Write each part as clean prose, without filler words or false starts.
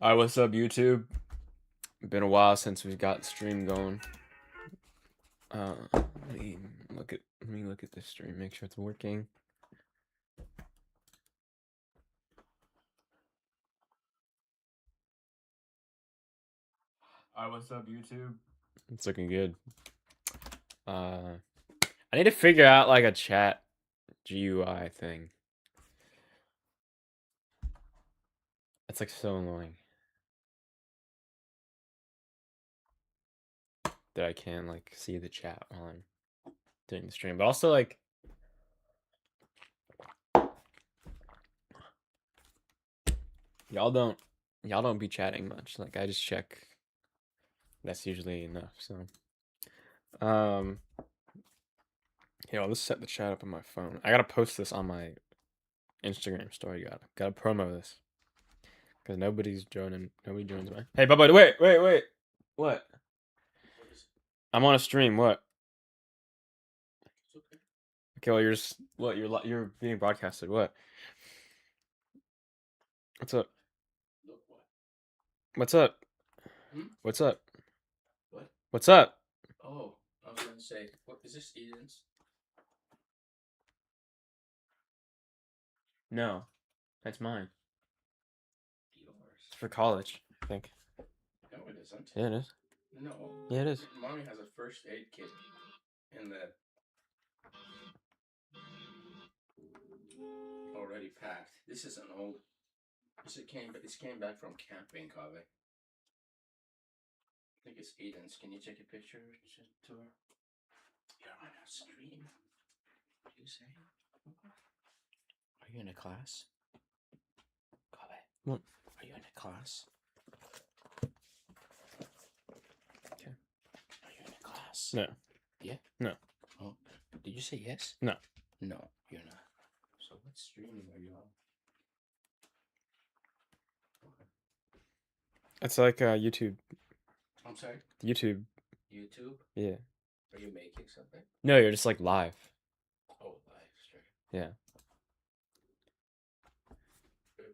Alright, what's up, YouTube? Been a while since we've got the stream going. Let me look at this stream, make sure it's working. Alright, what's up, YouTube? It's looking good. I need to figure out like a chat GUI thing. It's like so annoying that I can't like see the chat while I'm doing the stream. But also like y'all don't be chatting much. Like I just check. That's usually enough. So here, I'll just set the chat up on my phone. I gotta post this on my Instagram story. Gotta promo this because nobody's joining. Nobody joins mine. Hey, Bubba, wait. What? I'm on a stream. What? Okay, well you're being broadcasted. What? What's up? What's up? What's up? What? What's up? Oh, I was gonna say, what is this Eden's? No, that's mine. Yours. It's for college, I think. No, it isn't. Yeah, it is. No. Yeah, it is. Mommy has a first aid kit in the already packed. This is an old. This came back from camping, Kave. I think it's Eden's. Can you take a picture to her? You're on a stream. What do you say? Are you in a class? Kave. What? Are you in a class? Okay. Are you in a class? No. Yeah? No. Oh, did you say yes? No. No, you're not. So what stream are you on? It's like YouTube. I'm sorry? YouTube. YouTube? Yeah. Are you making something? No, you're just like live. Oh, live stream. Yeah.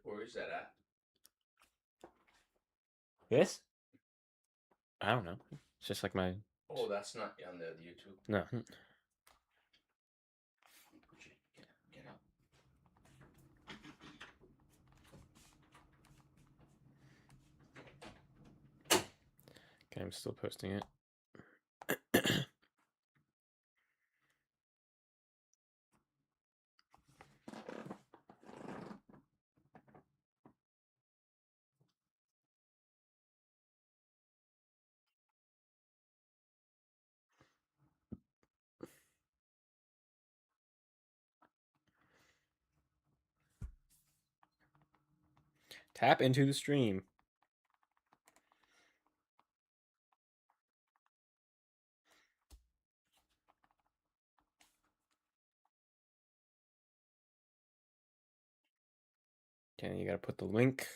Where is that at? This? I don't know. It's just like my. Oh, that's not on the YouTube. No. Get out. Okay, I'm still posting it. Tap into the stream. Okay, you gotta put the link.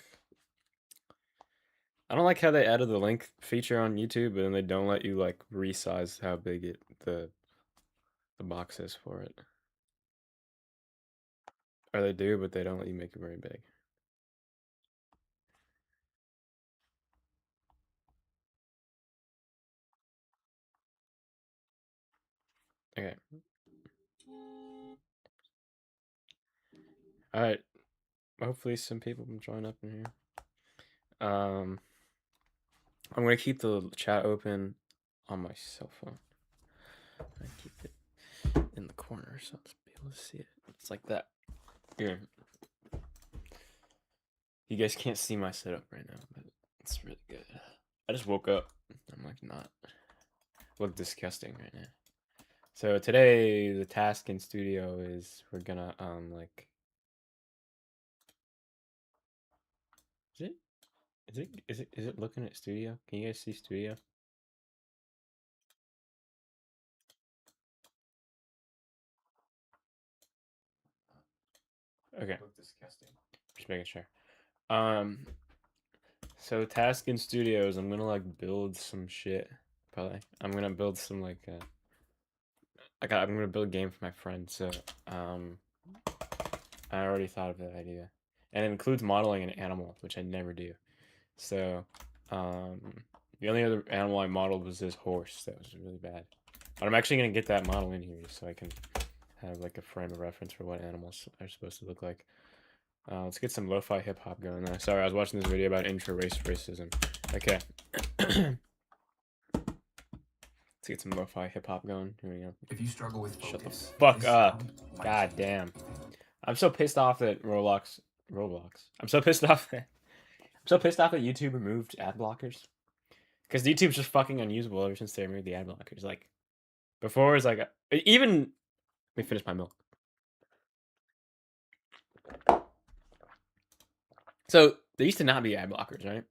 I don't like how they added the link feature on YouTube, but then they don't let you like resize how big the box is for it. Or they do, but they don't let you make it very big. Okay. All right. Hopefully some people can join up in here. I'm gonna keep the chat open on my cell phone. I keep it in the corner so I'll be able to see it. It's like that. Here. You guys can't see my setup right now, but it's really good. I just woke up. I'm like not look disgusting right now. So today the task in studio is we're gonna like is it looking at studio? Can you guys see studio? Okay. Look disgusting. Just making sure. So task in studios, I'm gonna like build some shit. Probably. I'm gonna build some like I'm gonna build a game for my friend, so I already thought of that idea. And it includes modeling an animal, which I never do. So, the only other animal I modeled was this horse. That was really bad. But I'm actually gonna get that model in here so I can have like a frame of reference for what animals are supposed to look like. Let's get some lo-fi hip-hop going now. Sorry, I was watching this video about intra-race racism. Okay. Let's get some lo-fi hip-hop going. Here we go. If you struggle with focus, shut the fuck up. might God change damn. everything. I'm so pissed off that Roblox. I'm so pissed off that YouTube removed ad blockers. Because YouTube's just fucking unusable ever since they removed the ad blockers. Like, before it was like, even, let me finish my milk. So, there used to not be ad blockers, right?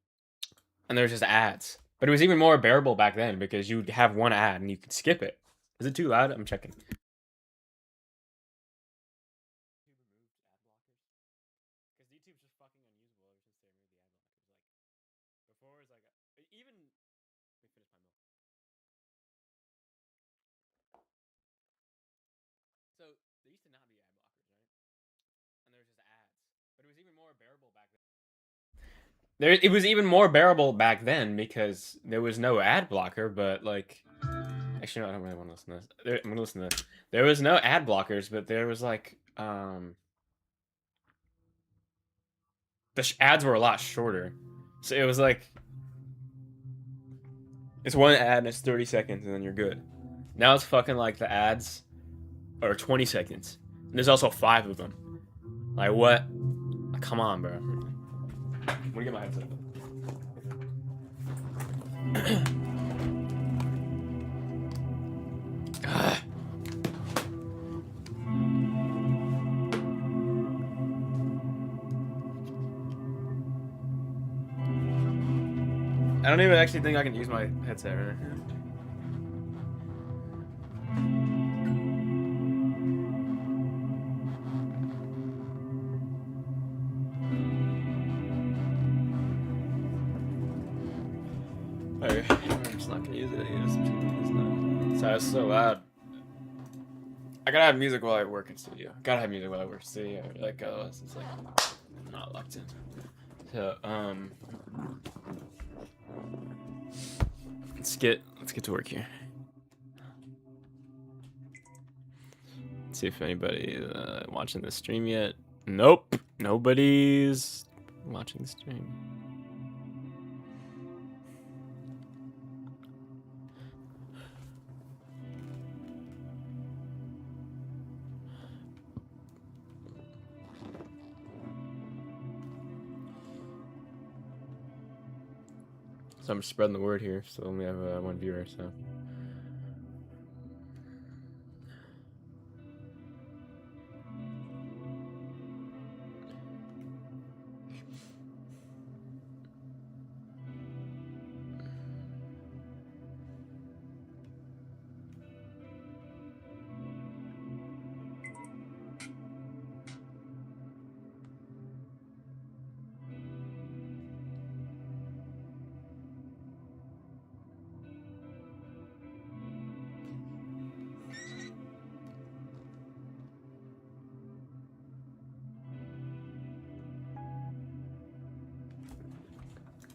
And there was just ads. But it was even more bearable back then because you'd have one ad and you could skip it. Is it too loud? I'm checking. Because YouTube's just fucking unusable ever since they removed the ad blockers. Like, before it was like, even, let me finish my milk. So, there used to not be ad blockers, right? And there was just ads. But it was even more bearable back then. It was even more bearable back then because there was no ad blocker, but like, actually, no, I don't really want to listen to this. I'm gonna listen to this. There was no ad blockers, but there was like, the ads were a lot shorter. So it was like, it's one ad and it's 30 seconds and then you're good. Now it's fucking like the ads are 20 seconds. And there's also 5 of them. Like, what? Come on, bro. I'm gonna get my headset. I don't even actually think I can use my headset right now. Okay, I'm just not gonna use it. Sorry, it's so loud. I gotta have music while I work in studio. Gotta have music while I work in studio. Like, otherwise it's like I'm not locked in. So, let's get to work here. Let's see if anybody's watching the stream yet. Nope, nobody's watching the stream. So I'm spreading the word here. So we have 1 viewer. So.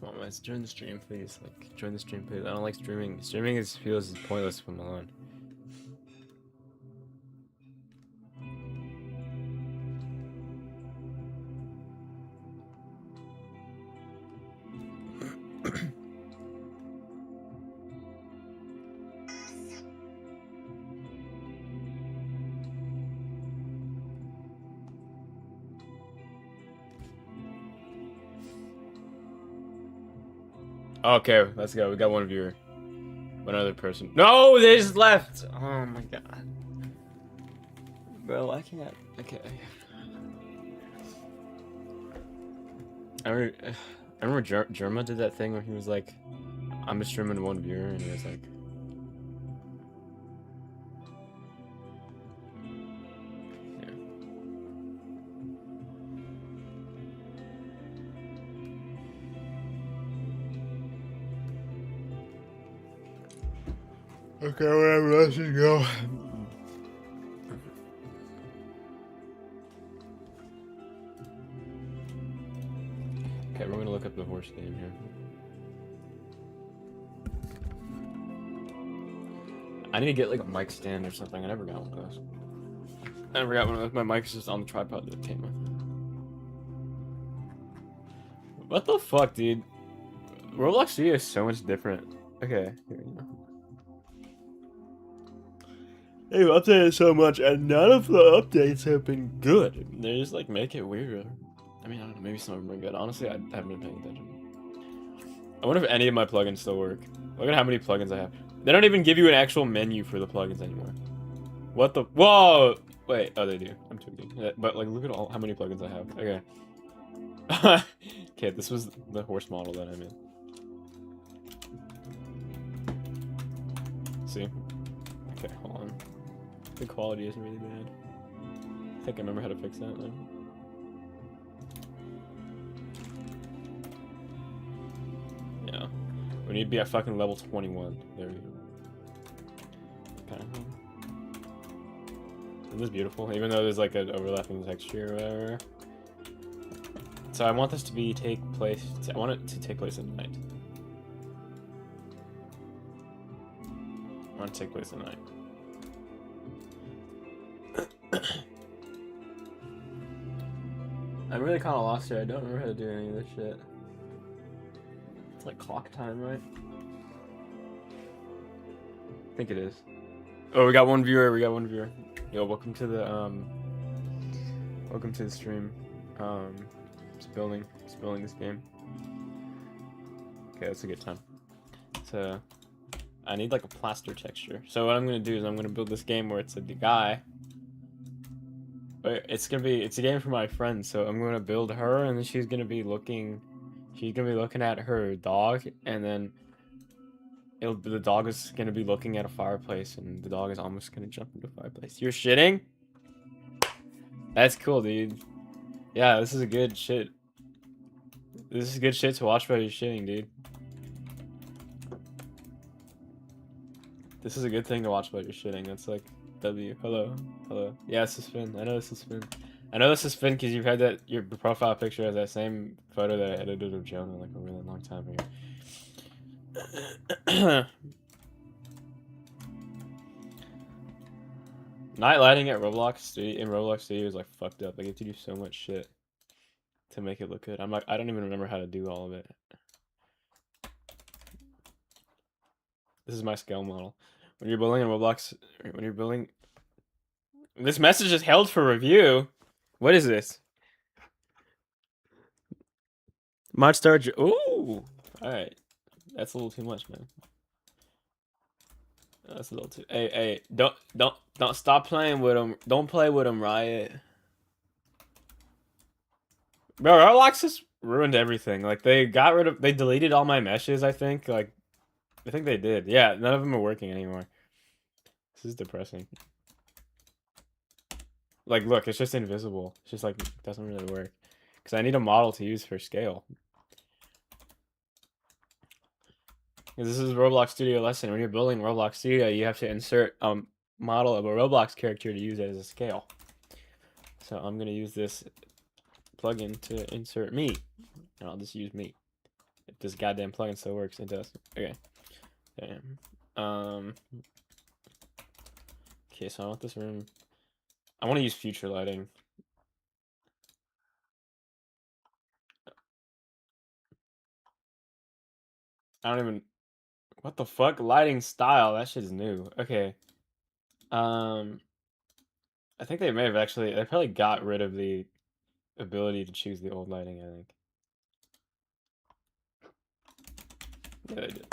Come on, guys, join the stream, please. Like, join the stream, please. I don't like streaming. Streaming feels pointless when I'm alone. Okay, let's go. We got 1 viewer. One other person. No, they just left. Oh my god. Bro, I can't. Okay. I remember Germa did that thing where he was like, I'm just streaming 1 viewer, and he was like, yeah. Okay, whatever, let's just go. Okay, we're gonna look up the horse. horse game here. I need to get like a mic stand or something. I never got one of those. I never got one of those. My mic is just on the tripod that came with it. What the fuck, dude? Roblox Studio is so much different. Okay, here we go. They've updated so much, and none of the updates have been good. They just like make it weirder. I mean, I don't know. Maybe some of them are good. Honestly, I haven't been paying attention. I wonder if any of my plugins still work. Look at how many plugins I have. They don't even give you an actual menu for the plugins anymore. What the? Whoa! Wait. Oh, they do. I'm tweaking. Yeah, but like, look at all how many plugins I have. Okay. Okay, this was the horse model that I made. See? Okay, hold on. The quality isn't really bad. I think I remember how to fix that though. Yeah. We need to be at fucking level 21. There we go. Okay. This is beautiful, even though there's like an overlapping texture or whatever. So I want this to be I want it to take place at night. I want it to take place at night. I'm really kind of lost here. I don't remember how to do any of this shit. It's like clock time, right? I think it is. Oh, we got one viewer. Yo, welcome to the stream. Just building this game. Okay, that's a good time. So, I need like a plaster texture. So what I'm gonna do is I'm gonna build this game where it's a guy. It's a game for my friend. So I'm gonna build her, and then she's gonna be looking at her dog, and then the dog is gonna be looking at a fireplace, and the dog is almost gonna jump into a fireplace. You're shitting? That's cool, dude. Yeah, this is good shit. This is good shit to watch while you're shitting, dude. This is a good thing to watch while you're shitting. That's like W. Hello. Yeah, this is Finn. I know this is Finn because you've had that. Your profile picture has that same photo that I edited of Jonah like a really long time ago. Night lighting at Roblox Studio is like fucked up. Like you have to do so much shit to make it look good. I don't even remember how to do all of it. This is my scale model. When you're building in Roblox, this message is held for review. What is this? Mod Star. Ooh, all right. That's a little too much, man. That's a little too. Hey, don't stop playing with them. Don't play with them, Riot. Bro, Roblox just ruined everything. Like they deleted all my meshes. I think they did. Yeah, none of them are working anymore. This is depressing. Like, look, it's just invisible. It's just like it doesn't really work. Because I need a model to use for scale. This is a Roblox Studio lesson. When you're building Roblox Studio, you have to insert a model of a Roblox character to use it as a scale. So I'm gonna use this plugin to insert me, and I'll just use me. If this goddamn plugin still works, it does. Okay. Damn. Okay, so I want this room. I want to use future lighting. I don't even. What the fuck? Lighting style. That shit's new. Okay. I think they may have actually. They probably got rid of the ability to choose the old lighting. I think. Yeah, they did.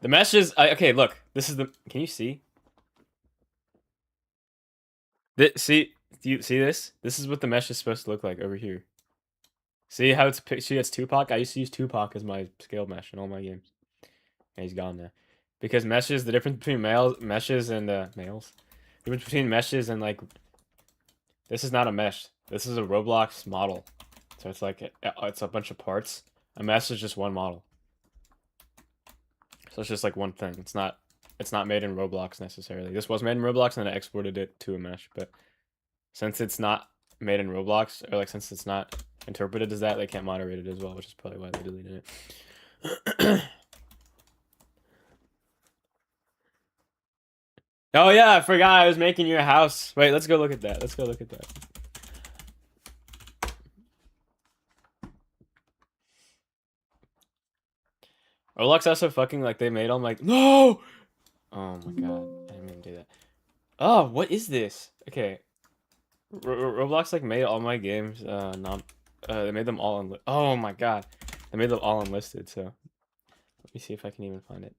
The mesh is. Okay, look. This is the. Can you see? See? Do you see this? This is what the mesh is supposed to look like over here. See how it's. See, that's Tupac. I used to use Tupac as my scale mesh in all my games. And he's gone now. Because meshes, the difference between meshes and males. The difference between meshes and like. This is not a mesh. This is a Roblox model. So it's like it's a bunch of parts. A mesh is just one model. So it's just like one thing. It's not made in Roblox necessarily. This was made in Roblox and I exported it to a mesh, but since it's not made in Roblox, or like since it's not interpreted as that, they can't moderate it as well, which is probably why they deleted it. Oh yeah, I forgot I was making your house. Wait, let's go look at that. Let's go look at that. Roblox also fucking like they made them like no. Oh my god, I didn't mean to do that. Oh, what is this? Okay, Roblox like made all my games not. They made them all oh my god, they made them all unlisted. So let me see if I can even find it.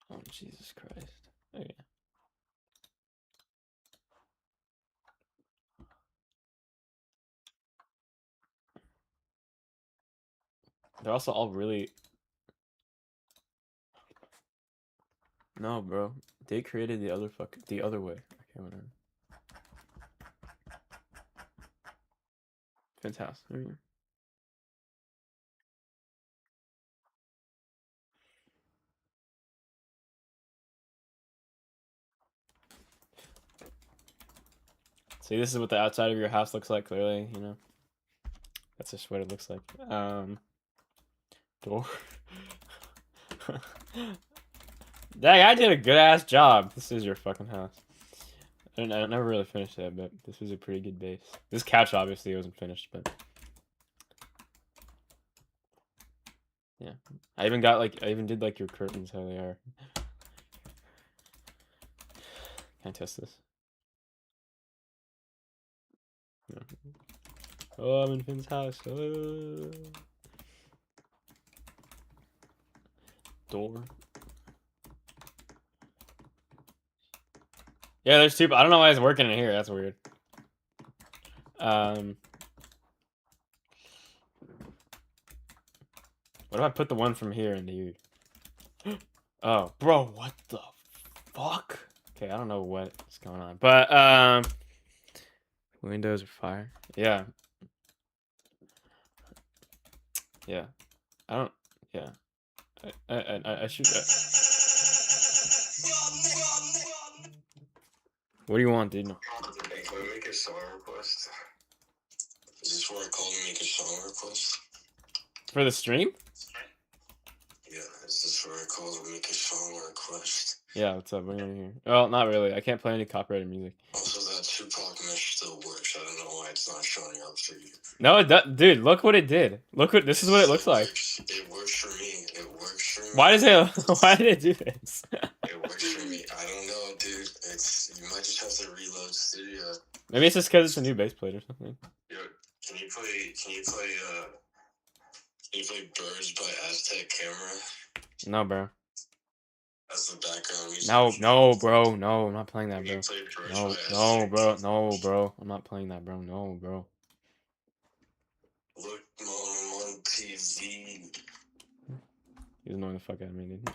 Oh Jesus Christ. Okay. They're also all really. No, bro. They created the other way. Okay, whatever. Finn's house. There you go. See, this is what the outside of your house looks like. Clearly, you know. That's just what it looks like. Door. Dang, I did a good ass job. This is your fucking house. I never really finished that, but this was a pretty good base. This couch obviously wasn't finished, but yeah. I even did like your curtains how they are. Can I test this? No. Oh, I'm in Finn's house. Door. Yeah, there's two. I don't know why it's working in here. That's weird. What if I put the one from here into you? Oh, bro, what the fuck? Okay, I don't know what's going on, but Windows are fire. Yeah. Yeah. I don't. Yeah. I should. What do you want, dude? Hey, can we make a song request? Is this where I call to make a song request? For the stream? Yeah, is this where I call to make a song request? Yeah, what's up? What are you here? Well, not really. I can't play any copyrighted music. Also, that Tupac mesh still works. I don't know why it's not showing up for you. No, it does. Dude, look what it did. Look what this is what it looks like. It works for me. It works for me. Why does it? Why did it do this? It works for me. I don't know, dude. You might just have to reload Studio. Maybe it's just because it's a new base plate or something. Yo, can you play Birds by Aztec Camera? No, bro. As the background music. No, bro. No, I'm not playing that, bro. No, bro. No, bro. I'm not playing that, bro. No, bro. Look, Mom, I'm on TV. He's annoying the fuck out of me, dude.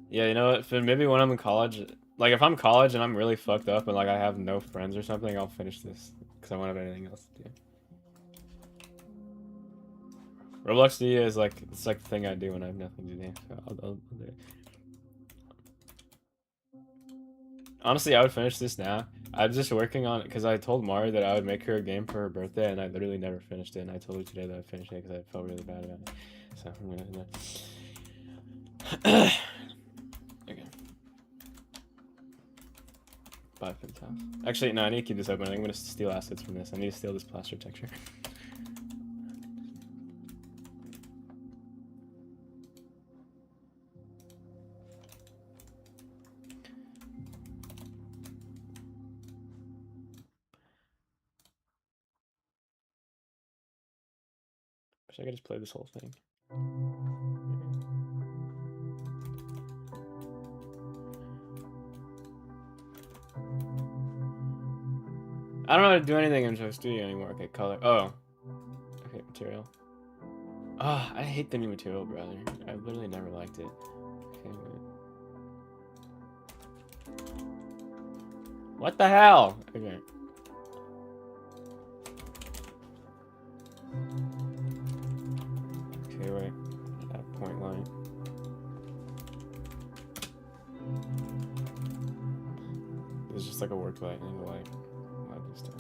Yeah, you know what? Maybe when I'm in college, like if I'm college and I'm really fucked up and like I have no friends or something, I'll finish this because I won't have anything else to do. Roblox Studio is like it's like the thing I do when I have nothing to do. So I'll do it. Honestly, I would finish this now. I'm just working on it because I told Mari that I would make her a game for her birthday, and I literally never finished it. And I told her today that I finished it because I felt really bad about it. So I'm gonna do that. Okay. Bye, Finn's house. Actually, no, I need to keep this open. I think I'm gonna steal assets from this. I need to steal this plaster texture. Wish I could just play this whole thing. I don't know how to do anything in Visual Studio anymore. Okay, color. Oh. Okay, material. Ah, oh, I hate the new material, brother. I literally never liked it. Okay, wait. What the hell? Okay. Okay, wait. That point line. like a work light. I need to like light this stuff.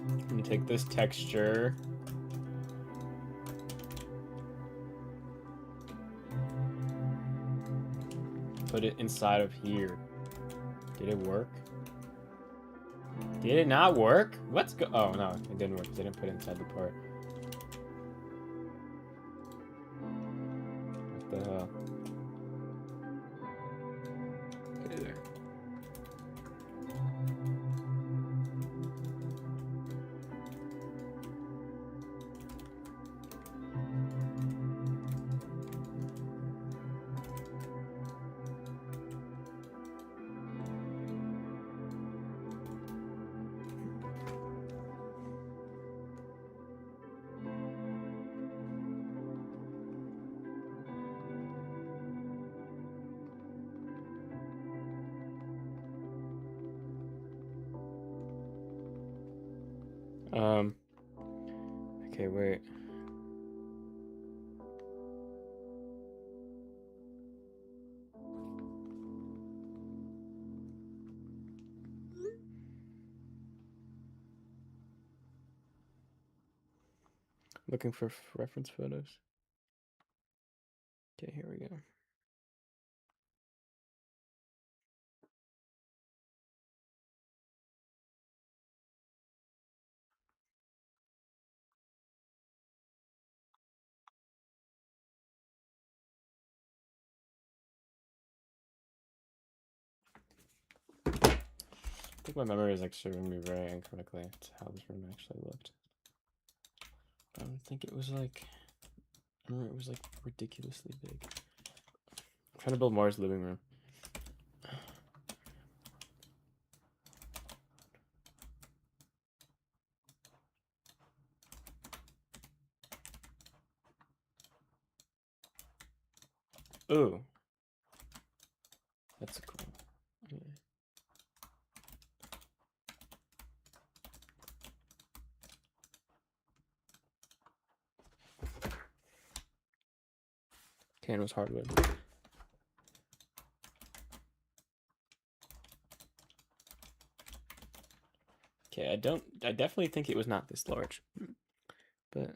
I'm gonna take this texture. Put it inside of here. Did it work? Did it not work? Let's go. Oh no, it didn't work. It didn't put it inside the part. What the hell? Okay, there. Okay, wait. Looking for reference photos. Okay, here we go. I think my memory is like serving me very incorrectly to how this room actually looked. I don't think it was like, I remember it was like ridiculously big. I'm trying to build Mars' living room. Ooh. That's cool. Yeah. Tan was hardwood. Okay, I definitely think it was not this large. But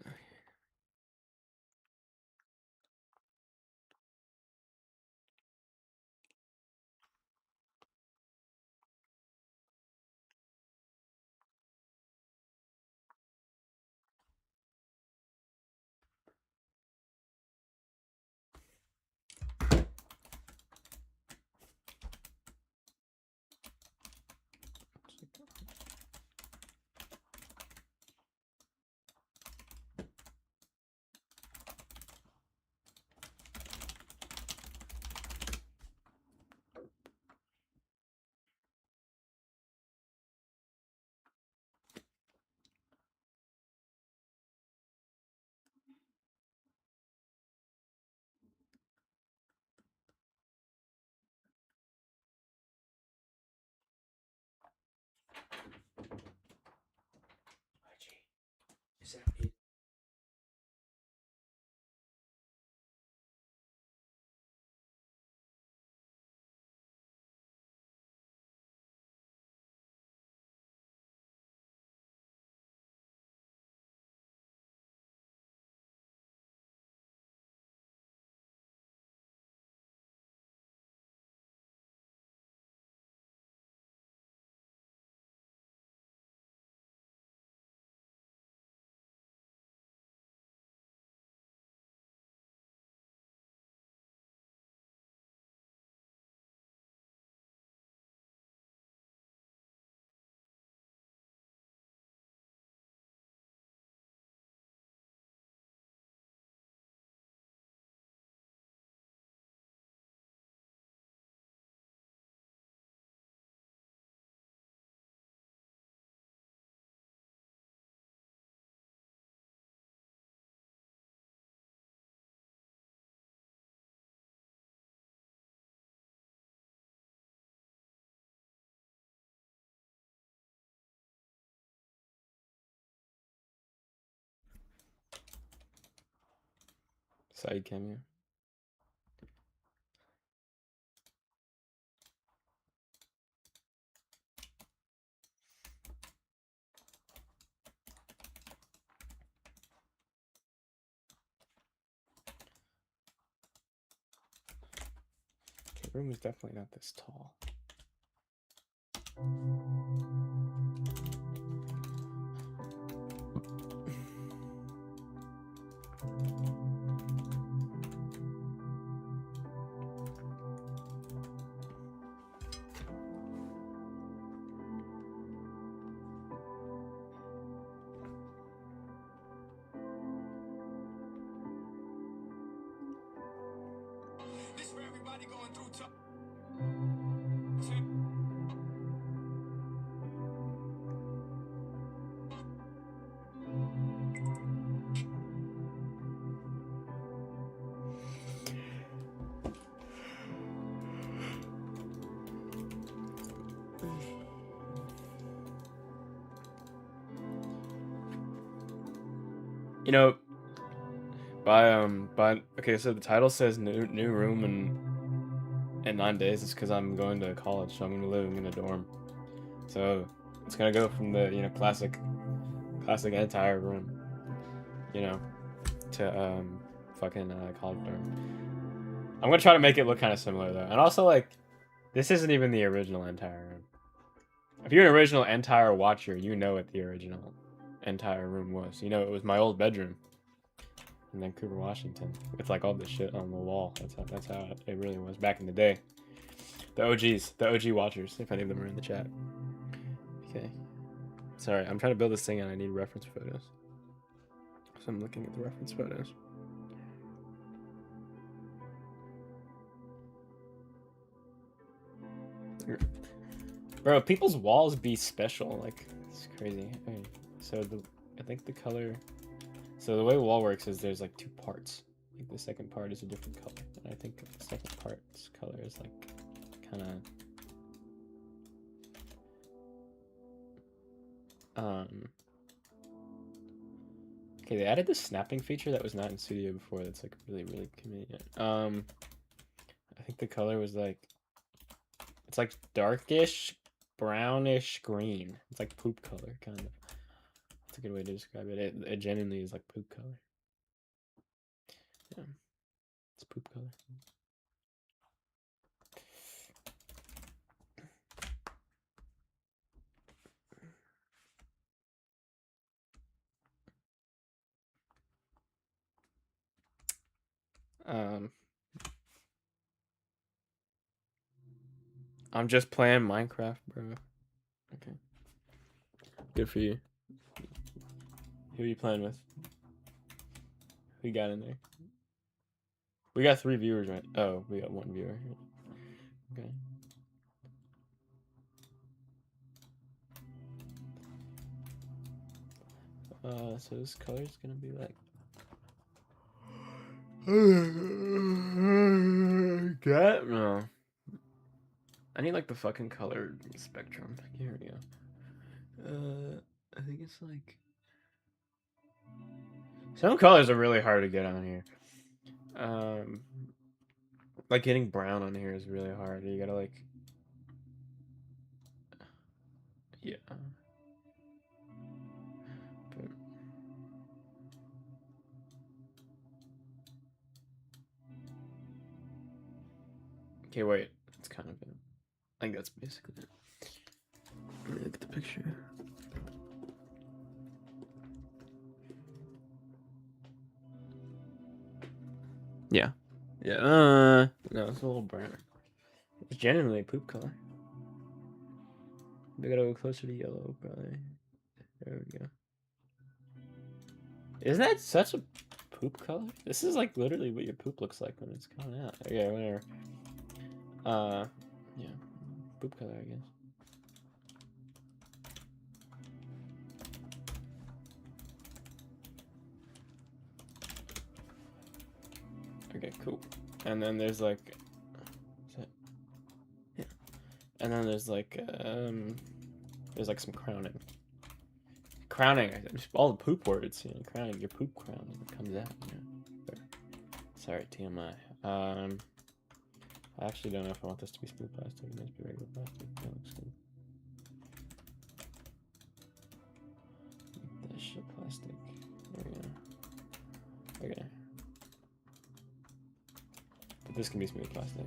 Is that it? Side cameo. Okay, room is definitely not this tall. This for everybody going through tough. You know, okay, so the title says new room in 9 days. It's because I'm going to college, so I'm gonna live in a dorm. So it's gonna go from the classic entire room, to fucking college dorm. I'm gonna try to make it look kind of similar though, and also like this isn't even the original entire room. If you're an original entire watcher, you know what the original entire room was. You know it was my old bedroom in Vancouver, Washington, with like all this shit on the wall. That's how it really was back in the day. The OGs, the OG watchers, if any of them are in the chat. Okay. Sorry, I'm trying to build this thing and I need reference photos. So I'm looking at the reference photos. Bro, people's walls be special. Like, it's crazy. Okay, so I think the color. So the way wall works is there's like two parts. Like the second part is a different color, and I think the second part's color is like kind of Okay, they added this snapping feature that was not in Studio before. That's like really convenient. I think the color was like, it's like darkish brownish green. It's like poop color, kind of. That's a good way to describe it. It genuinely is like poop color. Yeah, it's poop color. I'm just playing Minecraft, bro. Okay. Good for you. Who are you playing with? Who you got in there? We got 3 viewers, right? Oh, we got 1 viewer. Okay. So this color is gonna be like. Get no. I need like the fucking color spectrum. Here we go. I think it's like. Some colors are really hard to get on here. Like getting brown on here is really hard. You gotta like. Yeah. But... Okay, wait. That's kind of it. I think that's basically it. Let me look at the picture. Yeah. Yeah. No, it's a little brown. It's genuinely a poop color. We gotta go closer to yellow, probably. There we go. Isn't that such a poop color? This is like literally what your poop looks like when it's coming out. Okay, whatever. Yeah. Poop color, I guess. Okay, cool. And then there's like, yeah. And then there's like some crowning. Crowning, all the poop words, crowning, your poop crowning comes out, There. Sorry, TMI. I actually don't know if I want this to be smooth plastic. It must be regular plastic. That looks good. That shit plastic. There we go. Okay. But this can be smooth plastic.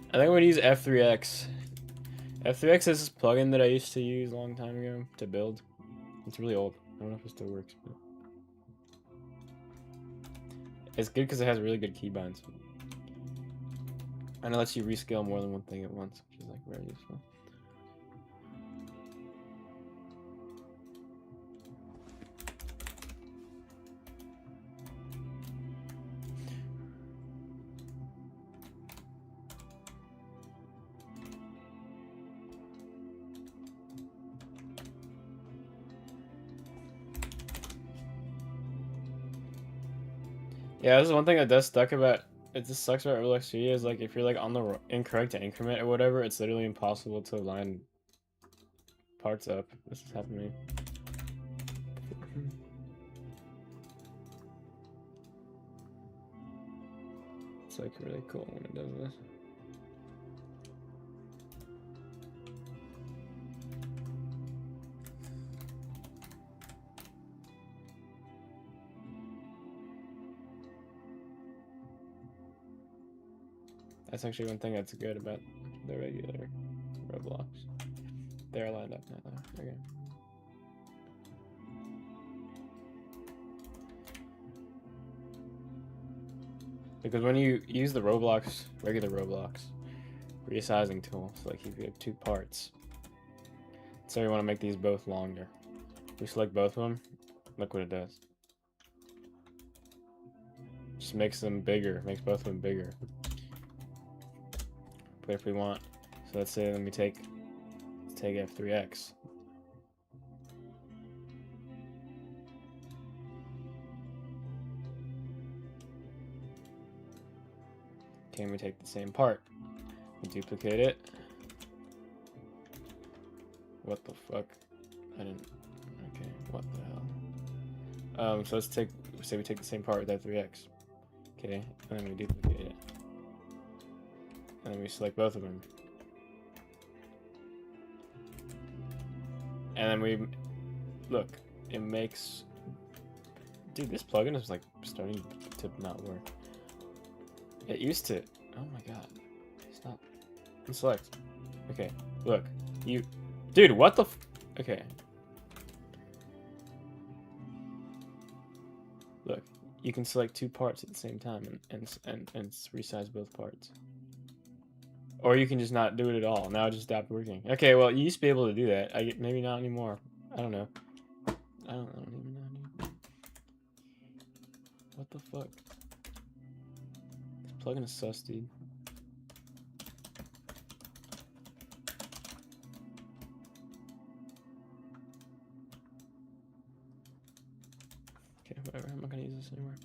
I think I'm gonna use F3X. F3X is this plugin that I used to use a long time ago to build. It's really old. I don't know if it still works, but it's good because it has really good keybinds. And it lets you rescale more than one thing at once, which is like very useful. Yeah, this is one thing that does suck about it. Just sucks about Roblox Studio is like if you're like on the incorrect increment or whatever, it's literally impossible to line parts up. This has happened to me. It's like really cool when it does this. That's actually one thing that's good about the regular Roblox. They're lined up now though. Okay. Because when you use the regular Roblox resizing tool, so like if you have two parts, so you want to make these both longer. We select both of them, look what it does. Just makes them bigger, makes both of them bigger. But if we want, so let's say, let's take F3X. Okay, we take the same part, we duplicate it. What the fuck? I didn't. Okay, what the hell? So let's say we take the same part with F3X. Okay, and then we duplicate it. And then we select both of them. And then we look, it makes. Dude, this plugin is like starting to not work. It used to. Oh my god. Stop. Unselect. Okay, look. Dude, what the okay. Look, you can select two parts at the same time and resize both parts. Or you can just not do it at all. Now it just stopped working. Okay, well, you used to be able to do that. Maybe not anymore. I don't know. I don't even know. What the fuck? This plugin is sus, dude. Okay, whatever. I'm not gonna use this anymore.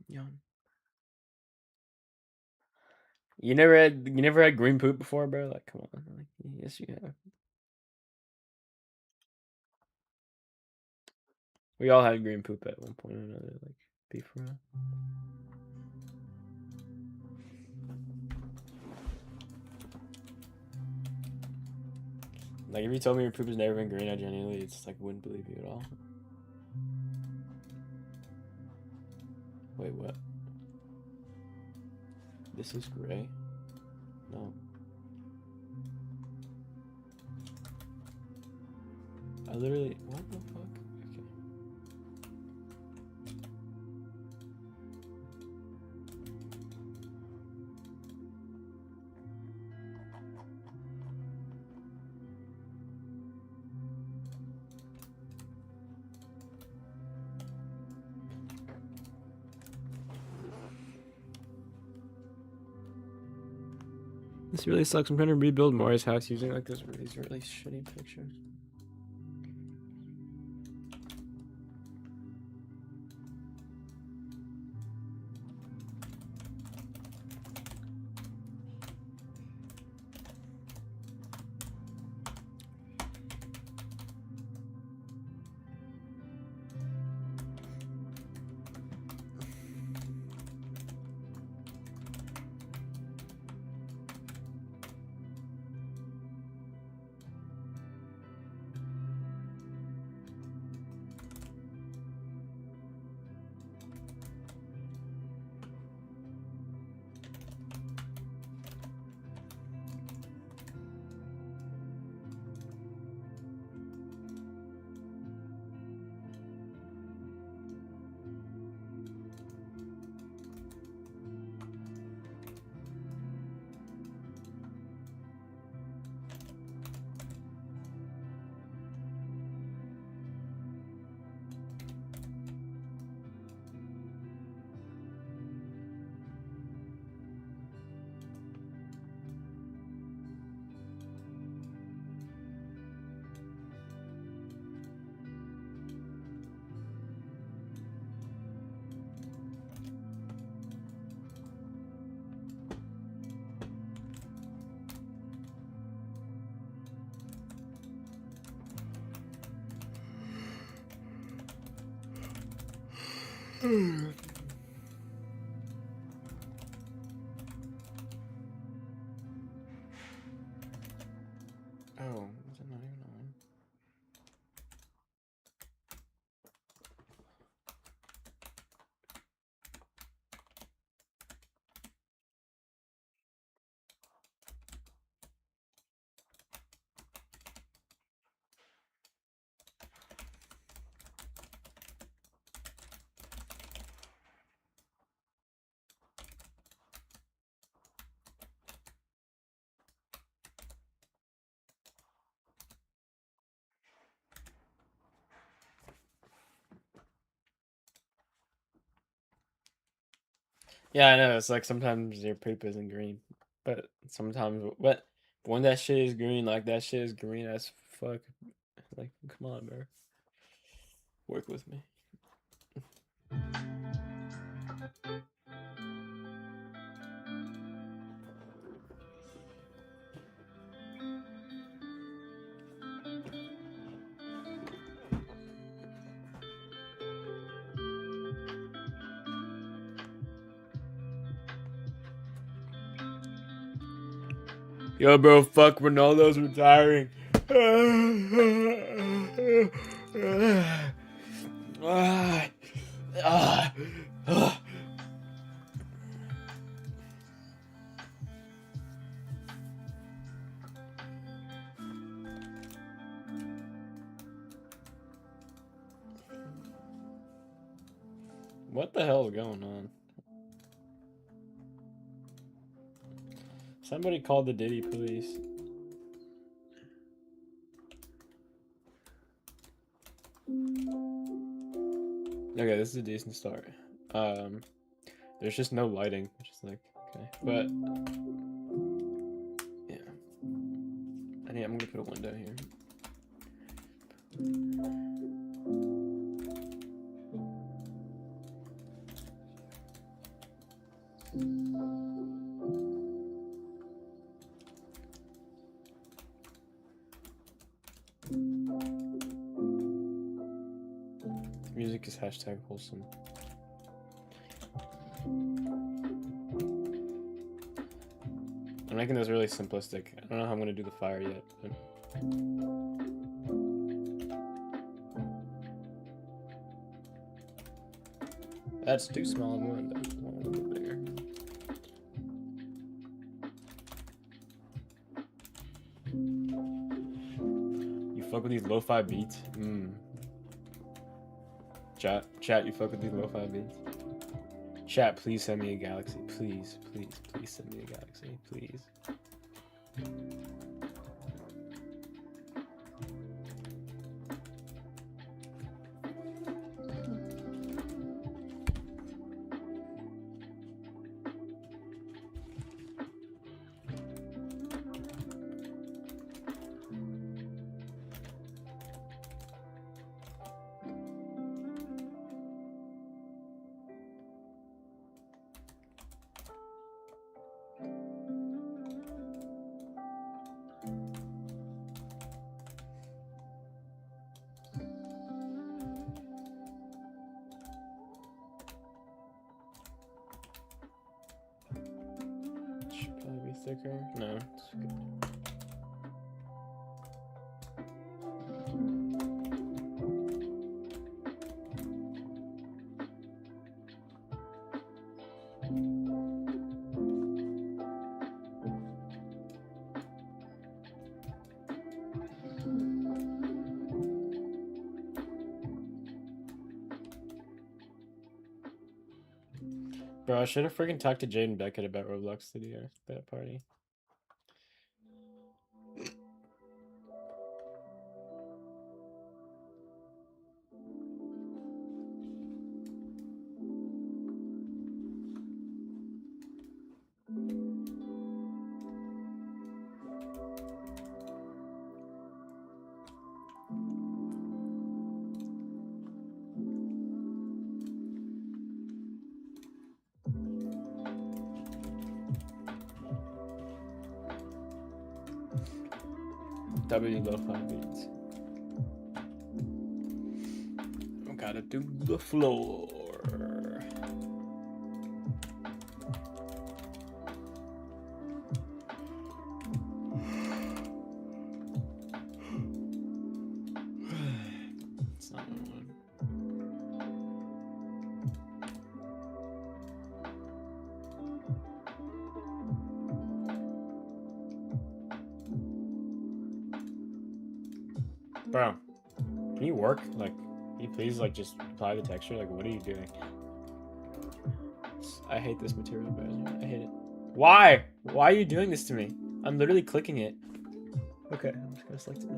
Yawn. You never had green poop before, bro? Like, come on. Like, yes, you have. We all had green poop at one point or another. Like, be for real. Like, if you told me your poop has never been green, I genuinely just like wouldn't believe you at all. Wait, what? This is gray? No. I literally. What the fuck? Okay. This really sucks. I'm trying to rebuild Mari's house using like these really shitty pictures. Oh, is it not even on? Yeah, I know. It's like sometimes your paper isn't green, but sometimes, but when that shit is green, like that shit is green as fuck. Like, come on, bro. Work with me. Yo, bro, fuck Ronaldo's retiring. What the hell is going on? Somebody call the Diddy police. Okay, this is a decent start. There's just no lighting, which is like, okay. But, yeah. I'm gonna put a window here. The music is hashtag wholesome. I'm making this really simplistic. I don't know how I'm gonna do the fire yet, but... That's too small of a window. I want a little bigger. You fuck with these lo-fi beats? Chat, you fuck with these lo-fi beats? Chat, please send me a galaxy. Please, please, please send me a galaxy. Please. sticker? No, it's good. Bro, I should have freaking talked to Jaden Beckett about Roblox Studio that party. W lo-fi beats. Gotta do the floor. It's not what I want. Bro, can you work? Like, can you please, like, just apply the texture? Like, what are you doing? I hate this material, bro. I hate it. Why? Why are you doing this to me? I'm literally clicking it. Okay, I'm just gonna select it.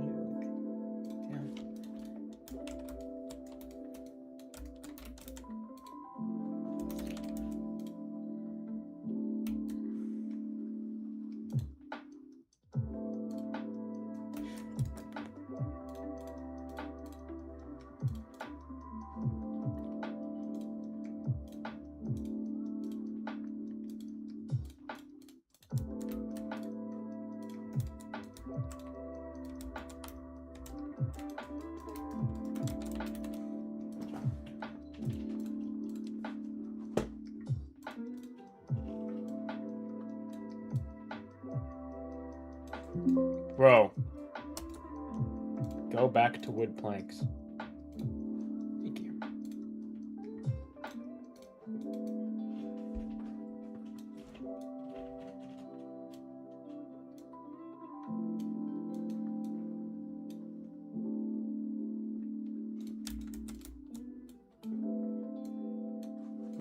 Yeah. Bro, go back to wood planks. Thank you.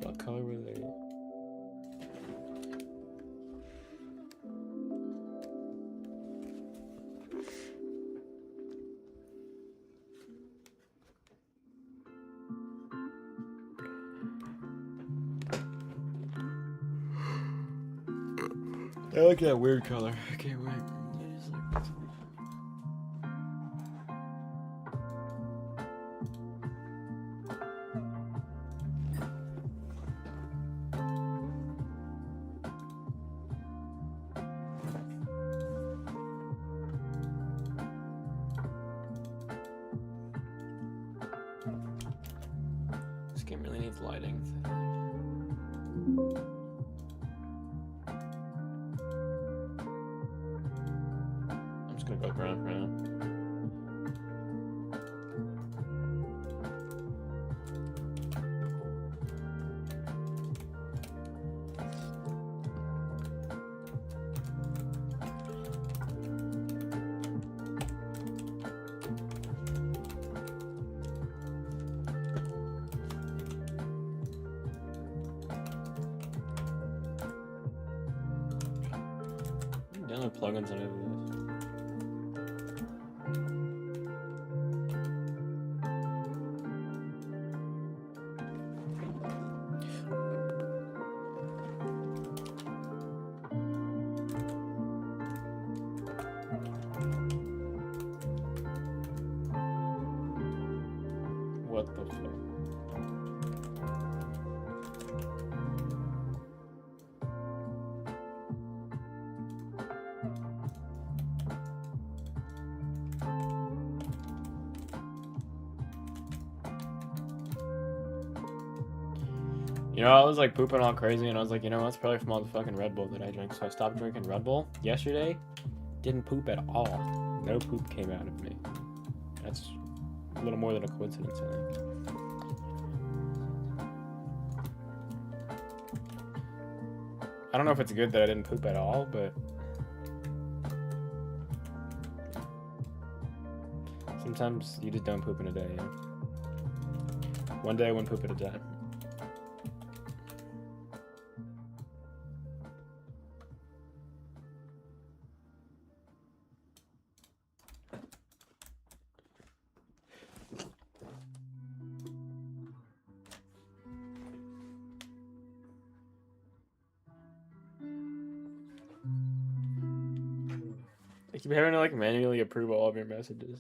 What color were they? I like that weird color. I can't wait. This game really needs lighting. I'm just gonna go brown for now. Download plugins on over this. What the fuck? You know, I was like pooping all crazy, and I was like, you know, that's probably from all the fucking Red Bull that I drink. So I stopped drinking Red Bull yesterday. Didn't poop at all. No poop came out of me. That's a little more than a coincidence, I think. I don't know if it's good that I didn't poop at all, but sometimes you just don't poop in a day. Yeah? One day, one poop at a time. I keep having to like manually approve all of your messages.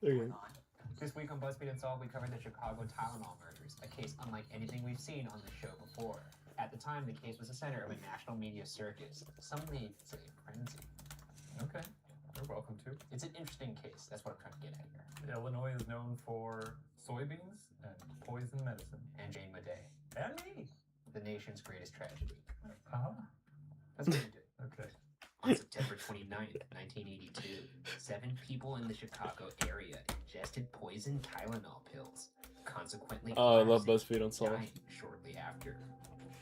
Okay. This week on BuzzFeed Unsolved, we covered the Chicago Tylenol murders, a case unlike anything we've seen on the show before. At the time, the case was the center of a national media circus. Some may say frenzy. Okay, you're welcome to. It's an interesting case. That's what I'm trying to get at here. Illinois is known for soybeans and poison medicine. And Jane Madej, And me. the nation's greatest tragedy. Uh-huh. That's what we do. Okay. On September 29th, 1982, 7 people in the Chicago area ingested poison Tylenol pills, consequently Oh, I love collapsing BuzzFeed Unsolved. and dying shortly after.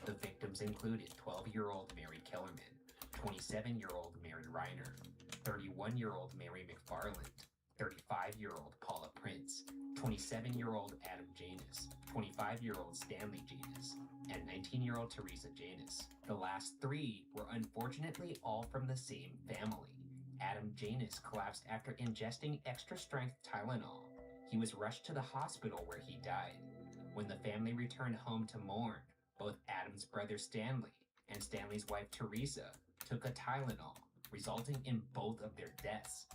The victims included 12-year-old Mary Kellerman, 27-year-old Mary Reiner, 31-year-old Mary McFarland, 35-year-old Paula Prince, 27-year-old Adam Janus, 25-year-old Stanley Janus, and 19-year-old Teresa Janus. The last 3 were unfortunately all from the same family. Adam Janus collapsed after ingesting extra-strength Tylenol. He was rushed to the hospital where he died. When the family returned home to mourn, both Adam's brother Stanley and Stanley's wife Teresa took a Tylenol, resulting in both of their deaths,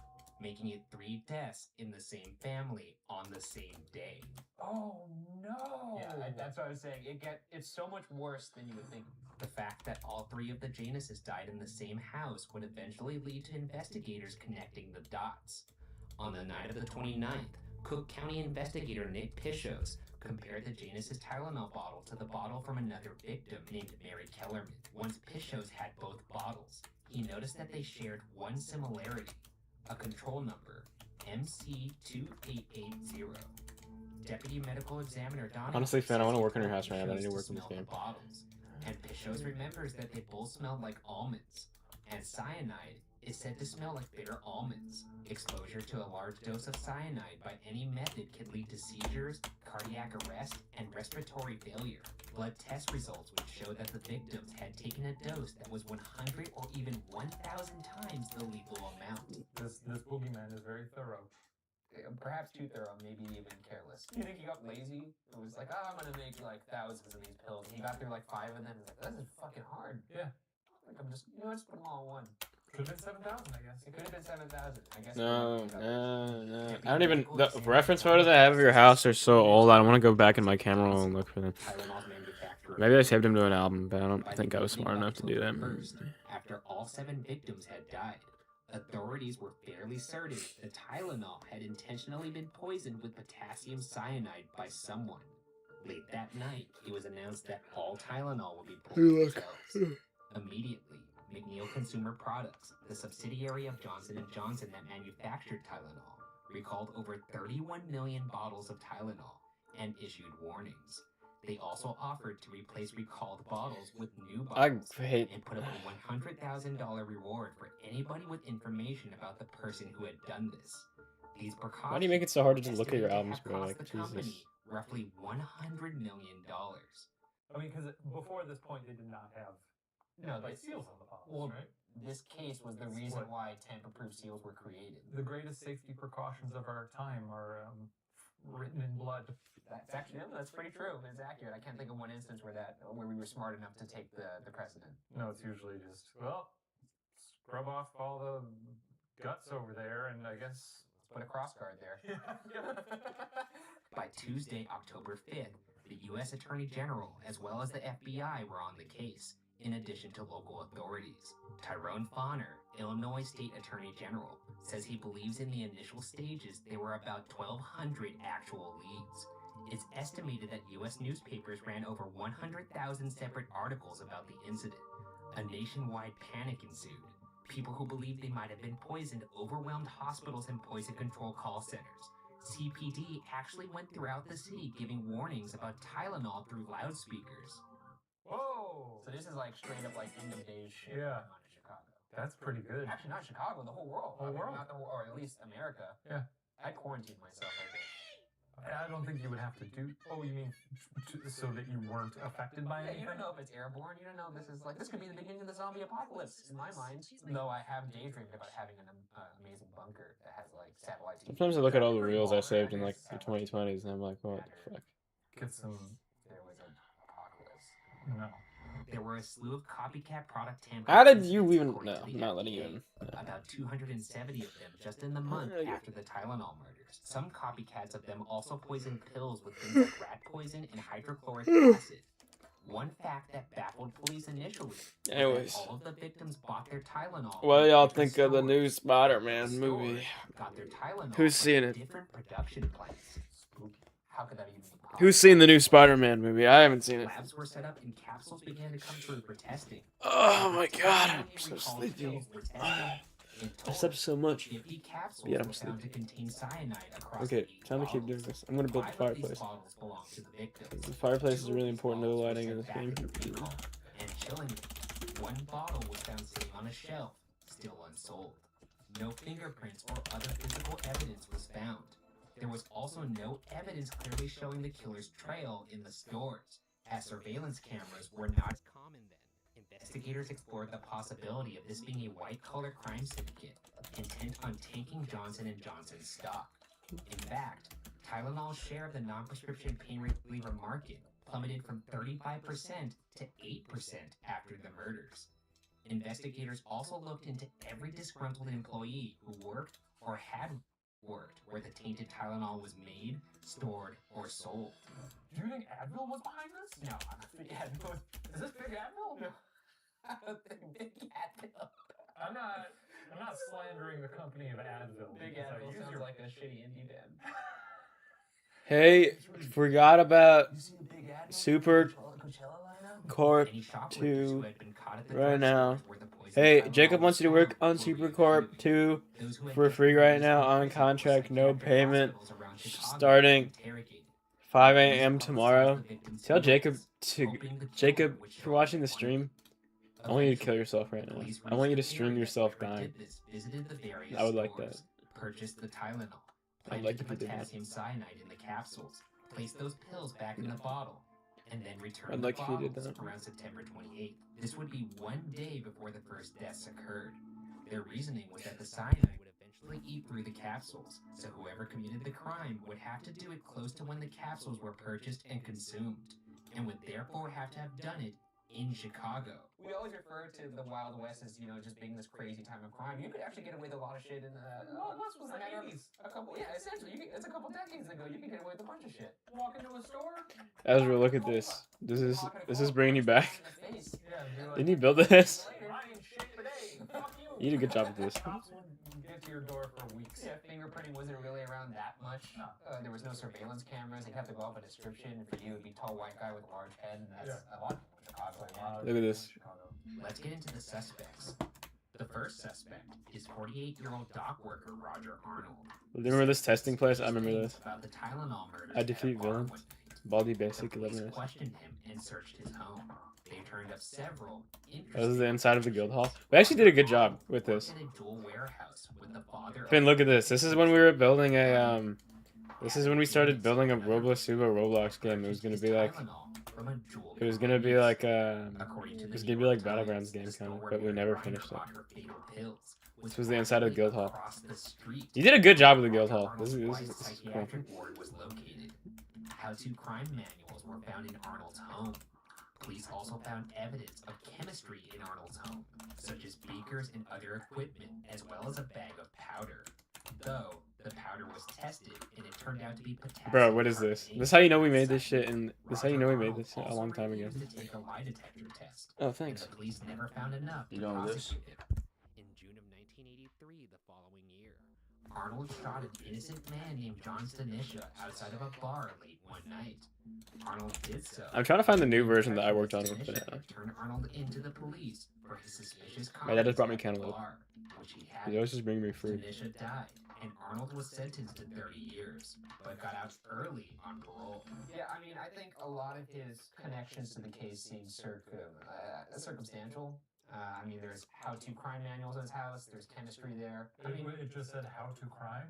making it 3 deaths in the same family on the same day. Oh no! Yeah, that's what I was saying. It's so much worse than you would think. The fact that all 3 of the Januses died in the same house would eventually lead to investigators connecting the dots. On the night of the 29th, Cook County investigator Nick Pishos compared the Janus's Tylenol bottle to the bottle from another victim named Mary Kellerman. Once Pishos had both bottles, he noticed that they shared one similarity, a control number, MC2880. Deputy Medical Examiner Don. Honestly, Finn, I want to work in your house right now, but I need to work in this smell the game. bottles. And Pishos remembers that they both smelled like almonds. And cyanide is said to smell like bitter almonds. Exposure to a large dose of cyanide by any method can lead to seizures, cardiac arrest, and respiratory failure. Blood test results would show that the victims had taken a dose that was 100 or even 1,000 times the lethal amount. This boogeyman is very thorough. Perhaps too thorough, maybe even careless. You think he got lazy? It was like, I'm gonna make like thousands of these pills. He got through like 5 of them. He's like, this is fucking hard. Yeah. Like I'm just, let's put them all in one. Could have been 7,000, I guess. It could have been 7,000. I guess. No. I don't even. The reference photos I have of your house are so old. I don't want to go back in my camera roll and look for them. Maybe I saved them to an album, but I don't think I was smart enough to do that. After all 7 victims had died, authorities were fairly certain the Tylenol had intentionally been poisoned with potassium cyanide by someone. Late that night, it was announced that all Tylenol would be pulled themselves. Immediately, McNeil Consumer Products, the subsidiary of Johnson & Johnson that manufactured Tylenol, recalled over 31 million bottles of Tylenol and issued warnings. They also offered to replace recalled bottles with new bottles and put up a $100,000 reward for anybody with information about the person who had done this. These precautions. Why do you make it so hard to just look at your albums, bro? Like, Jesus. Roughly $100 million. I mean, because before this point, they did not have seals on the bottles, right? This case was the reason why tamper-proof seals were created. The greatest safety precautions of our time are written in blood. That's pretty true. It's accurate. I can't think of one instance where we were smart enough to take the precedent. No, it's usually just, scrub off all the guts over there, and I guess put a cross guard there. By Tuesday, October 5th, The U.S. Attorney General, as well as the FBI, were on the case, in addition to local authorities. Tyrone Fauner, Illinois State Attorney General, says he believes in the initial stages there were about 1,200 actual leads. It's estimated that U.S. newspapers ran over 100,000 separate articles about the incident. A nationwide panic ensued. People who believed they might have been poisoned overwhelmed hospitals and poison control call centers. CPD actually went throughout the city giving warnings about Tylenol through loudspeakers. Whoa! So this is like straight up like end of days shit Yeah. going on in Chicago. That's pretty good. Actually, not Chicago, the whole world. Whole world. Not the whole, or at least America. Yeah. I quarantined myself, I think. I don't think you would have to do. Oh, you mean so that you weren't affected by Yeah, anything? you don't know if it's airborne. You don't know. This could be the beginning of the zombie apocalypse in my mind. Though I have daydreamed about having an amazing bunker that has like satellite TV. Sometimes I look at all the reels I saved in like the 2020s and I'm like, what the fuck? Get some. There was an apocalypse. No. There were a slew of copycat product tampering. How did you incidents, even? according No, to the I'm not letting you FDA. in. No. About 270 of them just in the month Okay. after the Tylenol murders. Some copycats of them also poisoned pills with things like rat poison and hydrochloric acid. One fact that baffled police initially was that Anyways. all of the victims bought their Tylenol. What do from y'all different think of the stores. new Spider-Man Stores movie? got their Tylenol Who's from seen it? different production plants. How could that even be possible? Who's seen the new Spider-Man movie? I haven't seen it. Labs were set up and capsules began to come through for testing. Oh my god, I'm so Recalled sleepy. pills were tested. In I slept total, so much. 50 capsules Yeah, I'm were found to sleepy. contain cyanide across Okay, 8 time to keep bottles. doing this. I'm gonna build the 5 of these fireplace. bottles belong to the victims. The fireplace is 2 of really these important to the bottles were lighting in sent this back game. into recall. And chillingly, 1 bottle was found sitting on a shelf, still unsold. No fingerprints or other physical evidence was found. There was also no evidence clearly showing the killer's trail in the stores, as surveillance cameras were not as common then. Investigators explored the possibility of this being a white-collar crime syndicate, intent on taking Johnson & Johnson's stock. In fact, Tylenol's share of the non-prescription pain reliever market plummeted from 35% to 8% after the murders. Investigators also looked into every disgruntled employee who worked or had worked where the tainted Tylenol was made, stored, or sold. Do you think Advil was behind this? No, I don't think Advil. Is this Big Advil? No. I don't think Big Advil. I'm not slandering the company of Advil. Big because I Advil use sounds your- like a shitty indie band. Hey, forgot about You seen Big Advil? Super Coachella lineup? Corp Any shoplifters 2 who had been caught at the right now. drugstores where the poison Hey, Tylenol Jacob wants was you to work found on were Super Corp re-recruited. 2 Those who had for different free right views now on on prison or contract, no psychiatric payment, hospitals around Chicago starting were interrogated. 5 Police a.m. publicized tomorrow. the victims' Tell Jacob movements, to hoping the killer Jacob, would if show you're watching the up one stream, day. I want you to kill Eventually, yourself right the now. police I want you to reached the stream area yourself where dying. did this, visited the various I would like stores, purchased the Tylenol, I'd planted like the if you did that. potassium cyanide in the capsules, placed those pills back in the bottle, and then returned I'd the like if you did bottles that. around September 28th. This would be 1 day before the first deaths occurred. Their reasoning was that the cyanide would eventually eat through the capsules, so whoever committed the crime would have to do it close to when the capsules were purchased and consumed, and would therefore have to have done it in Chicago. We always refer to the Wild West as, just being this crazy time of crime. You could actually get away with a lot of shit in Wild West was a the matter of 80s. a couple, yeah, essentially. It's a couple decades ago. You could get away with a bunch of shit. Walk into a store. Ezra, look at this. This is bringing you back. Yeah, and be like, Didn't you build this? I ain't shit today. Fuck you. You did a good job with this. Cops would get to your door for weeks. Yeah, fingerprinting wasn't really around that much. No. There was no surveillance cameras. They'd have to go off a description. For you, it'd be tall white guy with a large head, and that's a lot of people in Chicago. Yeah. Look at this. Let's get into the suspects. The first suspect is 48-year-old dock worker Roger Arnold. Remember this testing place? I remember this. About the Tylenol murders I at a defeat bar villains. one night. Baldy The basic police 11 minutes. questioned him and searched his home. They turned up several This is interesting the inside of the guild hall. We actually did a good job with this. Worked at a jewel warehouse with the father of- Finn, look at this. This is when we were building a This is when we started building a Roblox game. It was gonna be like it was gonna be like Battlegrounds game kind of, but we never finished it. This was the inside of the guild hall. You did a good job with the guild hall. This is cool. Psychiatric ward was located. How-to crime manuals were found in Arnold's home. Police also found evidence of chemistry in Arnold's home, such as beakers and other equipment, as well as a bag of powder. Though, The powder was tested, and it turned out to be potassium. Bro, what is this? carbonate. This is how you know we made this shit, and this is how you know we Roger made this shit a Arnold long time ago. also refused to take a lie detector test. Oh, And thanks. the police never found enough to You done with this? prosecute him. In June of 1983, the following year, Arnold shot an innocent man named John Stanisha outside of a bar late one night. Arnold did so. I'm trying to find the new version that I worked on with Stanisha Banana. turned Arnold into the police for his suspicious My dad just comments brought me at the Cantaloupe. bar, which he had. He always just bring me fruit. Stanisha died, and Arnold was sentenced to 30 years, but got out early on parole. Yeah, I mean, I think a lot of his connections to the case seem circumstantial. I mean, there's how-to crime manuals in his house. There's chemistry there. I mean, It just said how to crime.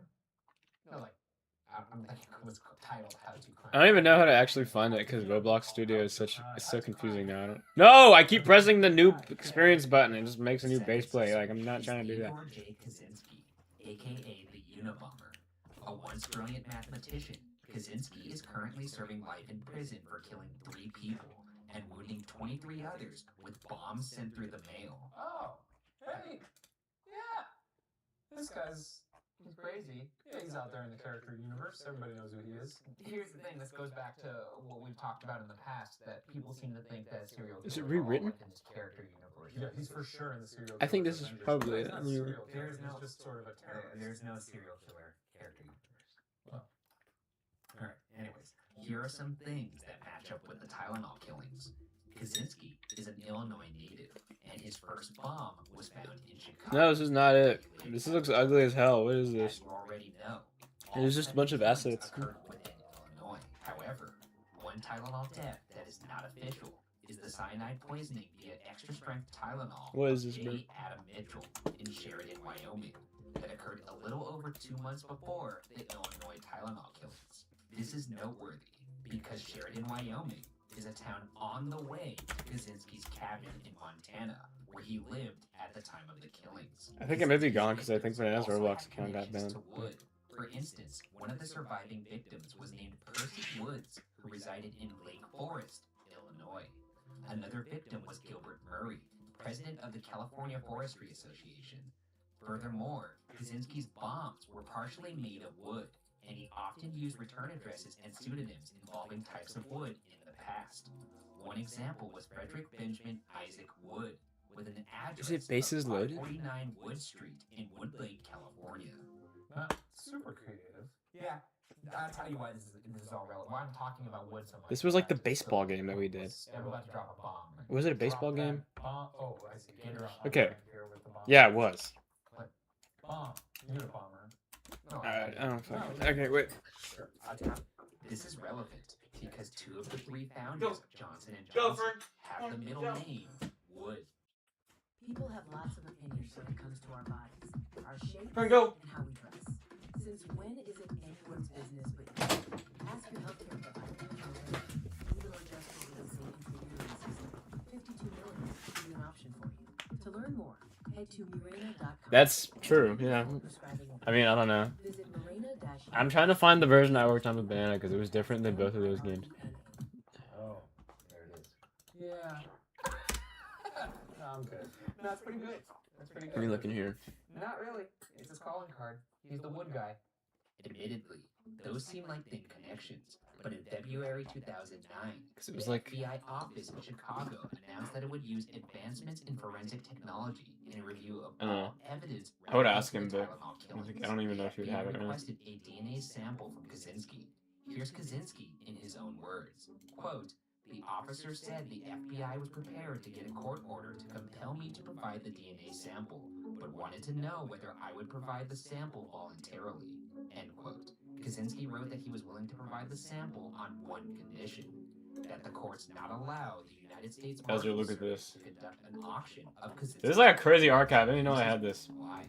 no, like, I'm thinking it was titled "How-to Crime." I don't even know how to actually find it because Roblox Studio is it's so confusing now. I don't. No, I keep pressing the new experience button. It just makes a new base play. Like I'm not trying to do that. Igor J. Kaczynski, aka the Unabomber, a once brilliant mathematician. Kaczynski is currently serving life in prison for killing 3 people and wounding 23 others with bombs sent through the mail. Oh, hey, yeah, he's crazy. Yeah, he's out there in the character universe. Everybody knows who he is. Here's the thing. This goes back to what we've talked about in the past. That people seem to think that serial killers Is it are all rewritten? in this character universe. Yeah, he's for sure in the serial. I think killer this is Avengers. probably He's not it. serial killer, There's he's no- just sort of a terrorist. There's no serial killer character universe. Oh. Alright, anyways, here are some things that match up with the Tylenol killings. Kaczynski is an Illinois native, and his first bomb was found in Chicago. No, this is not it. This looks ugly as hell. What is As this? you already know, It was just a bunch of all assets. occurred within Illinois. However, one Tylenol death that is not official is the cyanide poisoning via extra-strength Tylenol What is of this, bro? J. Adam Mitchell in Sheridan, Wyoming, that occurred a little over 2 months before the Illinois Tylenol killings. This is noteworthy because Sheridan, Wyoming is a town on the way to Kaczynski's cabin in Montana, where he lived at the time of the killings. I think it may be gone because I think Kaczynski's Banana's victims Roblox also account had got connections banned. to wood. For instance, one of the surviving victims was named Percy Woods, who resided in Lake Forest, Illinois. Another victim was Gilbert Murray, president of the California Forestry Association. Furthermore, Kaczynski's bombs were partially made of wood, and he often used return addresses and pseudonyms involving types of wood in the past. One example was Frederick Benjamin Isaac Wood, with an address Is it bases of loaded? 549 Wood Street in Woodlake, California. Not super creative. Yeah, I'll tell you why this is all relevant. Why I'm talking about wood so much. This was like the baseball game that we did. Yeah, we're about to drop a bomb. Was it a baseball Drop that game? Bomb. Oh, I see. Get it You're off. Okay. here with the bomb. Yeah, it was. Bomb. Unabomber. No, Alright, I don't fucking. Okay, wait. This is relevant because 2 of the 3 founders of Johnson & Johnson have the middle name Wood. People have lots of opinions when it comes to our bodies, our shape, Fern, go. and how we dress. Since when is it anyone's business but yours? Ask your healthcare provider. Even though just over the same computer system, 52 million could be an option for you. To learn more, head to Mirena.com. That's true, yeah. I mean, I don't know. Visit Mirena- I'm trying to find the version I worked on with Banana because it was different than both of those games. Oh, there it is. Yeah. No, I'm good. No, that's pretty good. That's pretty good. Let me look in here. Not really. It's his calling card. He's the wood guy. Admittedly, those seem like thin connections, but in February 2009, Because it was the like. FBI office in Chicago announced that it would use advancements in forensic technology in a review of I don't know. all evidence. I would related ask to the him, but Tylenol I killings. think- I don't even know if he would The have FBI it right now. requested a DNA sample from Kaczynski. Here's Kaczynski in his own words. Quote, "The officer said the FBI was prepared to get a court order to compel me to provide the DNA sample, but wanted to know whether I would provide the sample voluntarily." End quote. Kaczynski wrote that he was willing to provide the sample on one condition, that the courts not allow the United States Ezra, Marshals look at Service this. to conduct an auction of Kaczynski's. This is like a crazy archive. I didn't even know I had this. Why?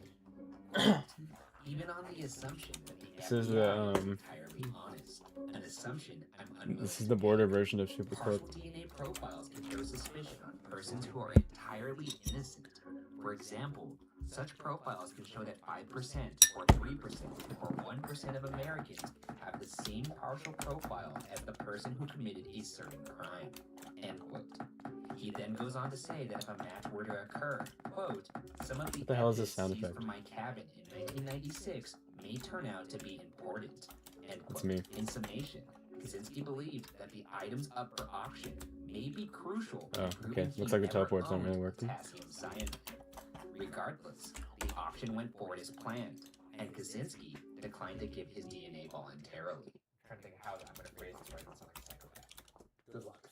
Even on the assumption that the This is the, FBI is entirely honest, an assumption I'm unwilling This is to the make. border version of Super Partial Corp. DNA profiles can throw suspicion on persons who are entirely innocent. For example, such profiles can show that 5% or 3% or 1% of Americans have the same partial profile as the person who committed a certain crime. End quote. He then goes on to say that if a match were to occur, quote, "Some of the What the hell is this evidence sound seized effect? from my cabin in 1996 may turn out to be important. End That's quote. me. In summation, Kaczynski believed that the items up for auction may be crucial Oh, in proving okay. he Looks like the never teleport's not owned really working. potassium cyanide. Regardless, the auction went forward as planned, and Kaczynski declined to give his DNA voluntarily. I'm trying to think how I'm going to phrase this right. It's not like a psychopath. Good luck.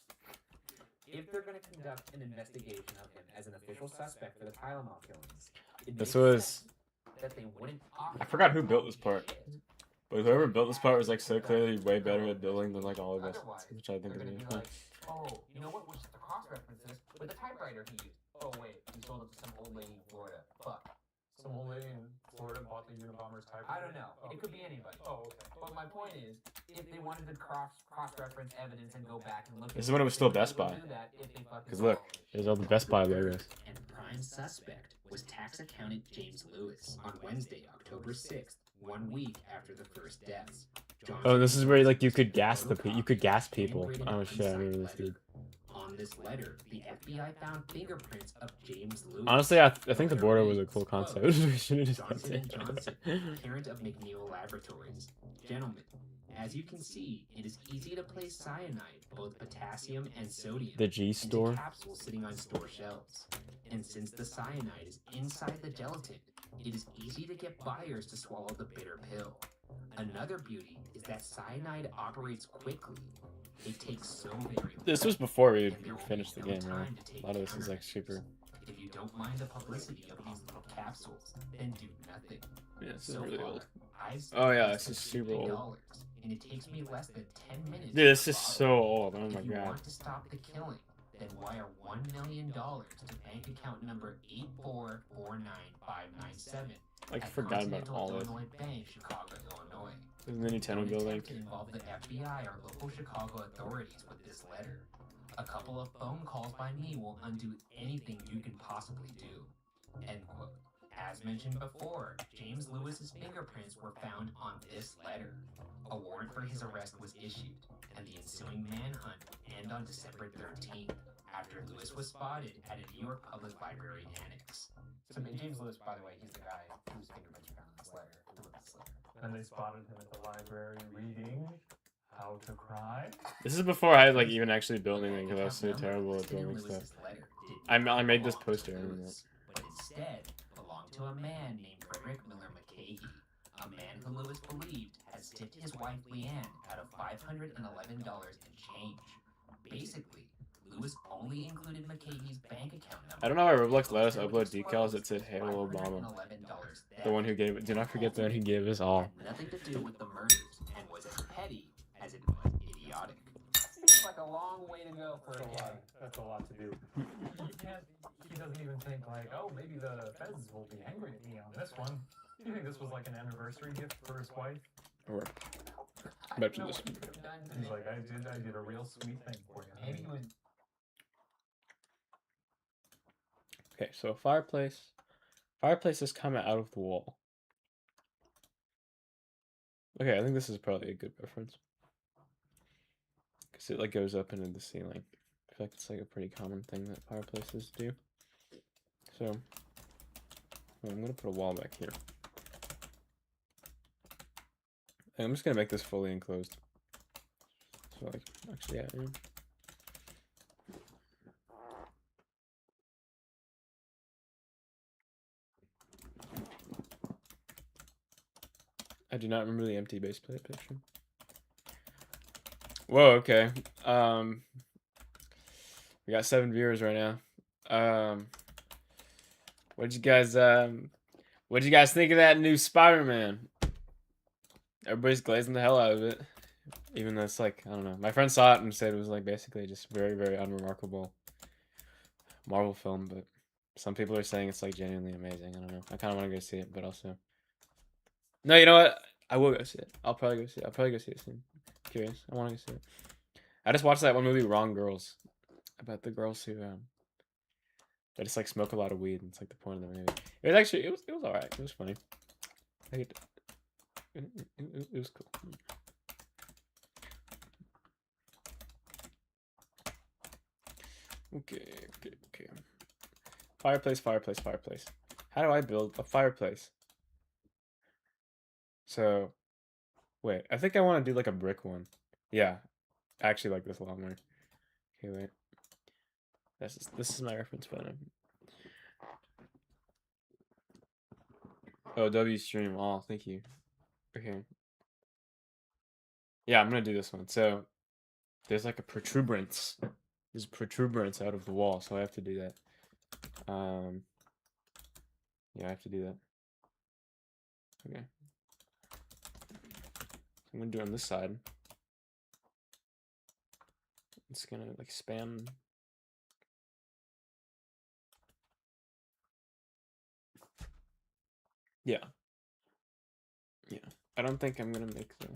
If they're going to conduct an investigation of him as an official suspect for the Tylenol killings, it This makes was- sense that they wouldn't offer I forgot who built this part. shit. But whoever built this part was like so clearly way better at building than like all of us, Otherwise, which I think they're is going to really be fun. like, oh, you know what? We should cross-reference this with the typewriter he used. Oh, wait, he sold it to some old lady in Florida. Fuck. Some old lady in Florida bought the Unabomber's typewriter. I don't know. It could be anybody. Oh, okay. But my point is, if they wanted to cross-reference evidence and go back and look This at is when it was still they Best would Buy. do that if they fucking 'Cause look, saw all this There's shit. all the Best Buy logos. And prime suspect was tax accountant James Lewis on Wednesday, October 6th, 1 week after the first deaths. Oh, this is where like you could gas people. Oh shit, I remember this dude. On this letter, the FBI found fingerprints of James Lewis. Honestly, I think the border was a cool concept. We should have just kept Johnson it. & Johnson, parent of McNeil Laboratories. Gentlemen, as you can see, it is easy to place cyanide, both potassium and sodium, The G into store. capsules sitting on store shelves. And since the cyanide is inside the gelatin, it is easy to get buyers to swallow the bitter pill. Another beauty is that cyanide operates quickly. It takes so very This little, was before we and there will finished be the no game, right? time to take A lot of this is like countermeasures. super. If you don't mind the publicity of these little capsules, then do nothing. Yeah, this is So really far, old. I've Oh, yeah, spent this is super old. $50, and it takes me less than 10 minutes. Dude, this to is bottle. so old. Oh my If you god. want to stop the killing, then wire $1 million to bank account number 8449597. Like I at forgot about Continental all this. Illinois Bank, Chicago, Illinois. This is the Nintendo Don't building. attempt to involve the FBI or local Chicago authorities with this letter. A couple of phone calls by me will undo anything you can possibly do. End quote. As mentioned before, James Lewis's fingerprints were found on this letter. A warrant for his arrest was issued, and the ensuing manhunt would end on December 13th, after Lewis was spotted at a New York Public Library annex. So James Lewis, by the way, he's the guy whose fingerprints were found in this letter. Who wrote this letter. And they spotted him at the library reading How to Cry. This is before I like even actually built anything because I was so terrible at building stuff. I made this poster. I remember that. But instead belonged to a man named Frederick Miller McCahey, a man who Lewis believed has tipped his wife Leanne out of $511 in change. Basically, Lewis only included McCahey's bank account number. I don't know why Roblox let us upload decals that said Hail Obama. $511 The one who gave it. Do not forget the one who gave us all. had nothing to do with the murders and was as petty as it was idiotic. Seems like a long way to go for a day. That's a lot to do. He doesn't even think like, oh, maybe the feds will be angry at me on this one. You think this was like an anniversary gift for his wife? Or I Back don't to know this. what he could have done to He's make like, I did a real sweet thing for you. maybe he was okay, so fireplace. Fireplace is coming out of the wall. Okay, I think this is probably a good reference. Because it like goes up into the ceiling. I feel like it's like a pretty common thing that fireplaces do. So I'm gonna put a wall back here. And I'm just gonna make this fully enclosed. So like actually yeah. I do not remember the empty base plate picture. Whoa, okay. We got 7 viewers right now. What'd you guys think of that new Spider-Man? Everybody's glazing the hell out of it. Even though it's like, I don't know. My friend saw it and said it was like basically just very, very unremarkable Marvel film, but some people are saying it's like genuinely amazing. I don't know. I kinda wanna go see it, but also. No, you know what? I will go see it. I'll probably go see it. I'll probably go see it soon. Curious. I want to go see it. I just watched that one movie, Wrong Girls, about the girls who they just like smoke a lot of weed. And it's like the point of the movie. It was actually it was alright. It was funny. It was cool. Okay. Fireplace. How do I build a fireplace? So, wait. I think I want to do like a brick one. Yeah, I actually like this a lot more. Okay, wait. This is my reference photo. Oh, W stream. Oh, thank you. Okay. Yeah, I'm gonna do this one. So, there's like a protuberance. There's a protuberance out of the wall, so I have to do that. Yeah, I have to do that. Okay. So I'm gonna do it on this side. It's gonna like span. Yeah. Yeah. I don't think I'm gonna make the.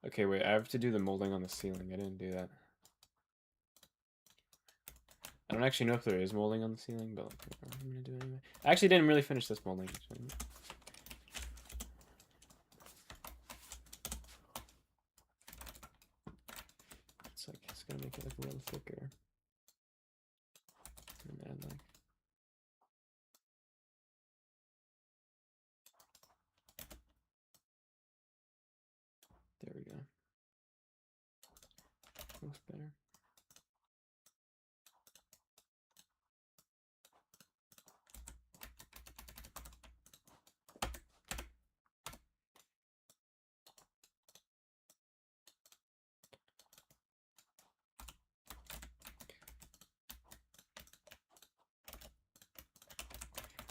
Okay, wait, I have to do the molding on the ceiling. I didn't do that. I don't actually know if there is molding on the ceiling, but like, I'm gonna do it anyway. I actually didn't really finish this molding. So. It's gonna make it like a little thicker. And then like. There we go. Looks better.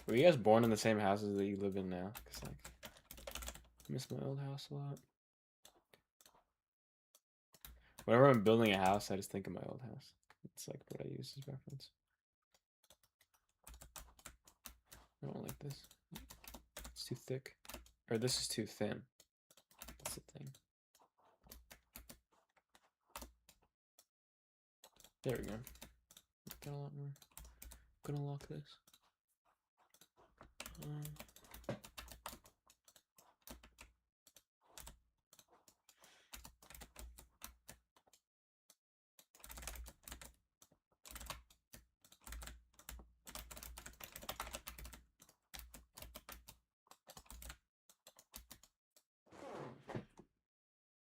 Were you guys born in the same houses that you live in now? Cause like, I miss my old house a lot. Whenever I'm building a house, I just think of my old house. It's like what I use as reference. I don't like this. It's too thick. Or this is too thin. That's the thing. There we go. Got a lot more. I'm gonna lock this.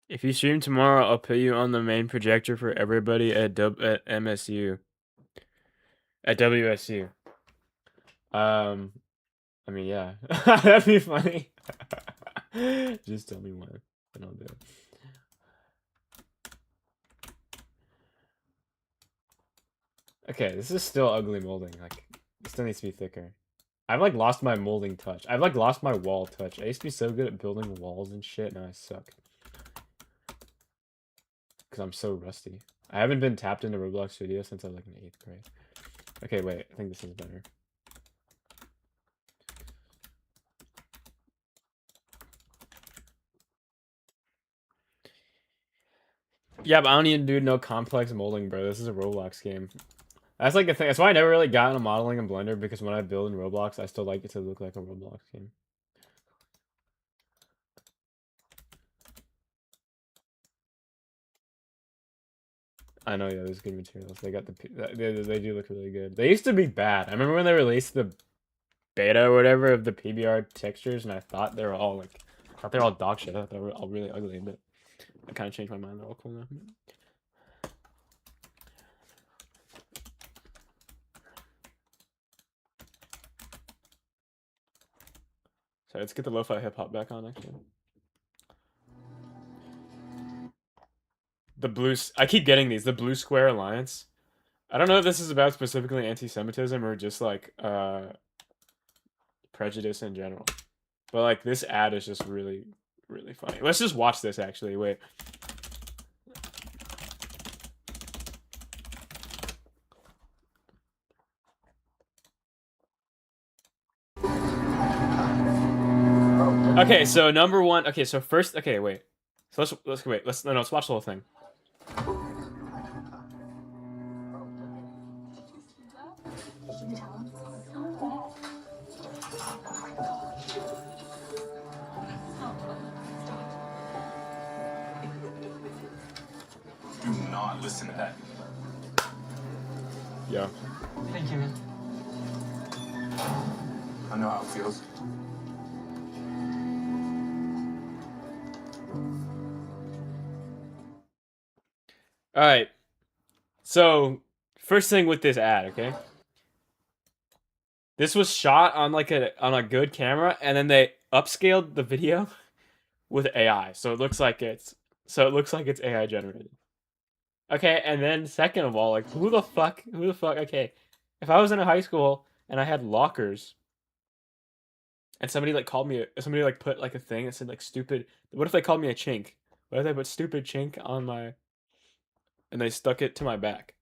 If you stream tomorrow, I'll put you on the main projector for everybody at MSU. At WSU. I mean, yeah. That'd be funny. Just tell me when, and I'll do it. Okay, this is still ugly molding. Like, it still needs to be thicker. I've like lost my molding touch. I've like lost my wall touch. I used to be so good at building walls and shit, now I suck. Because I'm so rusty. I haven't been tapped into Roblox Studio since I was like in 8th grade. Okay, wait. I think this is better. Yeah, but I don't even do no complex molding, bro. This is a Roblox game. That's like the thing. That's why I never really got into modeling in Blender, because when I build in Roblox, I still like it to look like a Roblox game. I know, yeah, there's good materials. They got they do look really good. They used to be bad. I remember when they released the beta or whatever of the PBR textures, and I thought they were all like, I thought they were all dog shit. I thought they were all really ugly, but I kind of changed my mind. They're all cool now. So let's get the lo-fi hip-hop back on, actually. The blue... I keep getting these. The Blue Square Alliance. I don't know if this is about specifically anti-Semitism or just, like, prejudice in general. But, like, this ad is just really, really funny. Let's just watch this, actually. Wait. Okay, so number one. Okay, so first. Okay, wait. So let's wait. Let's watch the whole thing. Do not listen to that. Yeah. Thank you, man. I know how it feels. All right. So first thing with this ad, okay? This was shot on like a good camera, and then they upscaled the video with AI, so it looks like it's AI generated. Okay, and then second of all, like who the fuck? Okay, if I was in a high school and I had lockers, and somebody like called me, somebody like put like a thing that said like stupid. What if they called me a chink? What if they put stupid chink on my, and they stuck it to my back?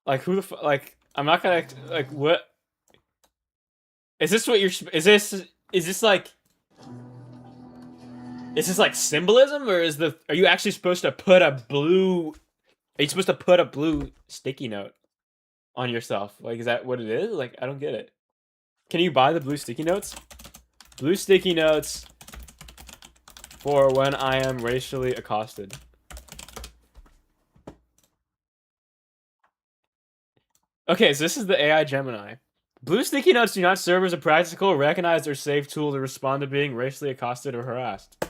Like who the fuck? Like I'm not gonna like what? Is this what you're? Is this like? Is this like symbolism, or are you actually supposed to put a blue? Are you supposed to put a blue sticky note on yourself? Like, is that what it is? Like, I don't get it. Can you buy the blue sticky notes? Blue sticky notes for when I am racially accosted. Okay, so this is the AI Gemini. Blue sticky notes do not serve as a practical, recognized, or safe tool to respond to being racially accosted or harassed.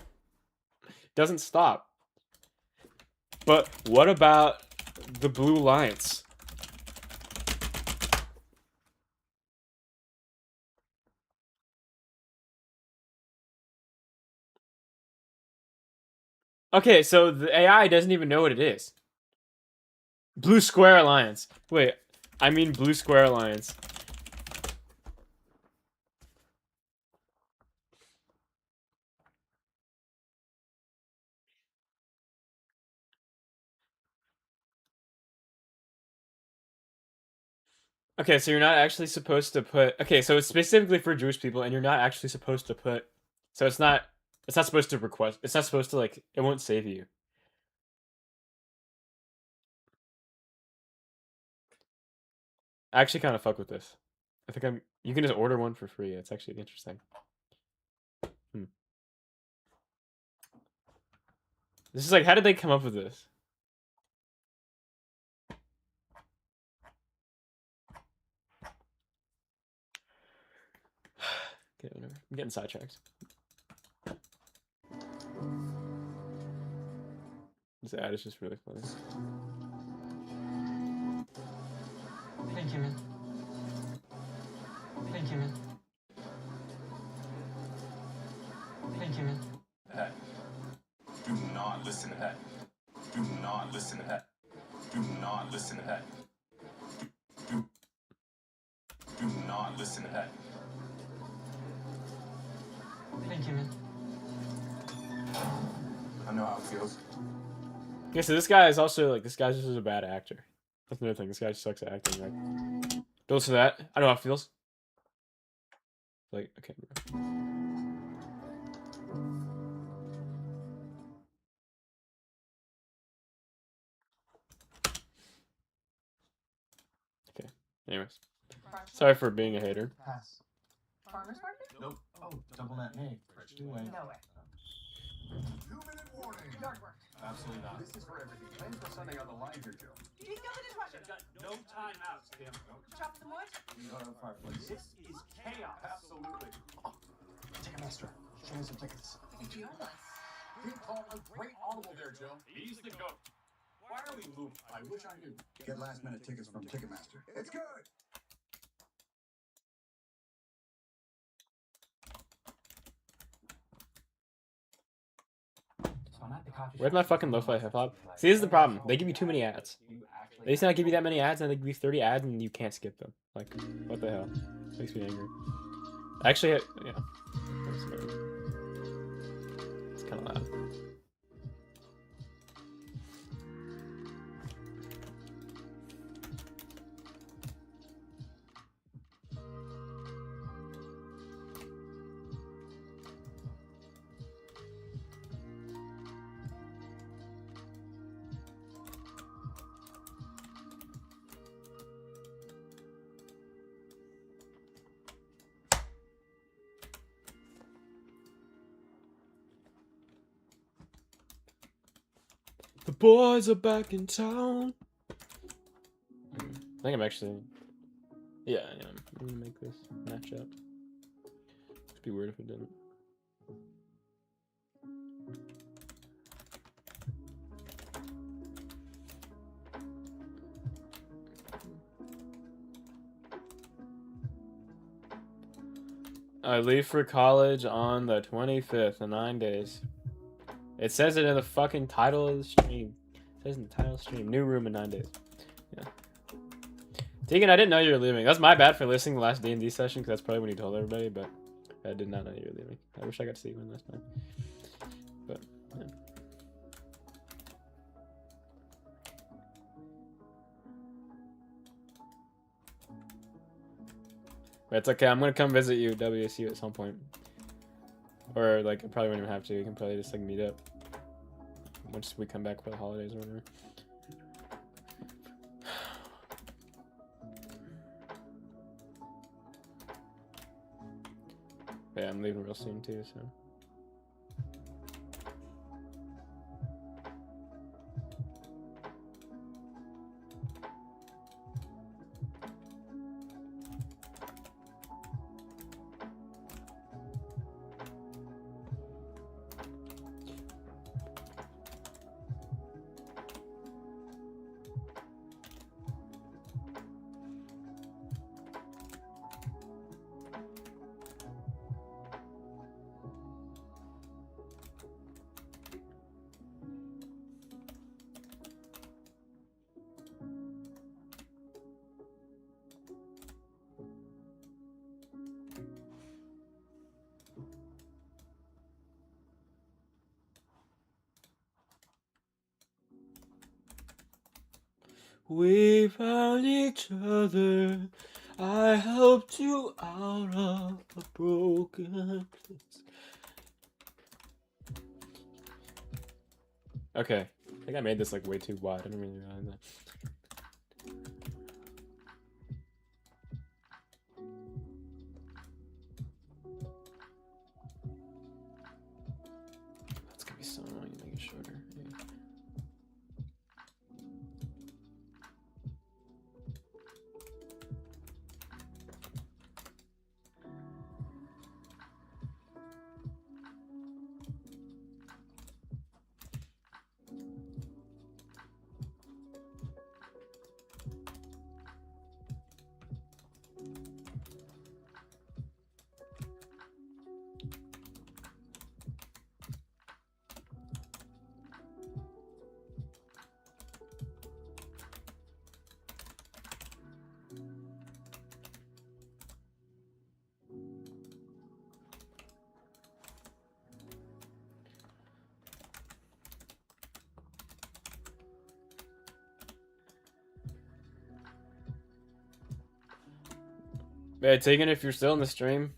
Doesn't stop. But what about the blue lions? Okay, so the AI doesn't even know what it is. Blue Square Alliance. Wait, I mean Blue Square Alliance. Okay, so you're not actually supposed to put. Okay, so it's specifically for Jewish people, and you're not actually supposed to put. So it's not. It's not supposed to request. It's not supposed to like. It won't save you. I actually kind of fuck with this. I think I'm. You can just order one for free. It's actually interesting. This is like, how did they come up with this? Okay, whatever. I'm getting sidetracked. This ad is just really funny. Thank you, man. Thank you, man. Thank you, man. That. Do not listen to that. Do not listen to that. Do not listen to that. Do not listen to that. Thank you, man. I know how it feels. Yeah, so this guy is also like, this guy's just a bad actor. That's another thing. This guy just sucks at acting. Like, don't listen to that. I know how it feels. Like, okay, bro. Okay. Anyways, sorry for being a hater. Pass. Farmer's market? Nope. Oh, double nut egg. No way. 2-minute warning. Yard work. Absolutely not. This is for everything. Plans for Sunday on the line here, Joe. Do you fill the dishwasher? No timeouts, Tim. Chop some wood? Fireplace. This is chaos. Absolutely. Ticketmaster, show me some tickets. You want? Good call. A great audible there, Joe. He's the goat. Why are we moving? I wish I knew. Get last-minute tickets from Ticketmaster. It's good. So I'm at the coffee Where's shop. my fucking lo-fi hip-hop? See, this is the problem. They give you too many ads. They used to not give you that many ads, and they give you 30 ads, and you can't skip them. Like, what the hell? Makes me angry. Actually, yeah. It's kind of loud. The boys are back in town. I think I'm actually. Yeah, I am. I'm gonna make this match up. It'd be weird if it didn't. I leave for college on the 25th in 9 days. It says it in the fucking title of the stream. It says in the title of the stream. New room in 9 days. Yeah. Tegan, I didn't know you were leaving. That's my bad for listening to the last D&D session, because that's probably when you told everybody, but I did not know you were leaving. I wish I got to see you one last time. But, yeah. But it's okay, I'm gonna come visit you, WSU, at some point. Or, like, I probably won't even have to. We can probably just, like, meet up. Once we come back for the holidays or whatever. Yeah, I'm leaving real soon, too, so. We found each other. I helped you out of a broken place. Okay. I think I made this like way too wide. I didn't really realize that. That's gonna be so annoying to make it shorter. Yeah. Yeah, Tegan, if you're still in the stream,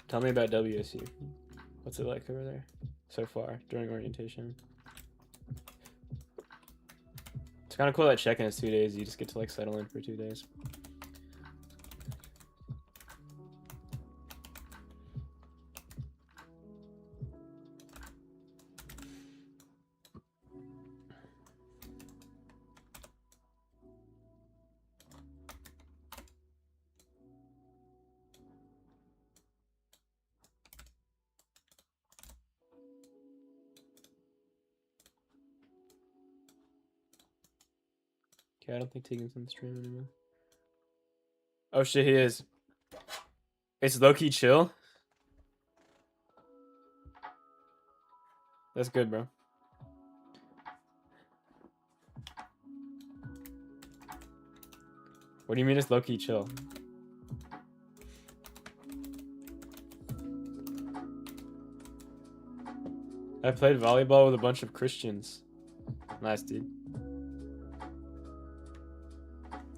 tell me about WSU. What's it like over there so far during orientation? It's kind of cool that check-in is 2 days. You just get to like settle in for 2 days. Okay, I don't think Tegan's in the stream anymore. Oh shit, he is. It's low-key chill. That's good, bro. What do you mean it's low-key chill? I played volleyball with a bunch of Christians. Nice, dude.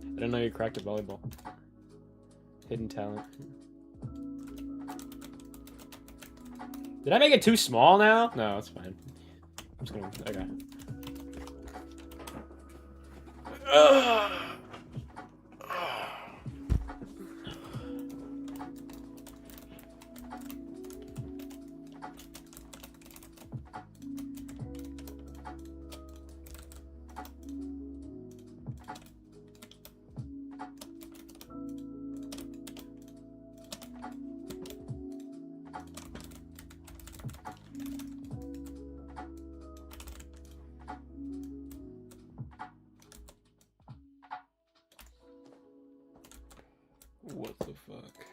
I didn't know you cracked at volleyball. Hidden talent. Did I make it too small now? No, it's fine. I'm just gonna. Okay. What the fuck?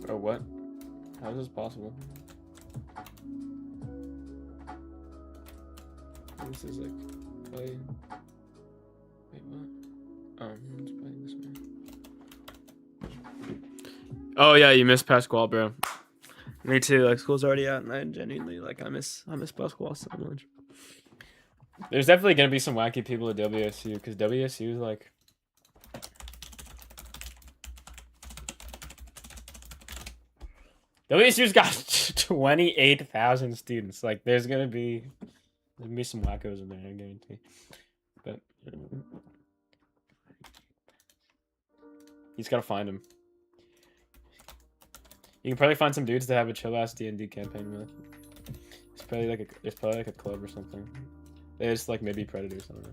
Or what? How is this possible? This is like play. Wait, what? Let's play this way. Oh yeah, you missed Pasquale, bro. Me too. Like school's already out, and I genuinely I miss Pasquale so much. There's definitely gonna be some wacky people at WSU because WSU is like. WSU's got 28,000 students. Like, there's gonna be some wackos in there, I guarantee. But you just gotta find them. You can probably find some dudes to have a chill ass D&D campaign with. There's probably like a club or something. There's like maybe predators. I don't know.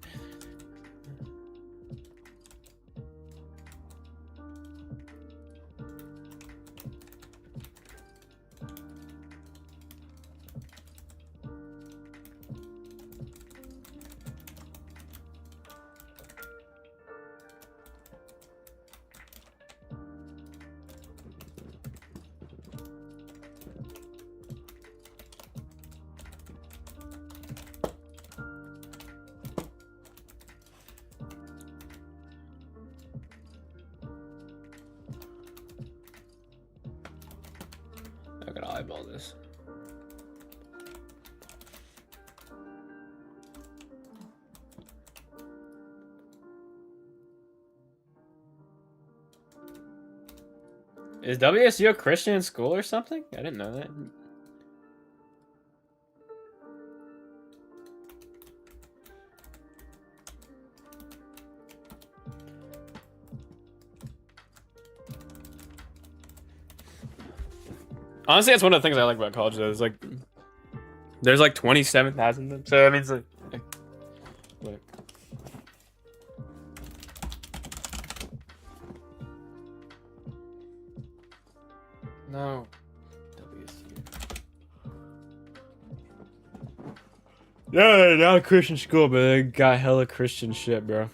I gotta eyeball this. Is WSU a Christian school or something? I didn't know that. Honestly, that's one of the things I like about college, though. Is like, there's like 27,000 of them. So I mean, it's like what? No. WSU. Yeah, not a Christian school, but they got hella Christian shit, bro.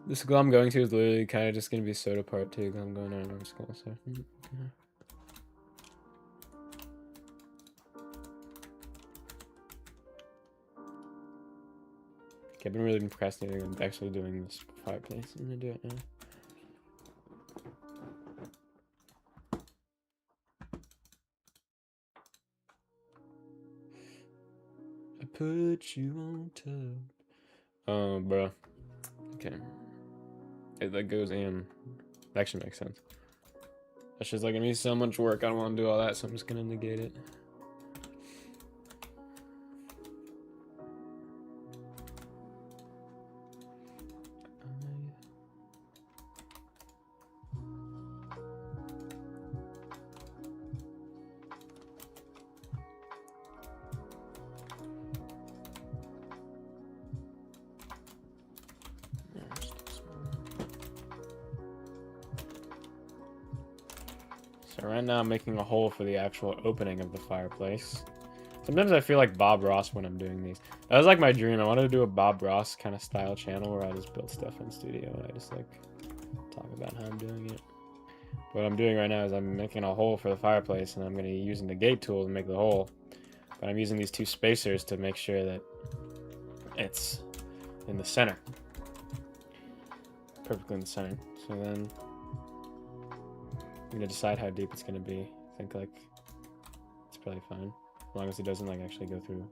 The school I'm going to is literally kind of just going to be soda part 2 because I'm going to another school, so. Okay, I've been really procrastinating on actually doing this fireplace. I'm going to do it now. I put you on top. Oh, bro. Okay. That goes in. That actually makes sense. That's just like gonna be so much work. I don't want to do all that, so I'm just gonna negate it. So right now I'm making a hole for the actual opening of the fireplace. Sometimes I feel like Bob Ross when I'm doing these. That was like my dream. I wanted to do a Bob Ross kind of style channel where I just build stuff in studio and I just like talk about how I'm doing it. What I'm doing right now is I'm making a hole for the fireplace and I'm going to be using the gate tool to make the hole. But I'm using these 2 spacers to make sure that it's in the center. Perfectly in the center. So then I'm gonna decide how deep it's gonna be. I think like it's probably fine, as long as it doesn't like actually go through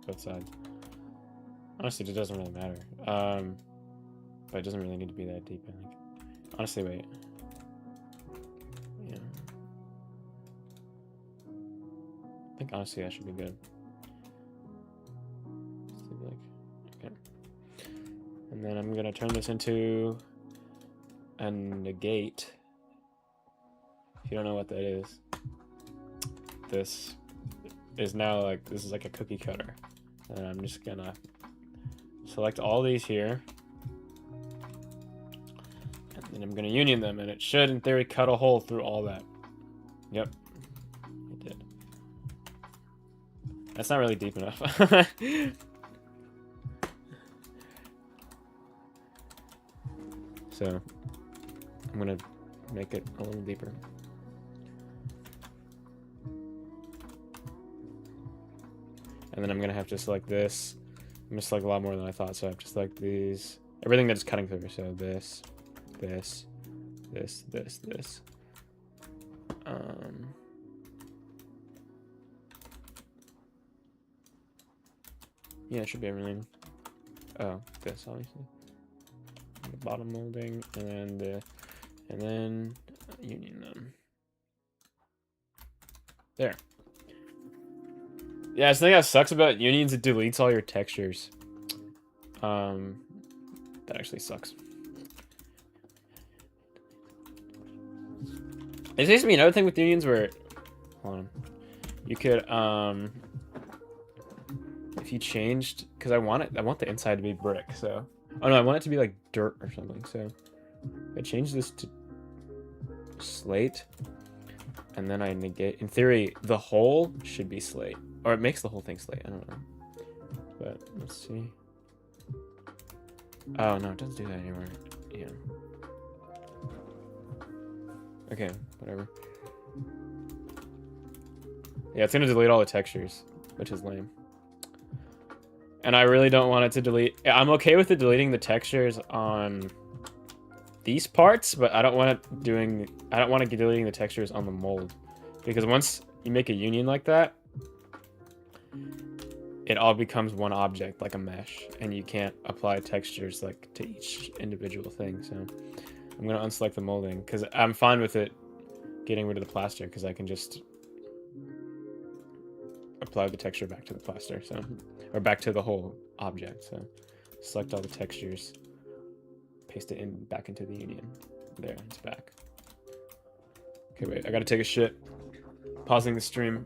both sides. Honestly, it doesn't really matter. But it doesn't really need to be that deep, I think. Honestly, wait. Yeah. I think honestly that should be good. Like, okay. And then I'm gonna turn this into a negate. If you don't know what that is, this is now like, this is like a cookie cutter. And I'm just gonna select all these here. And then I'm gonna union them, and it should, in theory, cut a hole through all that. Yep, it did. That's not really deep enough. So I'm gonna make it a little deeper. And then I'm gonna have to select this. I'm gonna select a lot more than I thought, so I have to select these. Everything that's cutting through. So this, this, this, this, this. Yeah, it should be everything. Oh, this obviously. The bottom molding, and then union them. There. Yeah, the thing that sucks about unions, it deletes all your textures. That actually sucks. There seems to be another thing with unions where, hold on, you could if you changed, because I want the inside to be brick, so, oh no, I want it to be like dirt or something. So I change this to slate, and then I negate. In theory, the whole should be slate, or it makes the whole thing slate. I don't know, but let's see. Oh no, it doesn't do that anymore. Yeah. Okay, whatever. Yeah, it's gonna delete all the textures, which is lame. And I really don't want it to delete. I'm okay with it deleting the textures on these parts, but I don't want it doing. I don't want it deleting the textures on the mold, because once you make a union like that, it all becomes one object, like a mesh, and you can't apply textures like to each individual thing. So I'm gonna unselect the molding, because I'm fine with it getting rid of the plaster, because I can just apply the texture back to the plaster, so, or back to the whole object. So select all the textures, paste it in back into the union. There, it's back. Okay, wait, I gotta take a shit. Pausing the stream.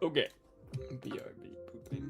Okay. BRB pooping.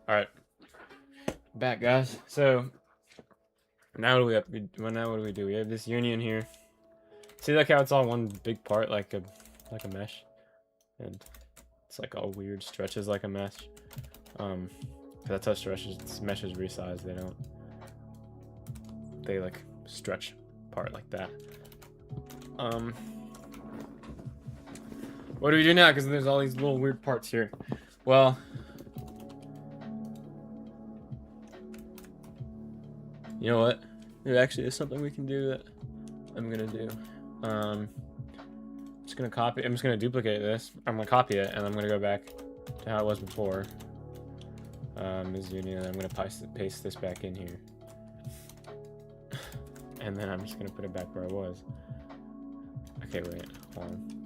All right, back guys. So now what do we have? Now what do we do? We have this union here. See, like how it's all one big part, like a mesh, and it's like all weird stretches like a mesh. That's how meshes resize. They like stretch apart like that. What do we do now? Because there's all these little weird parts here. Well, you know what? There actually is something we can do that I'm gonna do. I'm just gonna duplicate this. I'm gonna copy it, and I'm gonna go back to how it was before. This union, and I'm gonna paste this back in here. And then I'm just gonna put it back where I was. Okay, wait, hold on.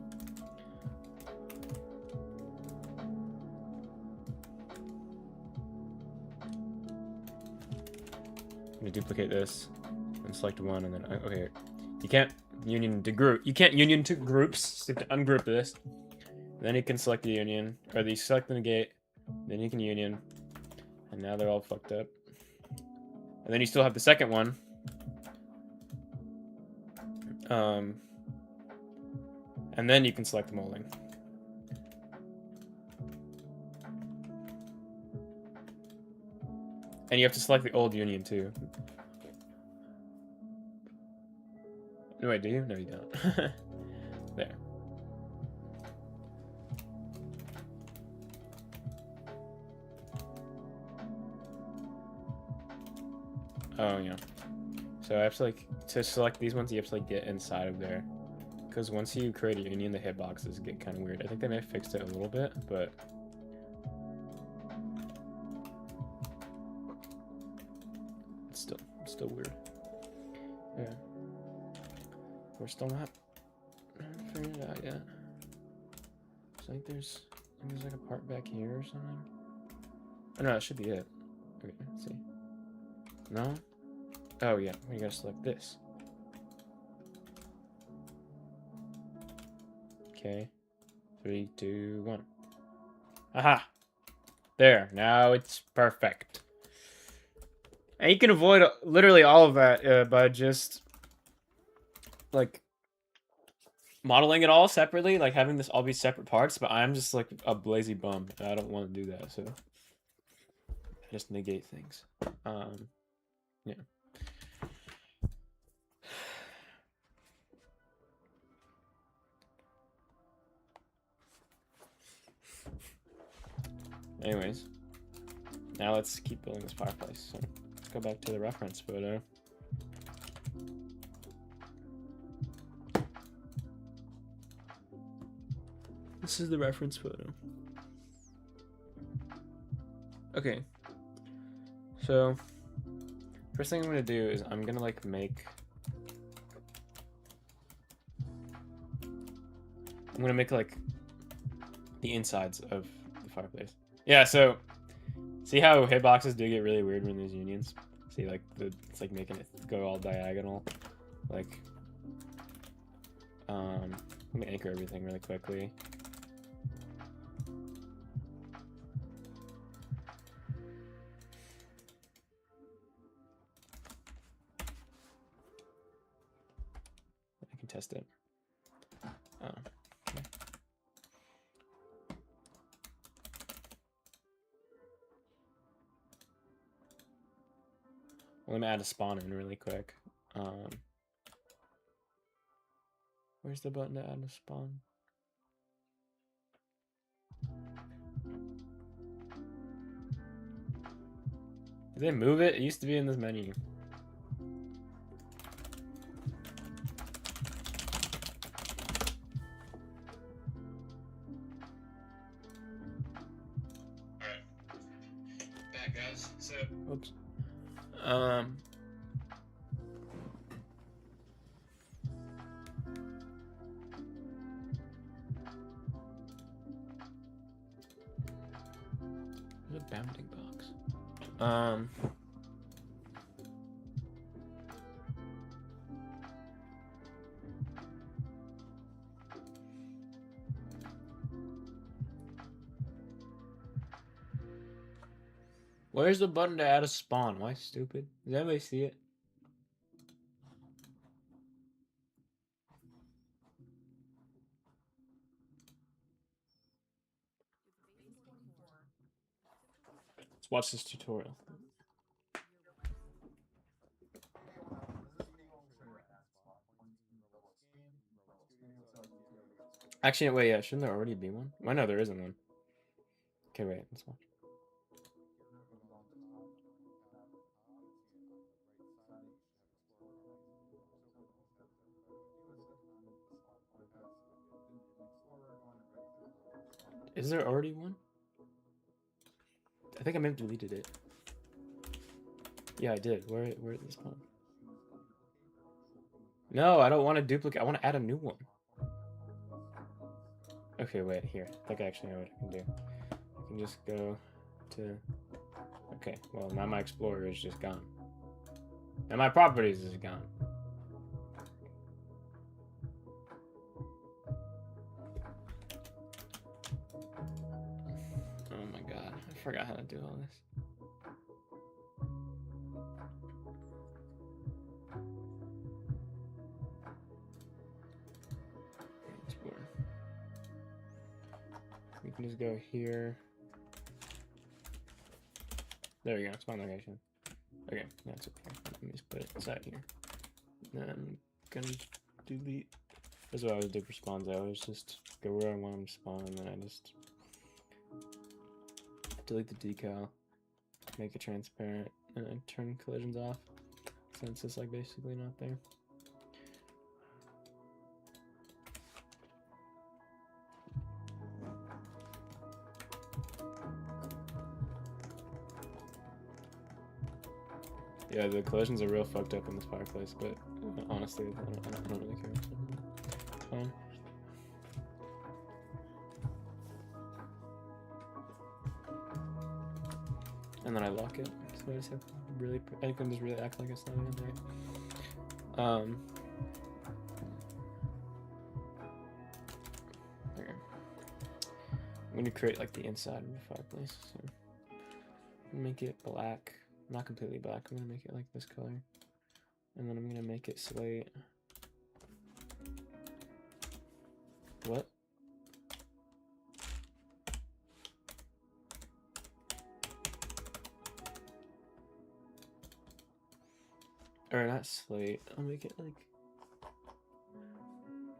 I'm gonna duplicate this and select one, and then okay. You can't union to group. You can't union to groups. So you have to ungroup this. Then you can select the union, or you select the negate. Then you can union, and now they're all fucked up. And then you still have the second one. And then you can select the molding. And you have to select the old union too. No, wait, do you? No, you don't. There. Oh, yeah. So I have to to select these ones, you have to get inside of there. Because once you create a union, the hitboxes get kind of weird. I think they may have fixed it a little bit, but it's still weird. Yeah. We're still not figured it out yet. So I think there's like a part back here or something. Oh no, that should be it. Okay, let's see. No? Oh yeah, we gotta select this. Okay. 3, 2, 1. Aha! There, now it's perfect. And you can avoid literally all of that by just like modeling it all separately, like having this all be separate parts, but I'm just like a lazy bum and I don't want to do that, so I just negate things. Yeah. Anyways, now let's keep building this fireplace. So let's go back to the reference photo. This is the reference photo. Okay. So first thing I'm gonna do is I'm gonna make the insides of the fireplace. Yeah, so see how hitboxes do get really weird when there's unions? See, it's like making it go all diagonal. Like, let me anchor everything really quickly. I can test it. Oh, okay. Well, let me add a spawn in really quick. Where's the button to add a spawn? Did they move it? It used to be in this menu. Alright. Back, guys. So, oops. There's a bounding box. Where's the button to add a spawn? Am I stupid? Does anybody see it? Let's watch this tutorial. Actually, wait, yeah, shouldn't there already be one? Why no, there isn't one. Okay, wait, let's watch. Is there already one? I think I may have deleted it. Yeah, I did. Where is this one? No, I don't want to duplicate. I want to add a new one. Okay, wait, here. I think I actually know what I can do. I can just go to... Okay, well, now my Explorer is just gone. And my properties is gone. Oh my god, I forgot how to do all this. We can just go here. There we go, spawn location. Okay, that's okay. Let me just put it inside here. Then I'm gonna delete. That's what I would do for spawns. I always just go where I want them to spawn, and then I just delete the decal, make it transparent, and then turn collisions off, since it's like basically not there. Yeah, the collisions are real fucked up in this fireplace, but honestly, I don't really care. It's fine. And then I lock it, so I just have really, I can just really act like it's not in there. There. I'm gonna create like the inside of the fireplace, so make it black. Not completely black, I'm gonna make it like this color. And then I'm gonna make it slate. What? Or not slate, I'll make it like...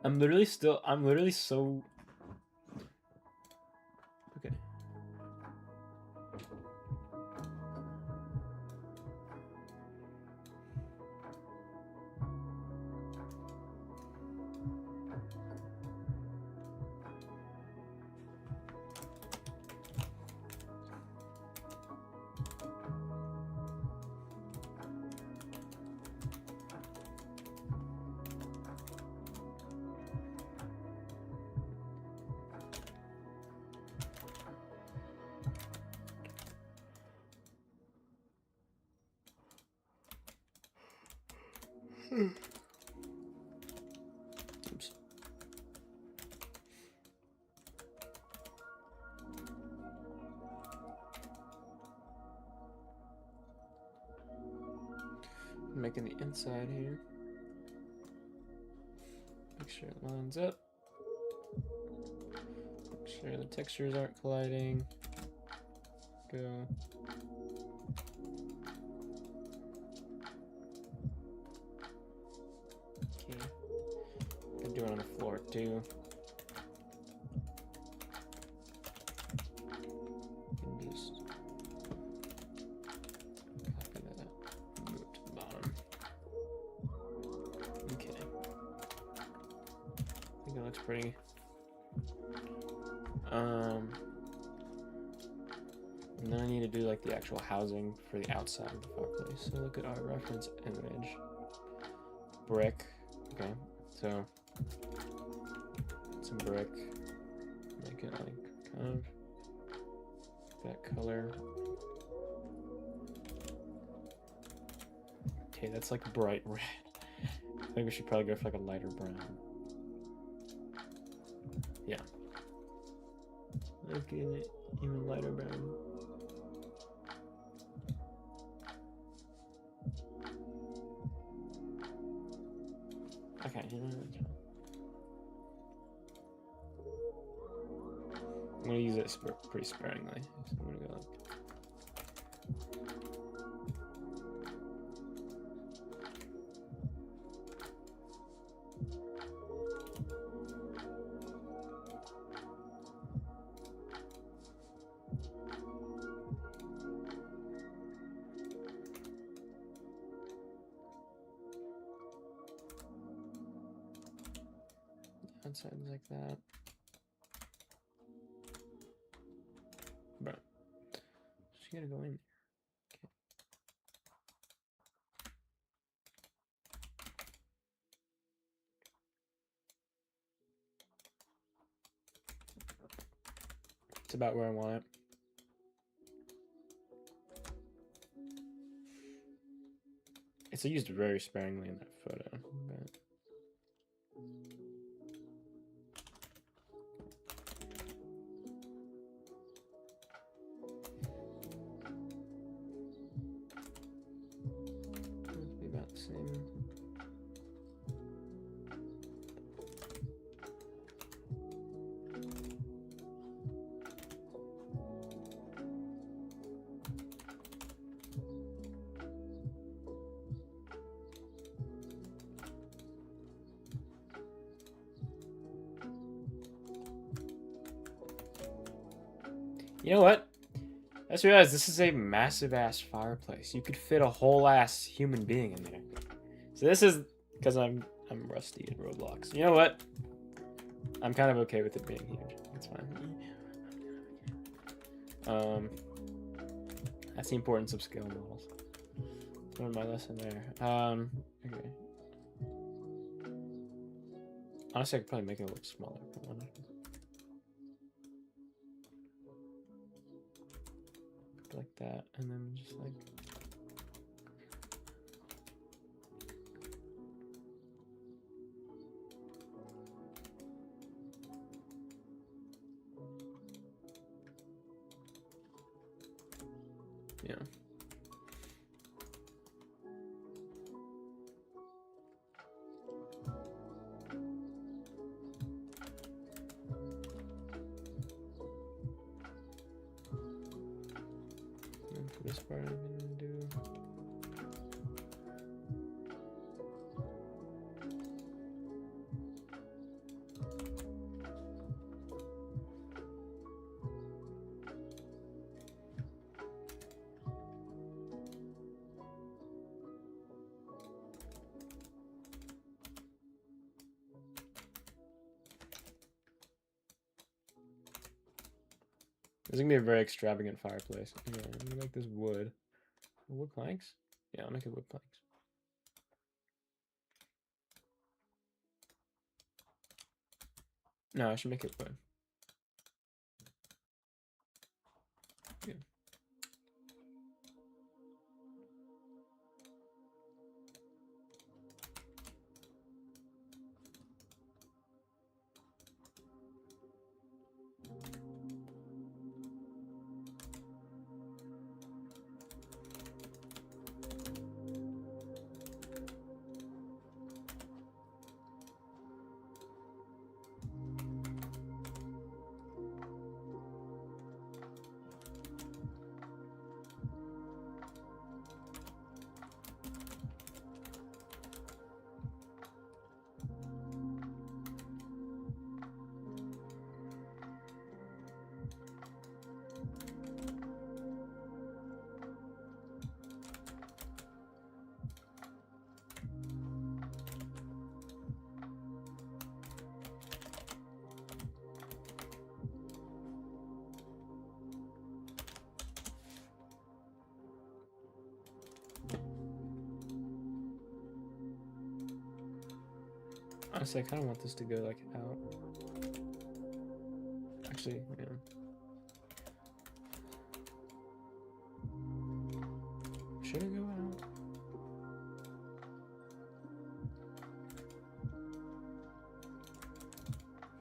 I'm literally so... Okay. Oops. Making the inside here. Make sure it lines up. Make sure the textures aren't colliding. Go. Okay. Can do it on the floor too. And just copy that up. Move it to the bottom. Okay. I think it looks pretty. And then I need to do like the actual housing for the outside of the fireplace. So look at our reference image. Brick. Okay, so some brick. Make it like kind of that color. Okay, that's like bright red. I think we should probably go for like a lighter brown. Yeah. Look at it, even lighter brown. Okay, I'm gonna use it pretty sparingly. So I'm gonna go like. Outside like that. Bro, she gotta go in there. Okay. It's about where I want it. It's used very sparingly in that photo, but it'll be about the same. You know what? I just realized this is a massive ass fireplace. You could fit a whole ass human being in there. So this is because I'm rusty at Roblox. You know what? I'm kind of okay with it being huge. It's fine. That's the importance of scale models. Learned my lesson there. Okay. Honestly, I could probably make it a little smaller. Like that, and then just like. Yeah. And for this part, I'm gonna do. This is gonna be a very extravagant fireplace. Okay, I'm gonna make this wood. Wood planks? Yeah, I'll make it wood planks. No, I should make it wood. Yeah. Honestly, I kind of want this to go like out. Actually, yeah. Should it go out?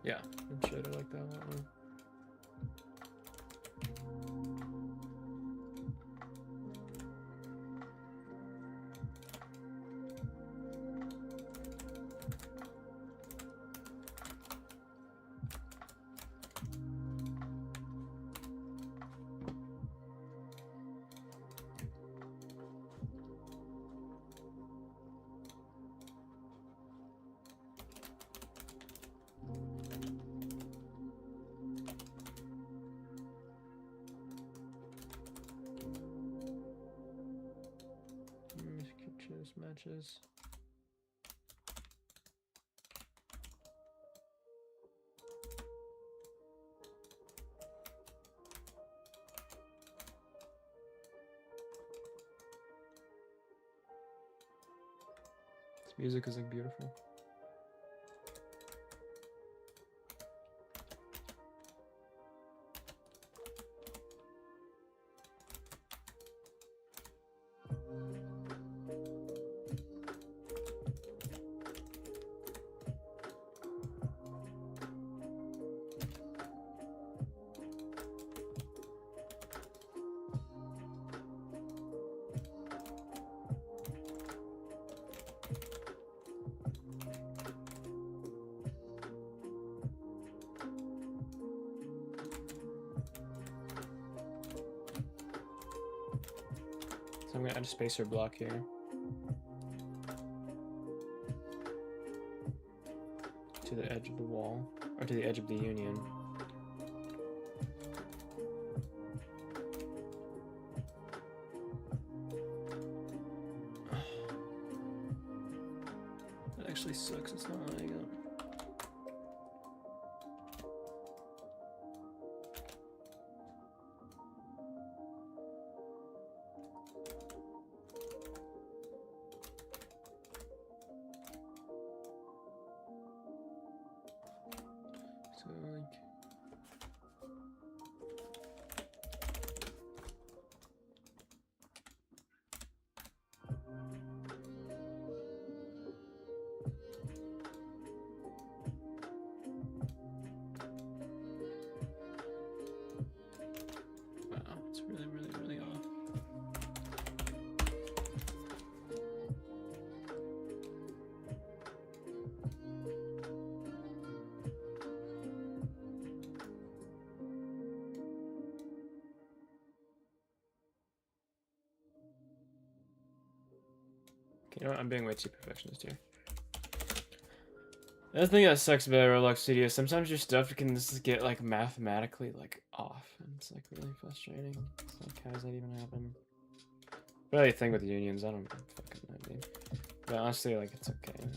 Yeah, it should. I like that one. matches. This music is like beautiful. So I'm gonna add a spacer block here. To the edge of the wall, or to the edge of the union. That actually sucks, it's not lining up. So like wow, it's really off. Okay, you know what? I'm being way too perfectionist here. The other thing that sucks about Roblox Studio, sometimes your stuff can just get like mathematically like off, and it's like really frustrating. It's like, how does that even happen? Really, thing with the unions, I don't fucking know, dude. But honestly, like, it's okay.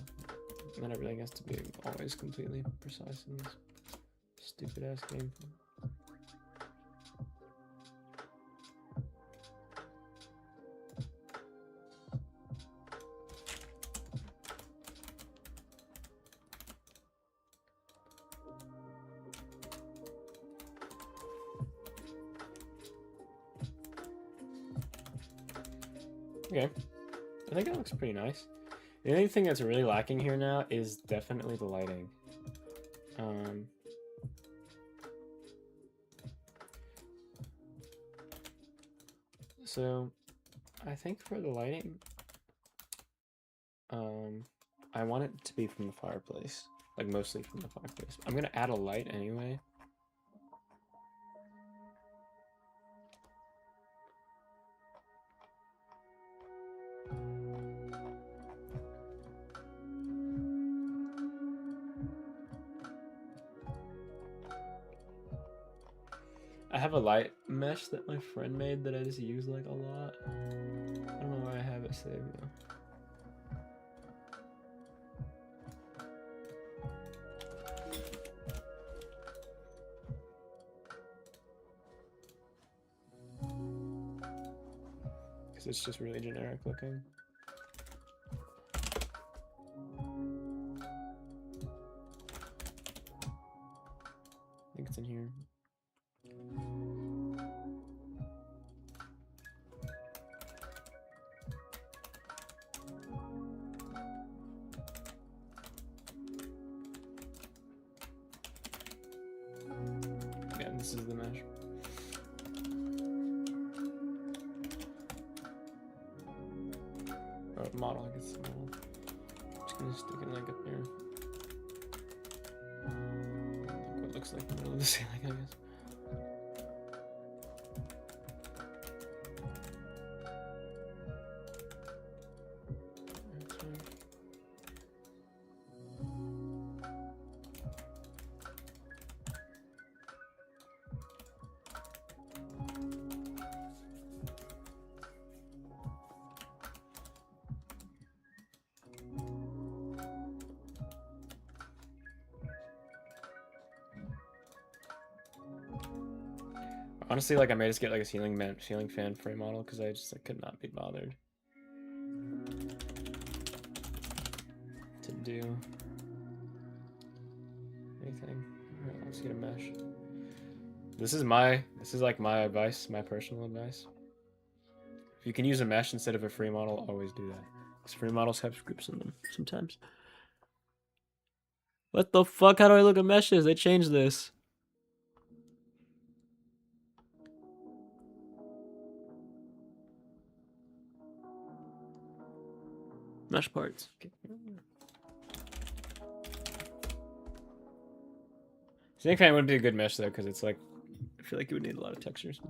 Not everything has to be always completely precise in this stupid ass game. Okay, I think it looks pretty nice. The only thing that's really lacking here now is definitely the lighting. So I think for the lighting, I want it to be from the fireplace, like mostly from the fireplace. I'm gonna add a light anyway. I have a light mesh that my friend made that I just use like a lot. I don't know why I have it saved though. Because it's just really generic looking. I think it's in here. Yeah, this is the mesh. Or model, I guess. Model. Just gonna stick it like up there. Like what looks like the middle of the ceiling, I guess. That's right. Honestly, like I may just get like a ceiling fan frame model because I just could not be bothered to do anything. All right, let's get a mesh. This is like my advice, my personal advice. If you can use a mesh instead of a free model, always do that. Because free models have scripts in them sometimes. What the fuck? How do I look at meshes? They changed this. Mesh parts. Okay. Ceiling fan would be a good mesh though, because it's like, I feel like it would need a lot of textures.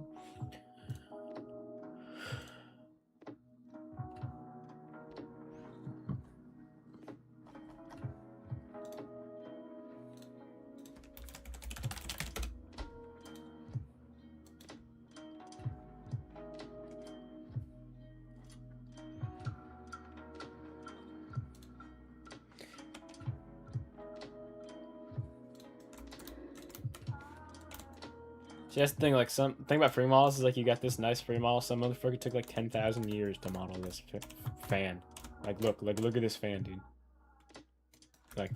See, that's the thing. Like, some thing about free models is like you got this nice free model. Some motherfucker took like 10,000 years to model this fan. Like, look at this fan, dude. Like,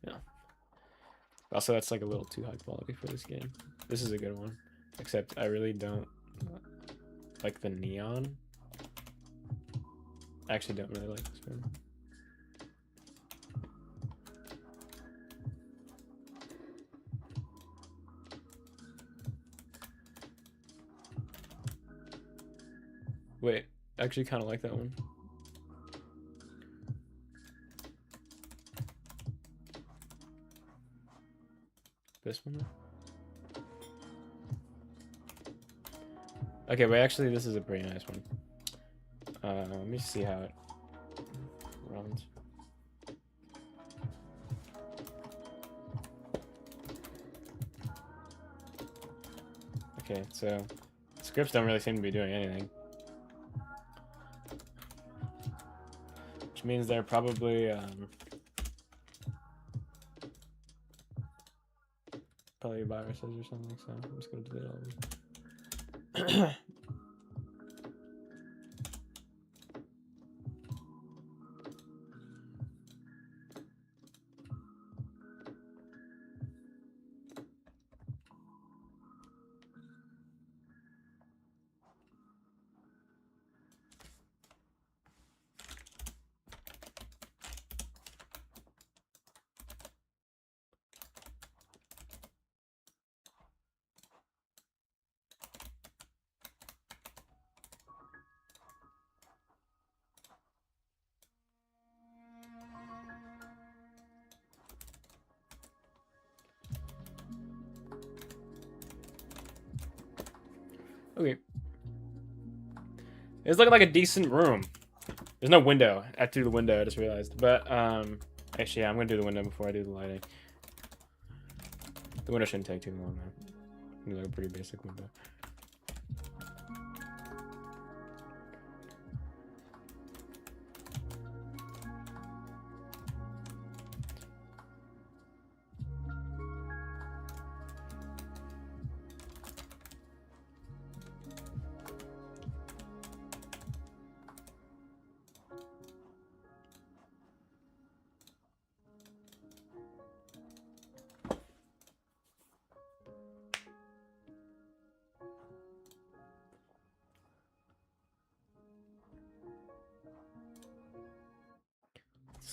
yeah. Also, that's like a little too high quality for this game. This is a good one, except I really don't like the neon. I actually don't really like this one. Wait, I actually kind of like that one. This one? Okay, wait, actually, this is a pretty nice one. Let me see how it runs. Okay, so scripts don't really seem to be doing anything. Which means they're probably, probably viruses or something, so I'm just gonna delete all of them. Okay. It's looking like a decent room. There's no window. I threw the window, I just realized. But, actually, yeah, I'm gonna do the window before I do the lighting. The window shouldn't take too long, though. It's like a pretty basic window.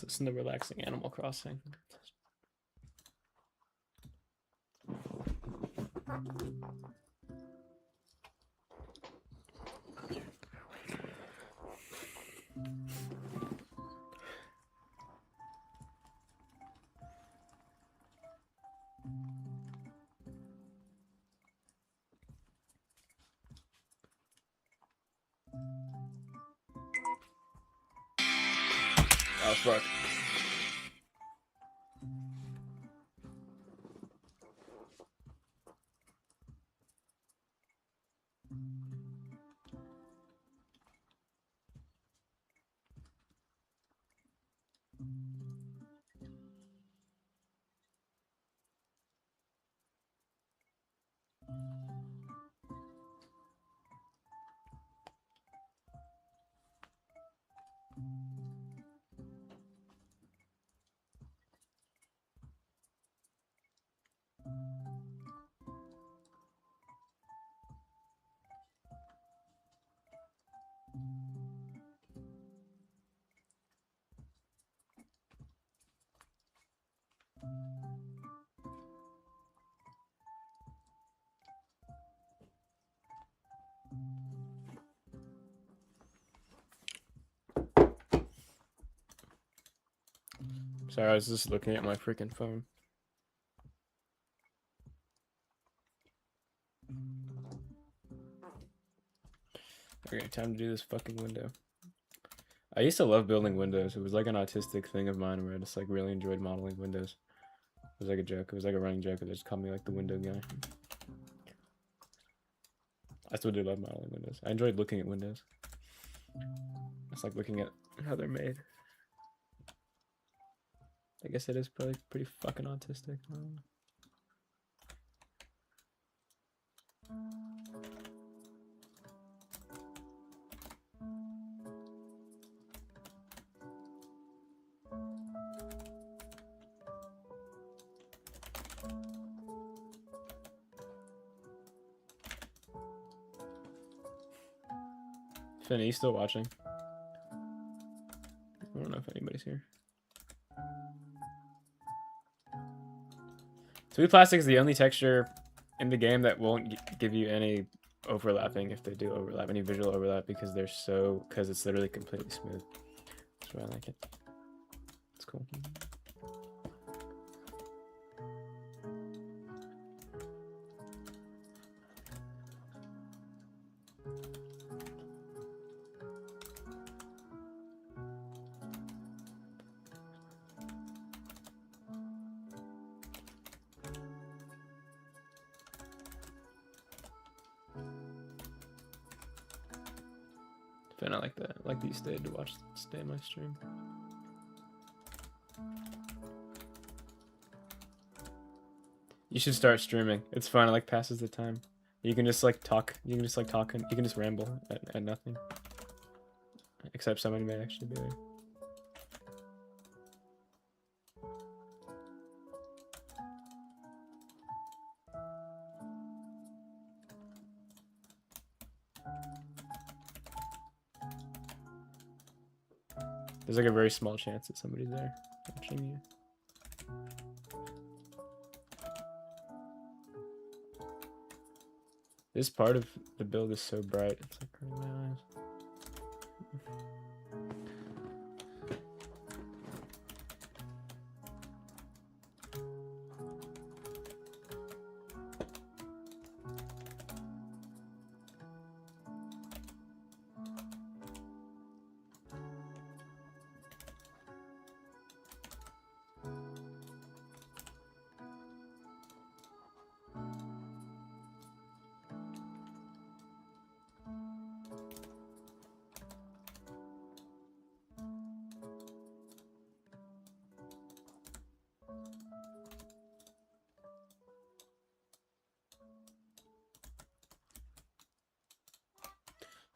Let's listen to relaxing Animal Crossing. Oh, fuck. Sorry, I was just looking at my freaking phone. Okay, time to do this fucking window. I used to love building windows. It was like an autistic thing of mine where I just like really enjoyed modeling windows. It was like a joke. It was like a running joke. They just called me like the window guy. I still do love modeling windows. I enjoyed looking at windows. It's like looking at how they're made. I guess it is probably pretty fucking autistic. I don't know. Finny, you still watching? I don't know if anybody's here. 3D plastic is the only texture in the game that won't give you any overlapping if they do overlap, any visual overlap, because they're so, because it's literally completely smooth. That's why I like it. It's cool. Finn, I like that. I like that you stayed to stay in my stream. You should start streaming. It's fun. It like passes the time. You can just like talk. You can just like talk and you can just ramble at nothing. Except somebody may actually be there. There's like a very small chance that somebody's there watching you. This part of the build is so bright, it's like hurting my eyes.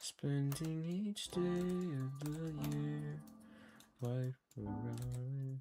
Spending each day of the year, life around.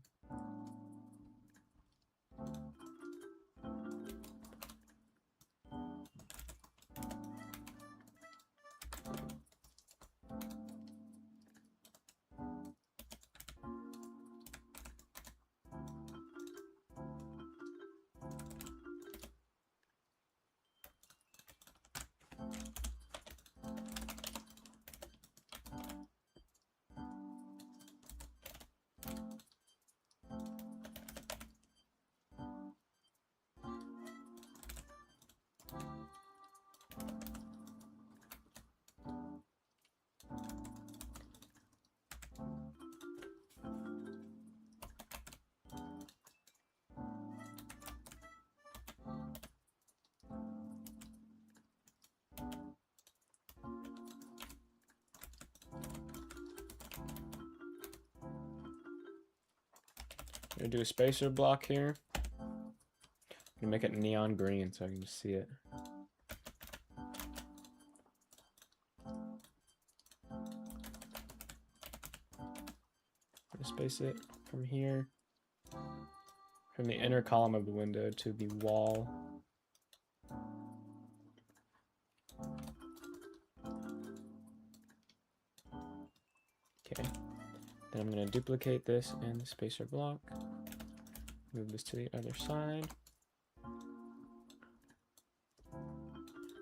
I'm gonna do a spacer block here. I'm gonna make it neon green so I can just see it. I'm gonna space it from here, from the inner column of the window to the wall. Okay. Then I'm going to duplicate this in the spacer block. Move this to the other side.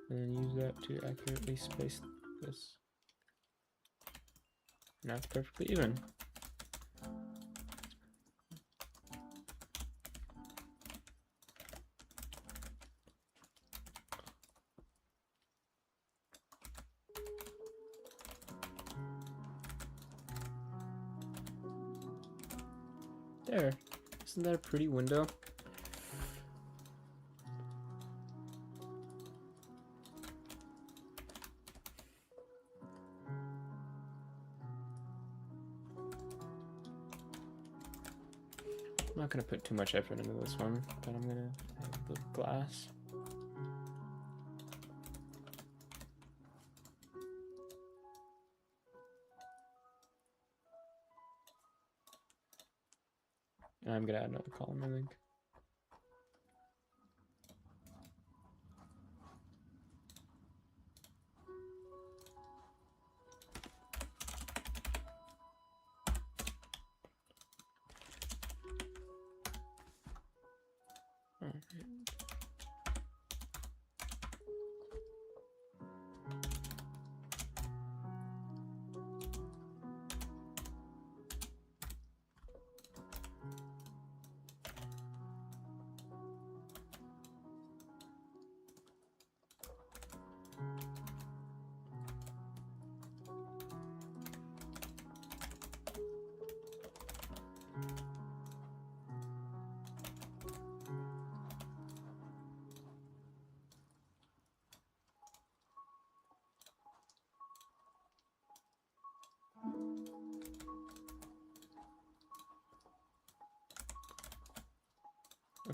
And then use that to accurately space this. Now it's perfectly even. There. Isn't that a pretty window? I'm not gonna put too much effort into this one, but I'm gonna have the glass. And I'm gonna add another column, I think.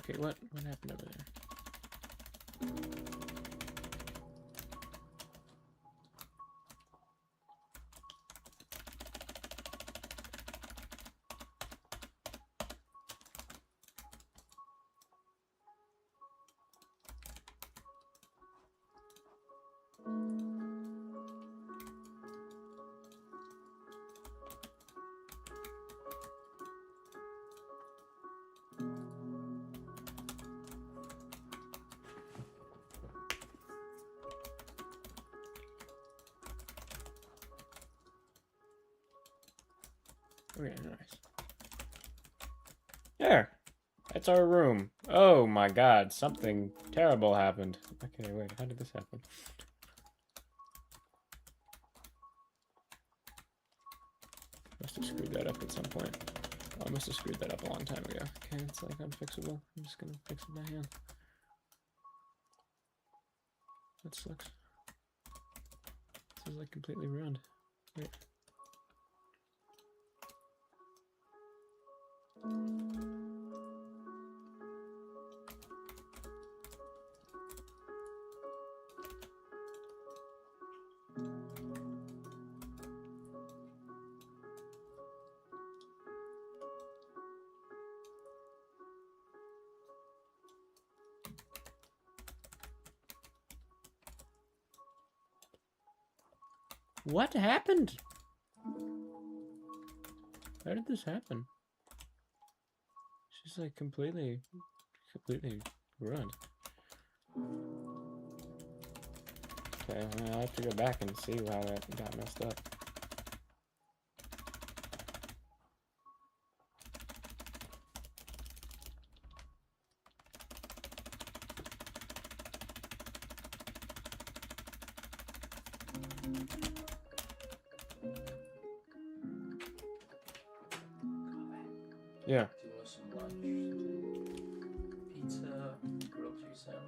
Okay, what happened over there? Okay, nice. There! That's our room. Oh my god, something terrible happened. Okay, wait, how did this happen? Must have screwed that up at some point. Oh, I must have screwed that up a long time ago. Okay, it's like unfixable. I'm just gonna fix it by hand. That sucks. This is like completely ruined. Wait. What happened? How did this happen? She's like completely ruined. Okay, I'll have to go back and see how that got messed up. Yeah. Do you want some lunch? Pizza, grilled cheese sandwich.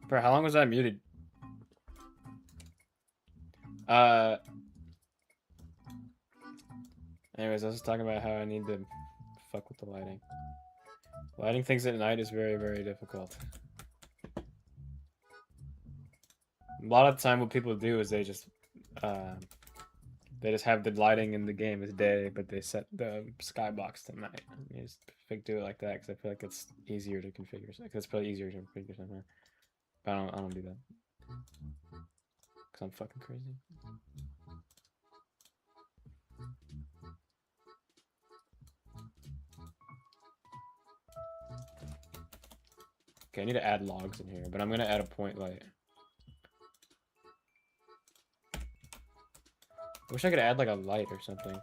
For how long was I muted? Uh. Anyways, I was talking about how I need to fuck with the lighting. Lighting things at night is very, very difficult. A lot of the time, what people do is they just have the lighting in the game as day, but they set the skybox to night. I just do it like that because I feel like it's easier to configure. It's probably easier to configure something. But I don't do that because I'm fucking crazy. Okay, I need to add logs in here, but I'm gonna add a point light. I wish I could add like a light or something.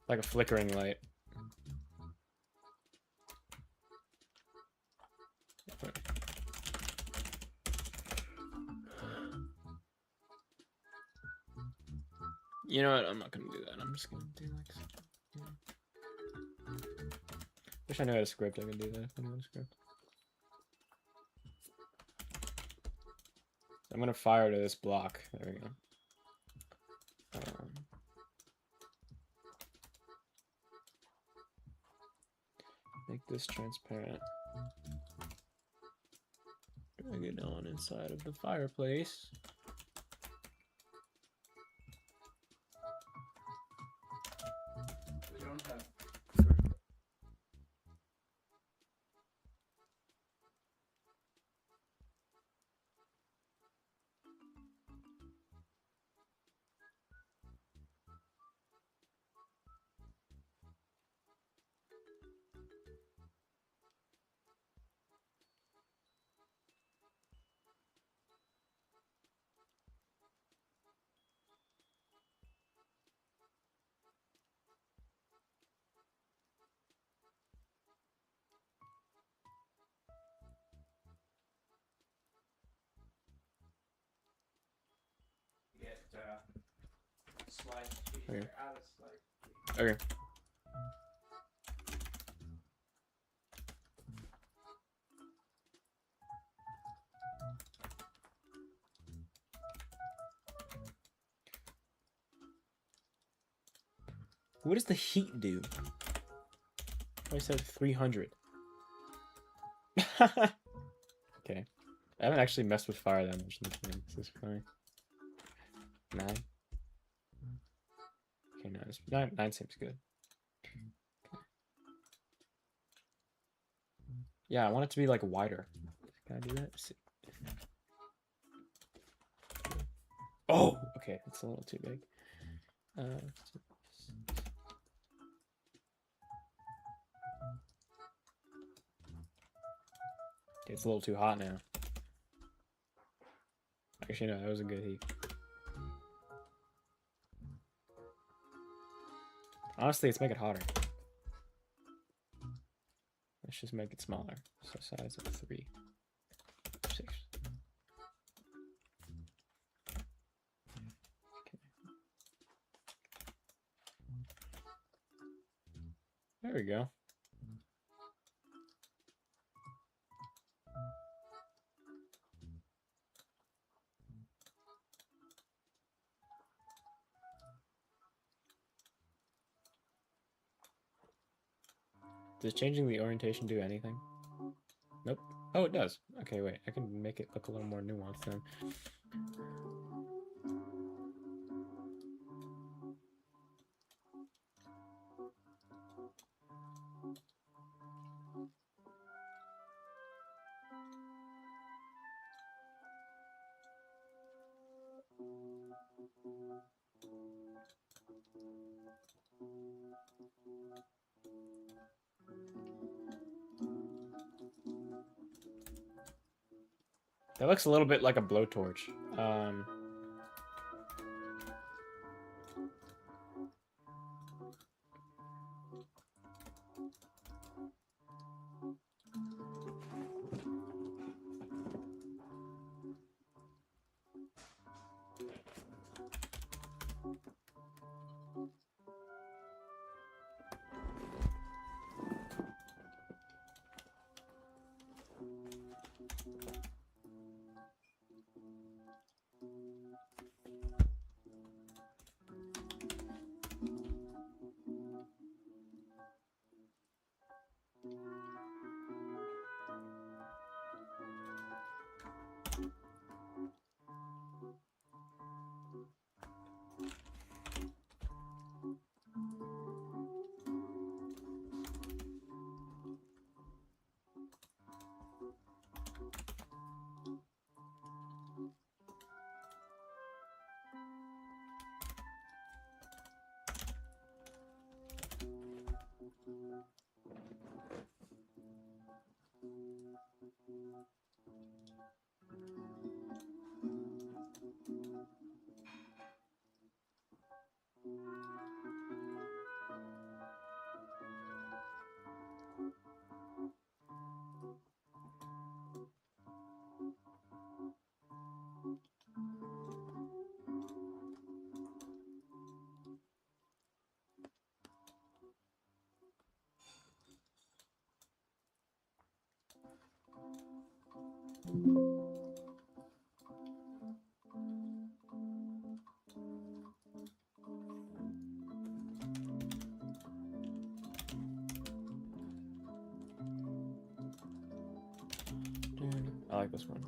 Like a flickering light. You know what? I'm not gonna do that. I'm just gonna do like... Wish I knew how to script. I could do that if I knew how to script. I'm gonna fire to this block. There we go. Make this transparent. Drag it on inside of the fireplace. We don't have. Get slide feature Okay. out of slide. Okay. What does the heat do? I said 300. Okay. I haven't actually messed with fire that much in this game. This is funny. 9? Okay, 9 seems good. Yeah, I want it to be like wider. Can I do that? Oh, okay, it's a little too big. It's a little too hot now. Actually, no, that was a good heat. Honestly, let's make it hotter. Let's just make it smaller. So size of 3, 6. Okay. There we go. Does changing the orientation do anything? Nope. Oh, it does. Okay, wait. I can make it look a little more nuanced then. That looks a little bit like a blowtorch. I like this one.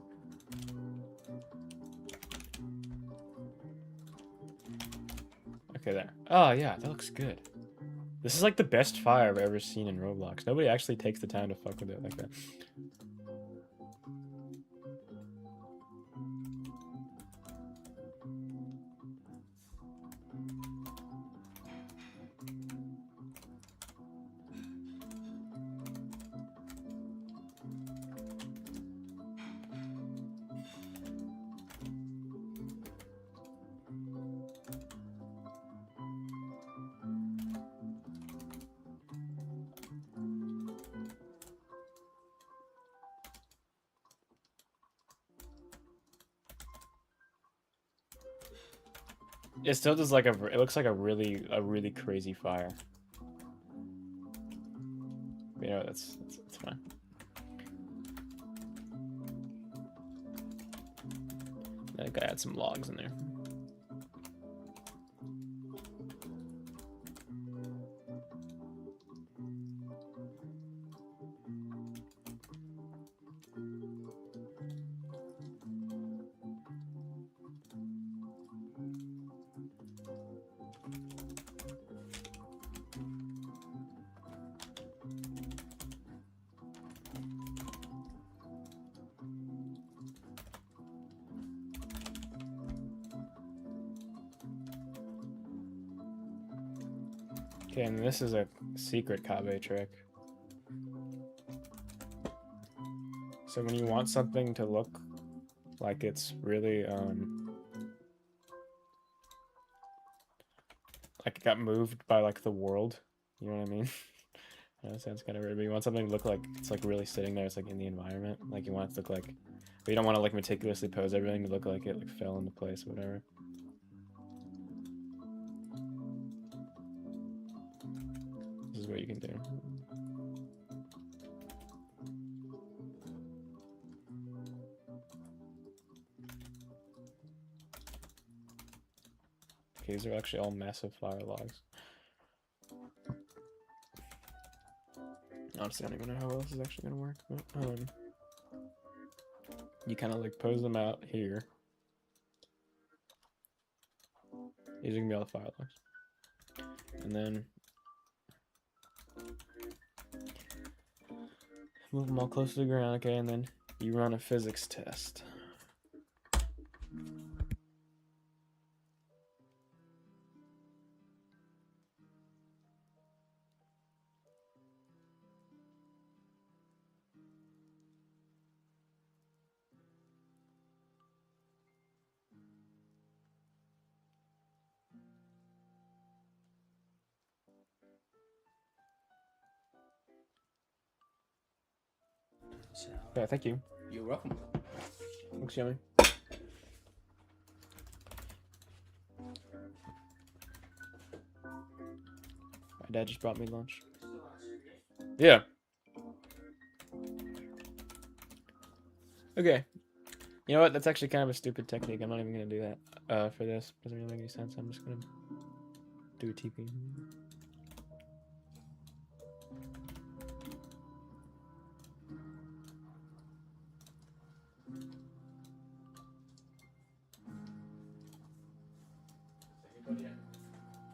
Okay, there. Oh, yeah, that looks good. This is like the best fire I've ever seen in Roblox. Nobody actually takes the time to fuck with it like that. It still does like it looks like a really crazy fire. But, you know, that's fine. I gotta add some logs in there. Okay, and this is a secret Kabe trick. So when you want something to look like it's really, like it got moved by like the world, you know what I mean? I know it sounds kind of weird, but you want something to look like it's like really sitting there, it's like in the environment. Like you want it to look like, but you don't want to like meticulously pose everything to look like it like fell into place or whatever. This is what you can do. Okay, these are actually all massive fire logs. Honestly, I don't even know how well this is actually gonna work, but you kind of like pose them out here. These are gonna be all the fire logs, and then move them all close to the ground. Okay, and then you run a physics test. So, Yeah, thank you. you're welcome. Looks yummy. My dad just brought me lunch. Yeah. Okay. You know what? That's actually kind of a stupid technique. I'm not even gonna do that for this. Doesn't really make any sense. I'm just gonna do a TP.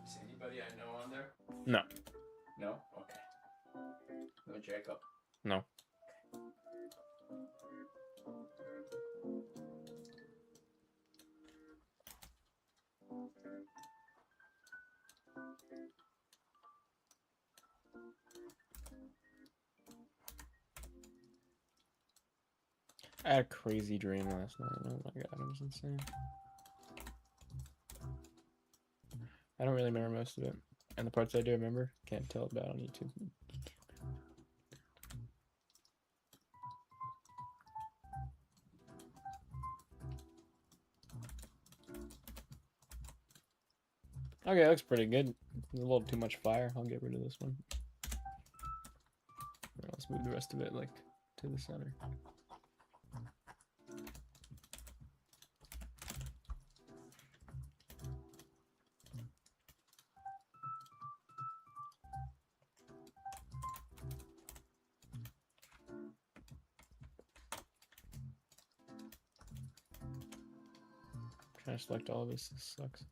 Is anybody I know on there? No. No? Okay. No Jacob. No. I had a crazy dream last night. Oh my god, it was insane. I don't really remember most of it. And the parts I do remember, can't tell about on YouTube. Okay, that looks pretty good. There's a little too much fire. I'll get rid of this one. Let's move the rest of it like to the center. I select all of this. This sucks.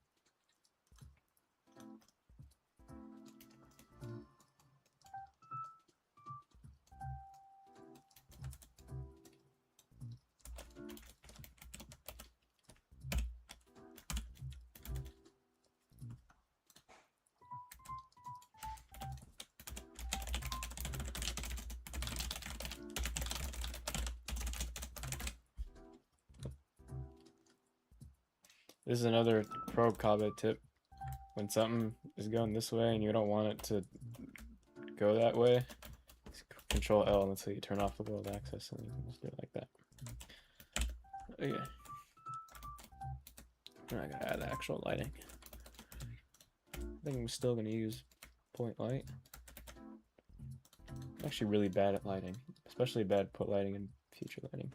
This is another pro combat tip. When something is going this way and you don't want it to go that way, Control L until you turn off the world access, and you can just do it like that. Okay. Now I gotta add the actual lighting. I think I'm still gonna use point light. I'm actually really bad at lighting, especially bad at put lighting and future lighting.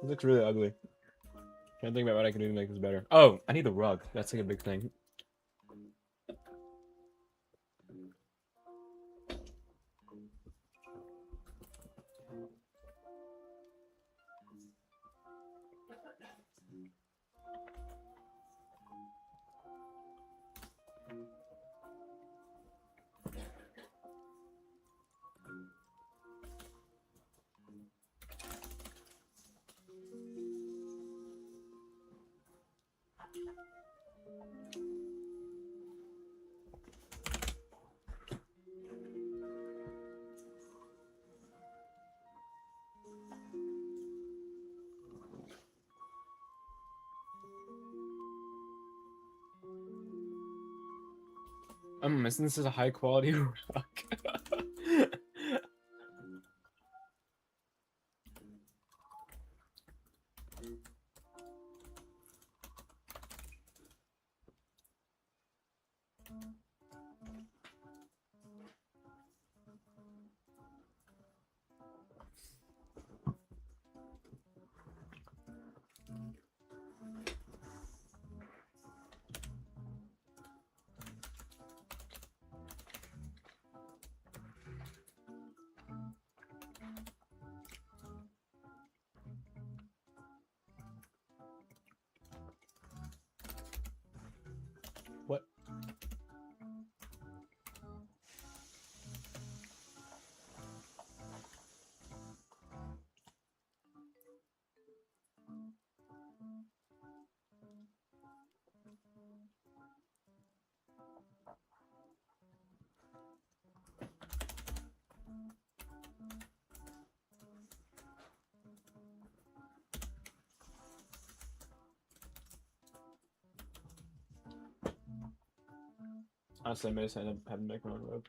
It looks really ugly. Trying to think about what I can do to make this better. Oh, I need the rug. That's like a big thing. Isn't this a high quality rug? Honestly, I may just end up having to make my own rope.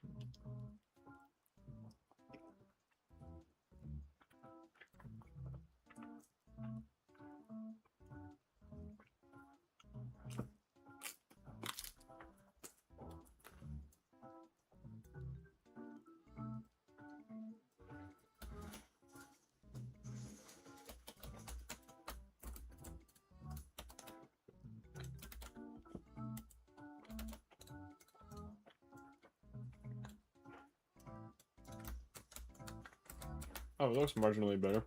Oh, it looks marginally better.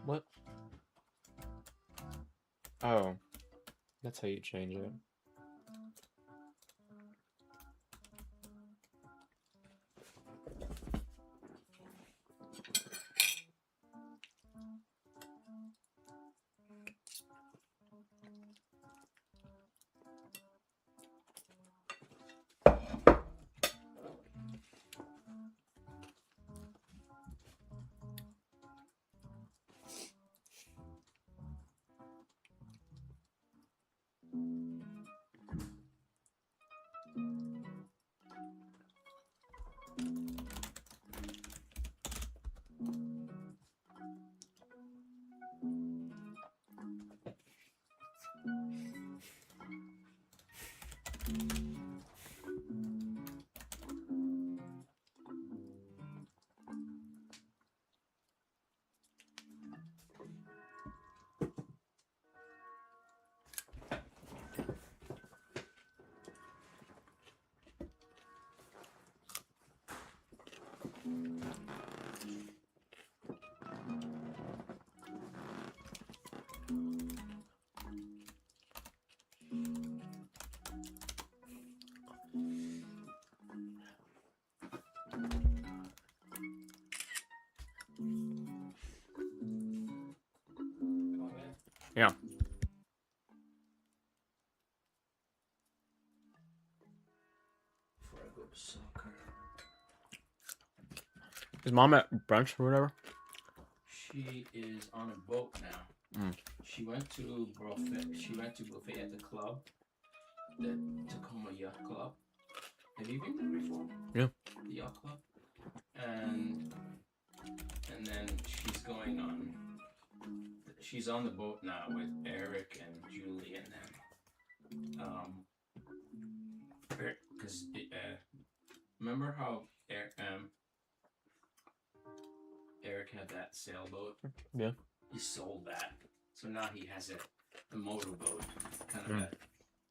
What? Oh, that's how you change it. Yeah. Before I go to soccer. Is mom at brunch or whatever? She is on a boat now. Mm. She went to buffet. She went to buffet at the club, the Tacoma Yacht Club. Have you been there before? Yeah. The yacht club. And then she's going on. She's on the boat now with Eric and Julie and them. Because remember how Eric had that sailboat? Yeah. He sold that, so now he has a motorboat, kind of a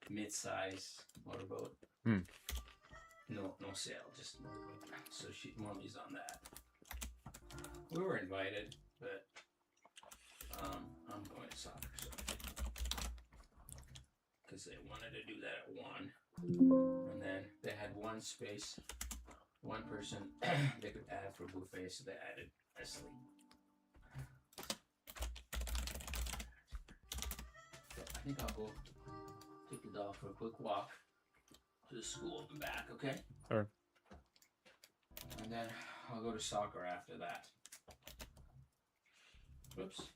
mid-size motorboat. Mm. No sail, just motorboat. So Mommy's on that. We were invited, but I'm going to soccer, so because they wanted to do that at 1, and then they had one space, one person they could add for buffet, so they added Leslie. So I think I'll go take the dog for a quick walk to the school and back, okay? Sure. And then I'll go to soccer after that. Whoops.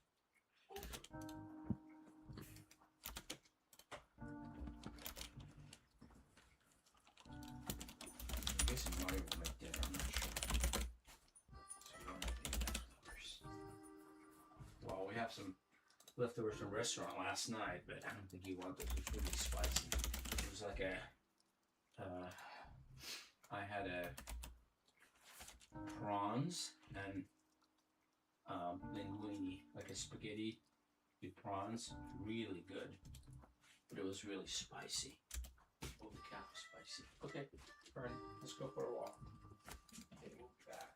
I guess Mario will make dinner, I'm not sure. So we don't have any leftovers. Well, we have some leftovers from restaurant last night, but I don't think you want them. It's really spicy. It was like I had a prawns and linguine, like a spaghetti with prawns. Really good. But it was really spicy. Holy cow, spicy. Okay, Vern, let's go for a walk. Okay, we'll be back.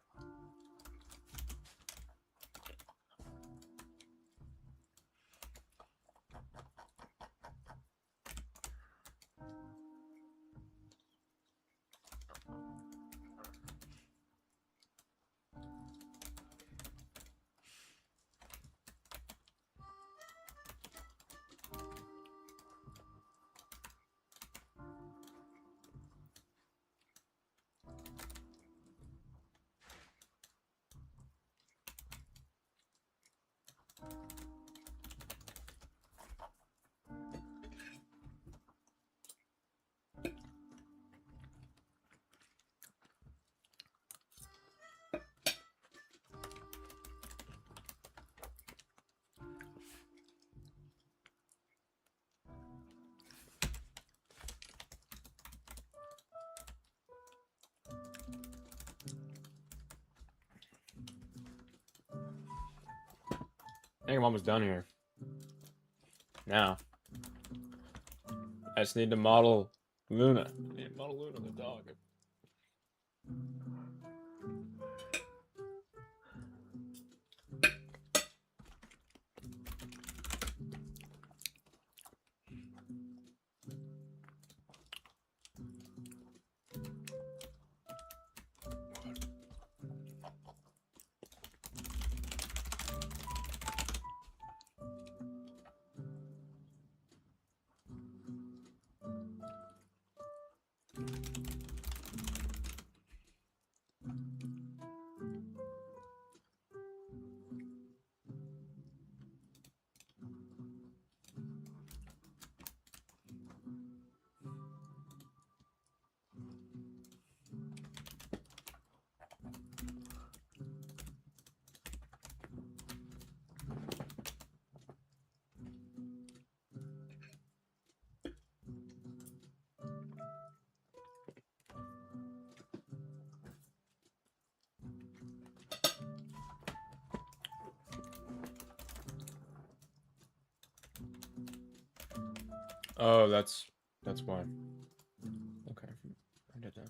I think I'm almost done here. Now, I just need to model Luna. I need to model Luna the dog. Oh, that's why. Okay, I did that.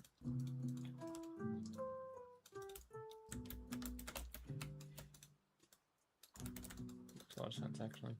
Makes a lot of sense, actually.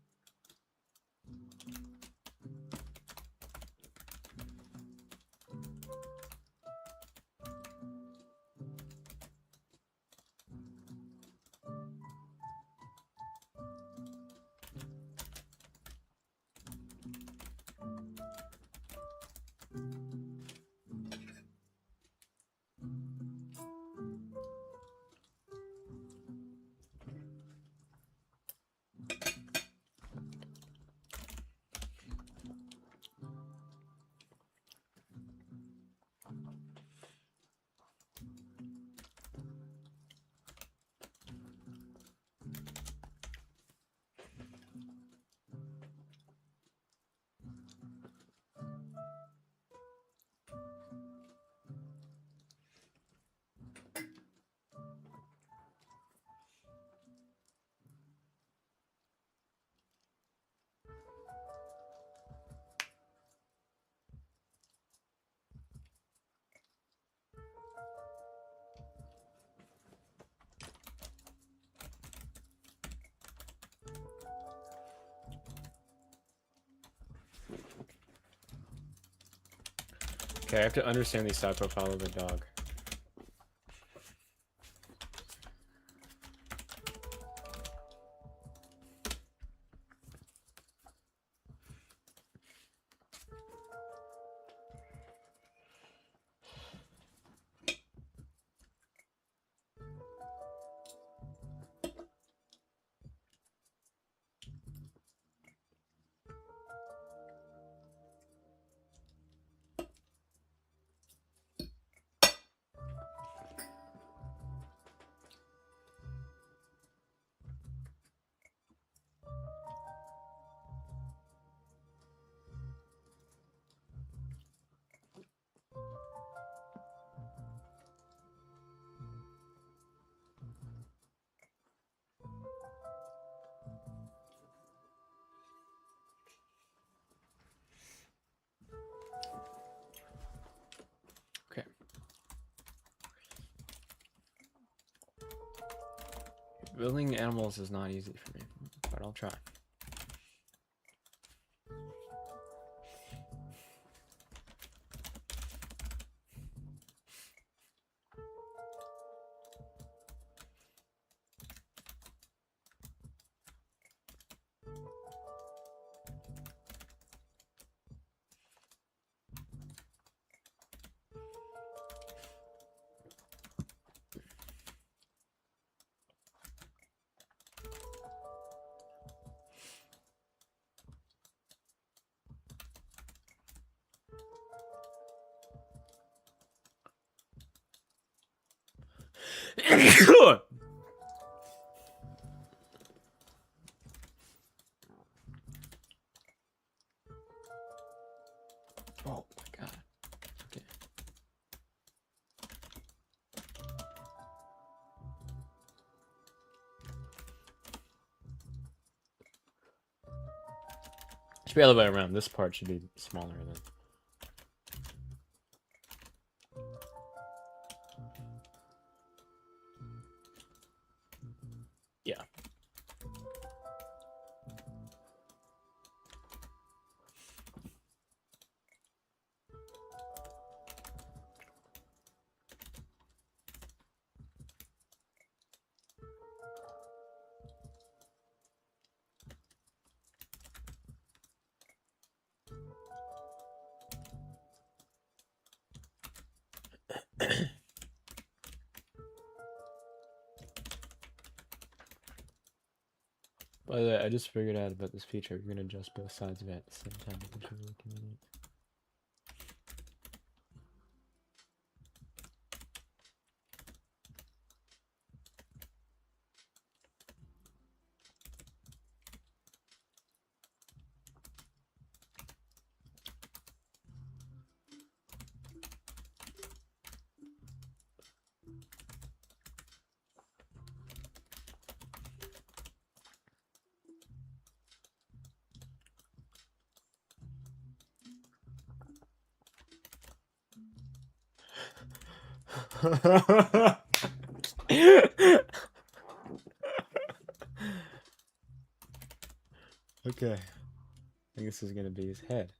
Okay, I have to understand the side profile of the dog. Building animals is not easy for me, but I'll try. Oh my god. Okay. Should be the other way around. This part should be smaller than. Yeah. By the way, I just figured out about this feature. You can adjust both sides of it at the same time, which is really convenient. Okay. I think this is gonna be his head.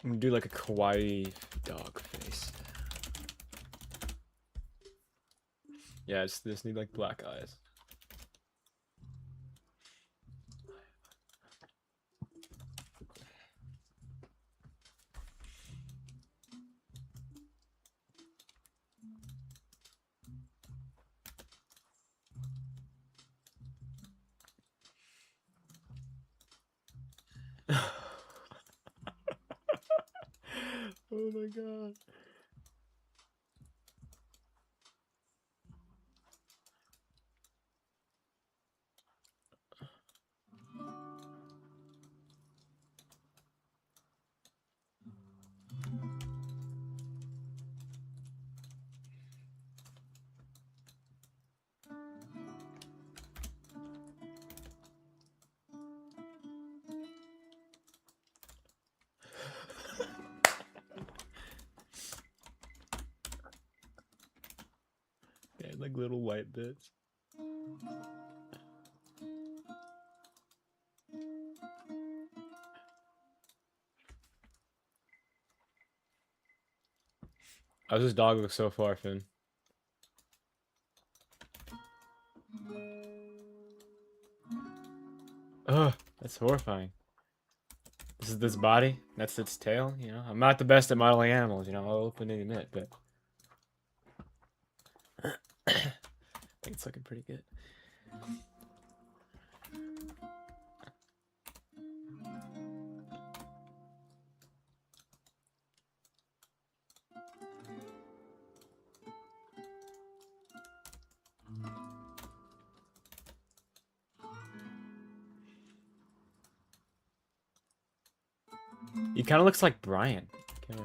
I'm gonna do like a kawaii dog face. Yeah, I just need like black eyes. Oh my god. Yeah, like little white bits. How's this dog look so far, Finn? Ugh, that's horrifying. This is this body. That's its tail. You know, I'm not the best at modeling animals. You know, I'll openly admit, but I think it's looking pretty good. He kind of looks like Brian. Okay.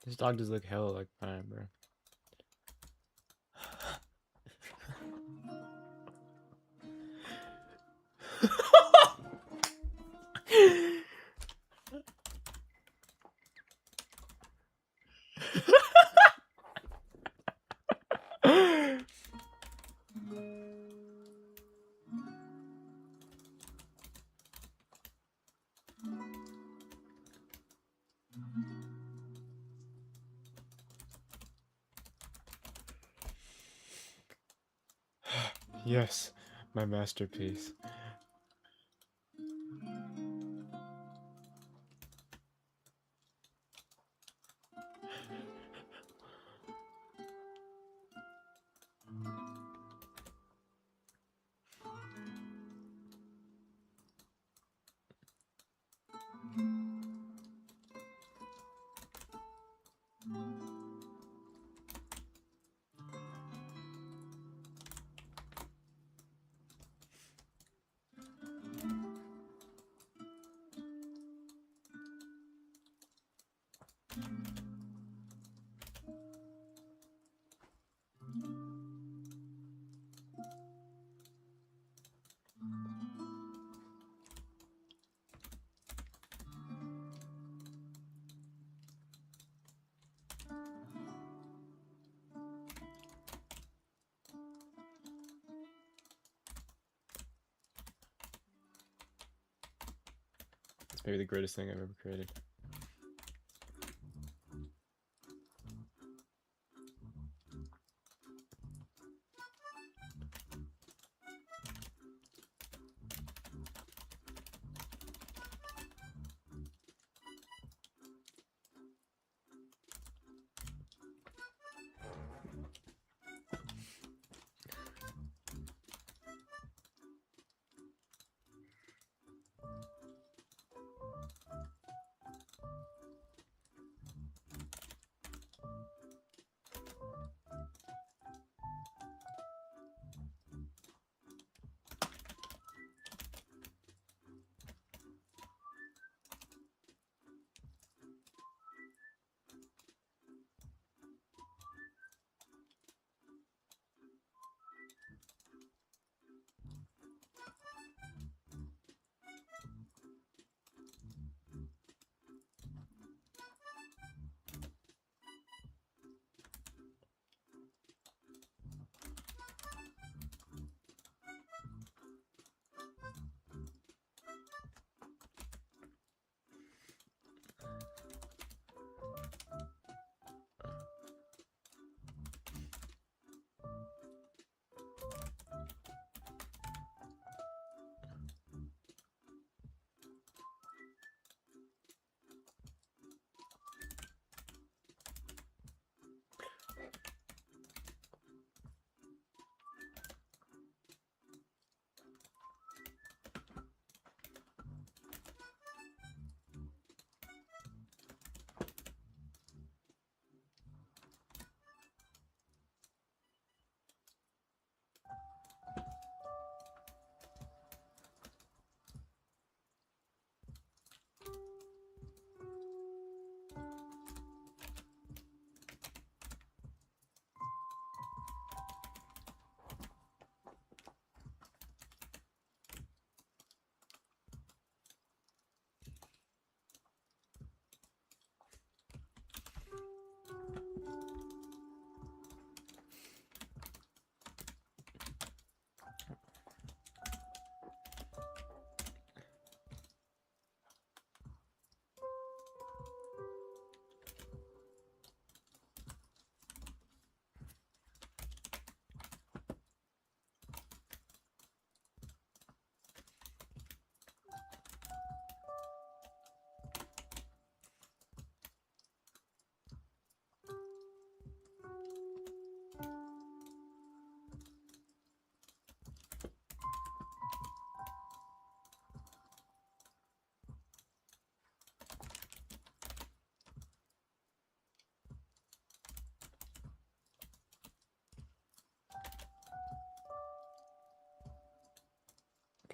This dog does look hella like Brian, bro. Yes, my masterpiece. It's maybe the greatest thing I've ever created.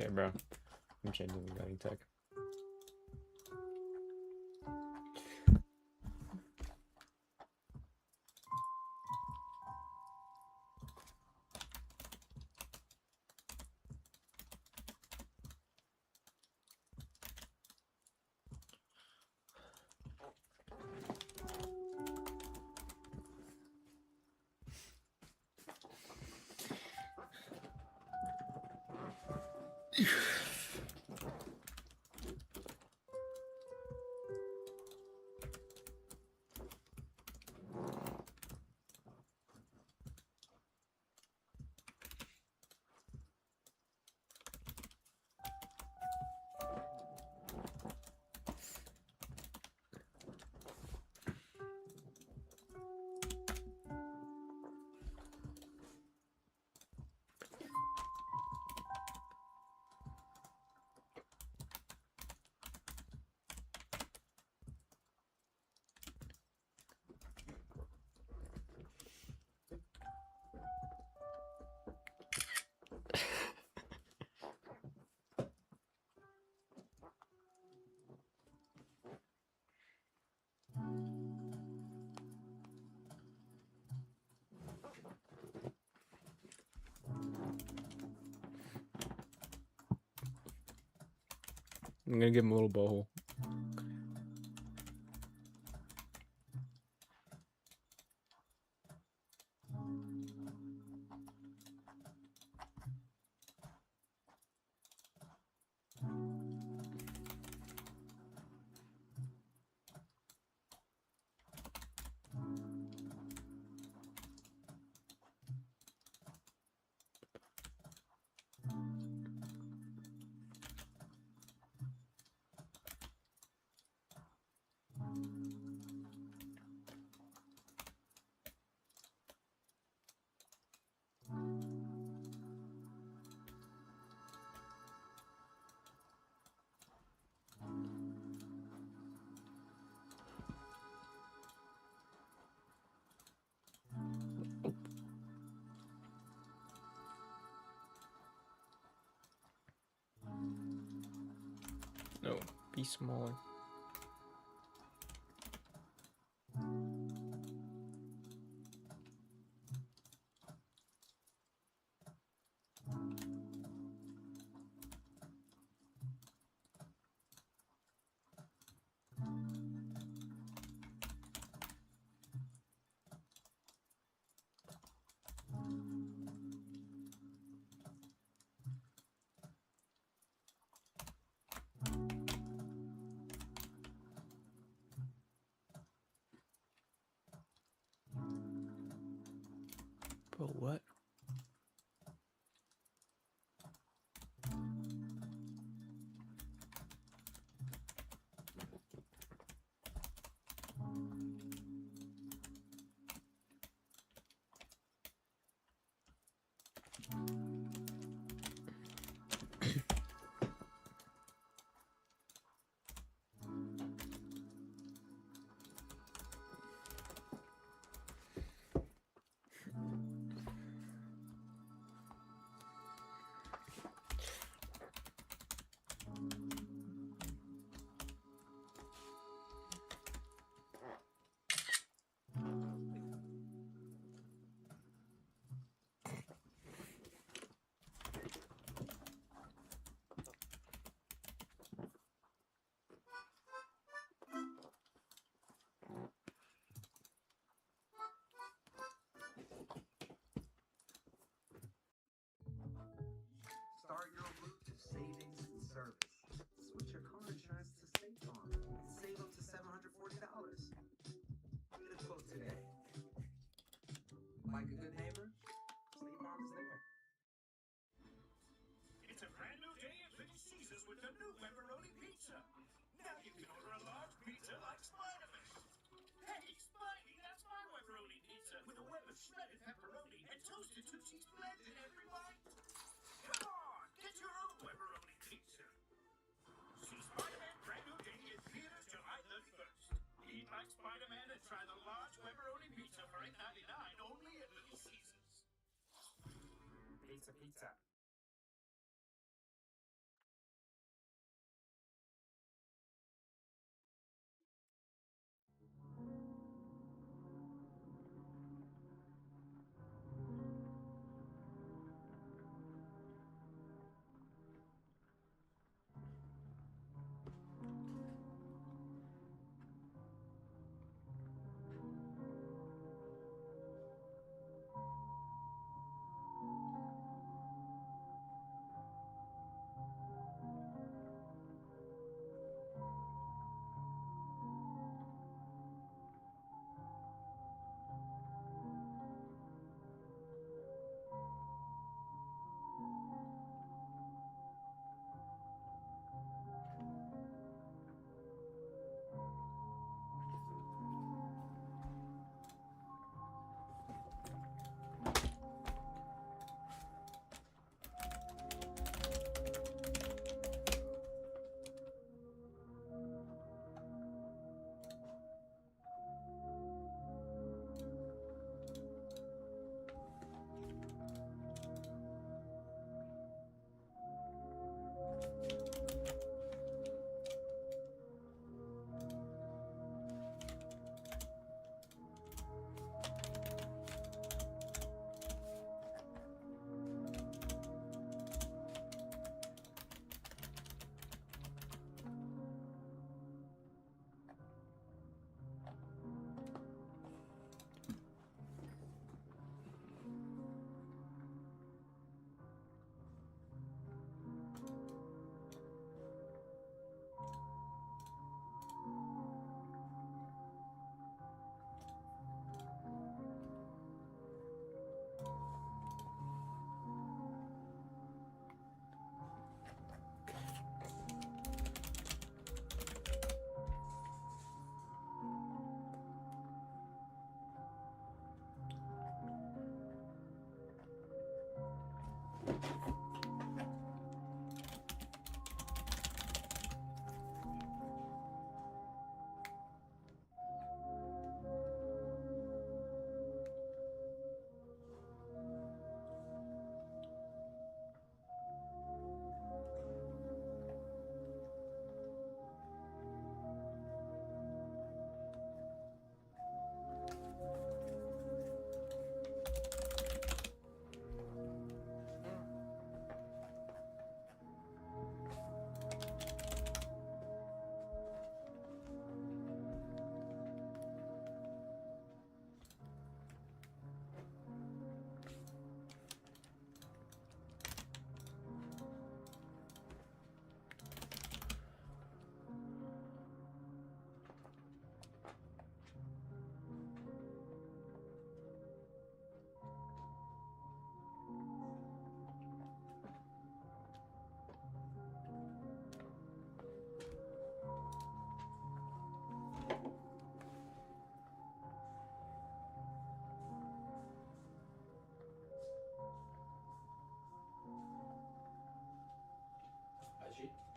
Okay, bro. I'm changing the lighting tech. I'm gonna give him a little bowl. No, be smaller. Bro, what? Start your route to savings and service. Switch your car insurance to State Farm and save up to $740. Get a quote today. Like a good neighbor, State Farm is there. It's a brand new day at Little Caesars with the new pepperoni pizza. Now you can order a large pizza like Spider-Man. Hey, Spidey, that's my pepperoni pizza with a web of shredded pepperoni and toasted two cheese blends in every bite. Come on, get your own pepperoni pizza. See Spider-Man brand new day in theaters July 31st. Eat like Spider-Man and try the large pepperoni pizza for $8.99 only at Little Caesars. Pizza, pizza.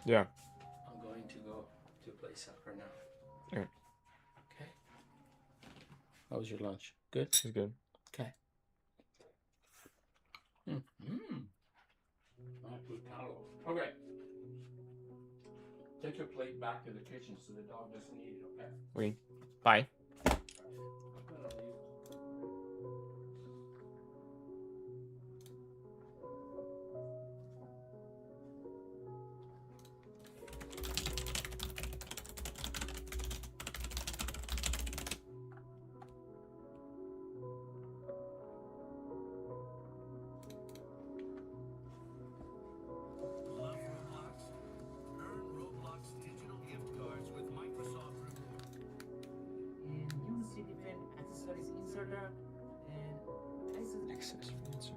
Yeah. I'm going to go to play soccer now. Alright. Okay. How was your lunch? Good? It's good. Okay. I put towel. Okay. Take your plate back to the kitchen so the dog doesn't eat it, okay? Okay. Bye. I'm gonna leave. Love Roblox? Earn Roblox digital gift cards with Microsoft Rewards. And you see different accessories inserter and Access answer.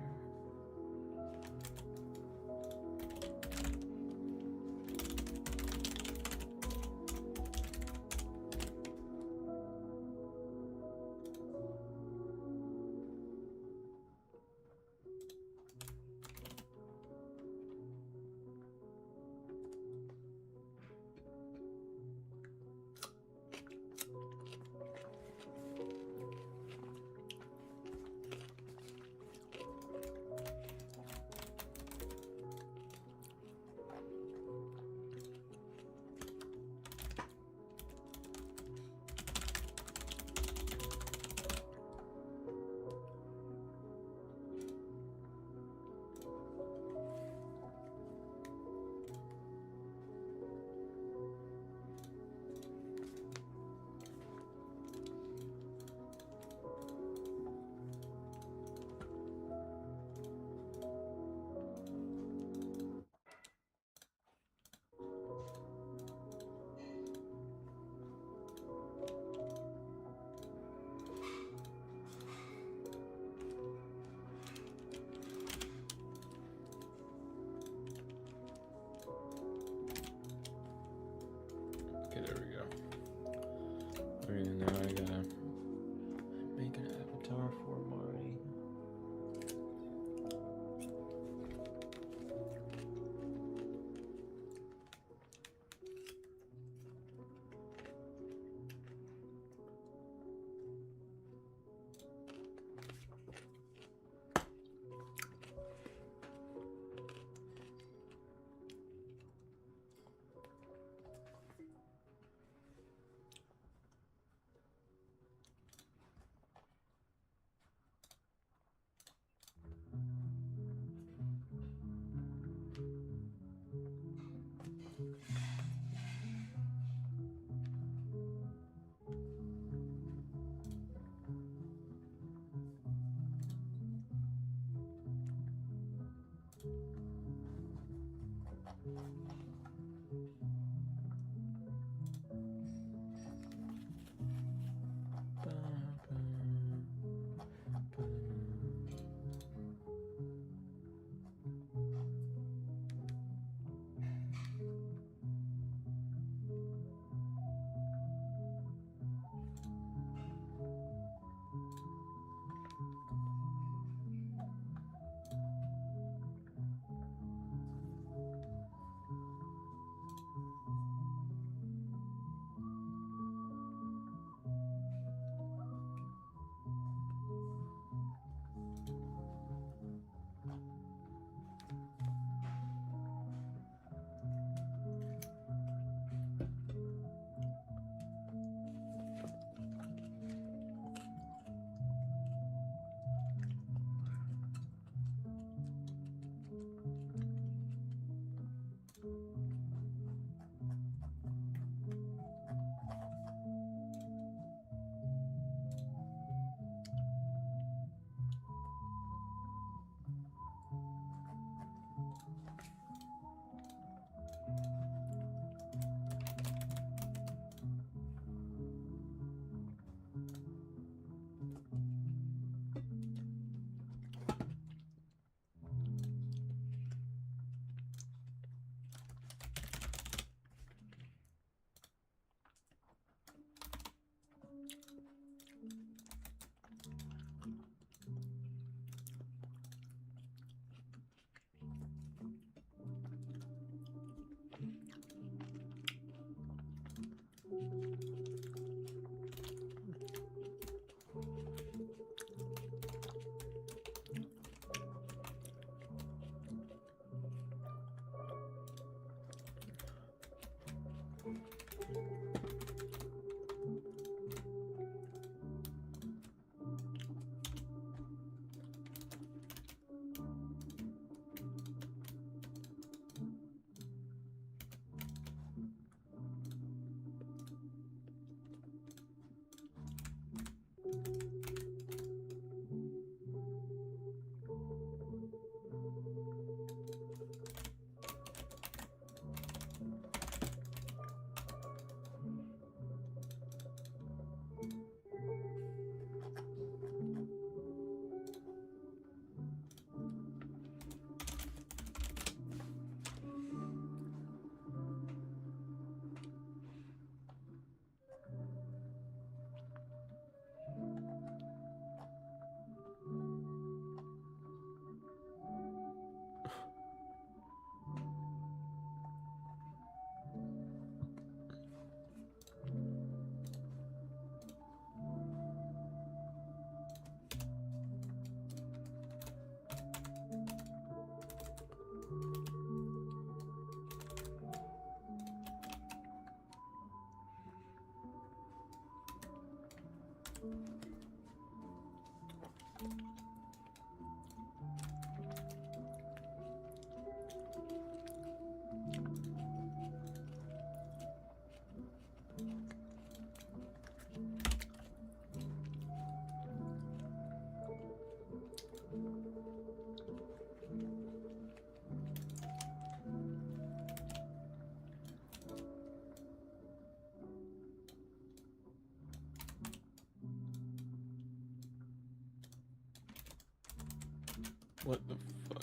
What the fuck?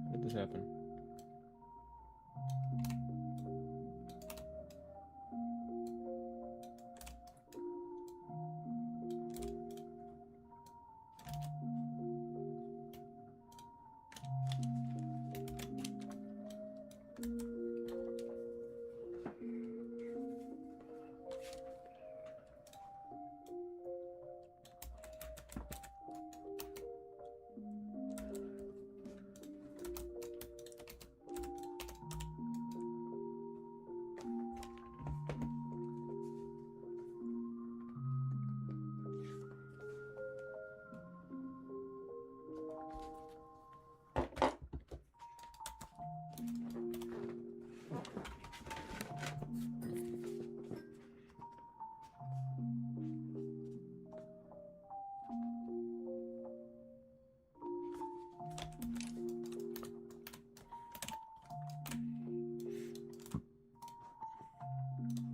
How did this happen?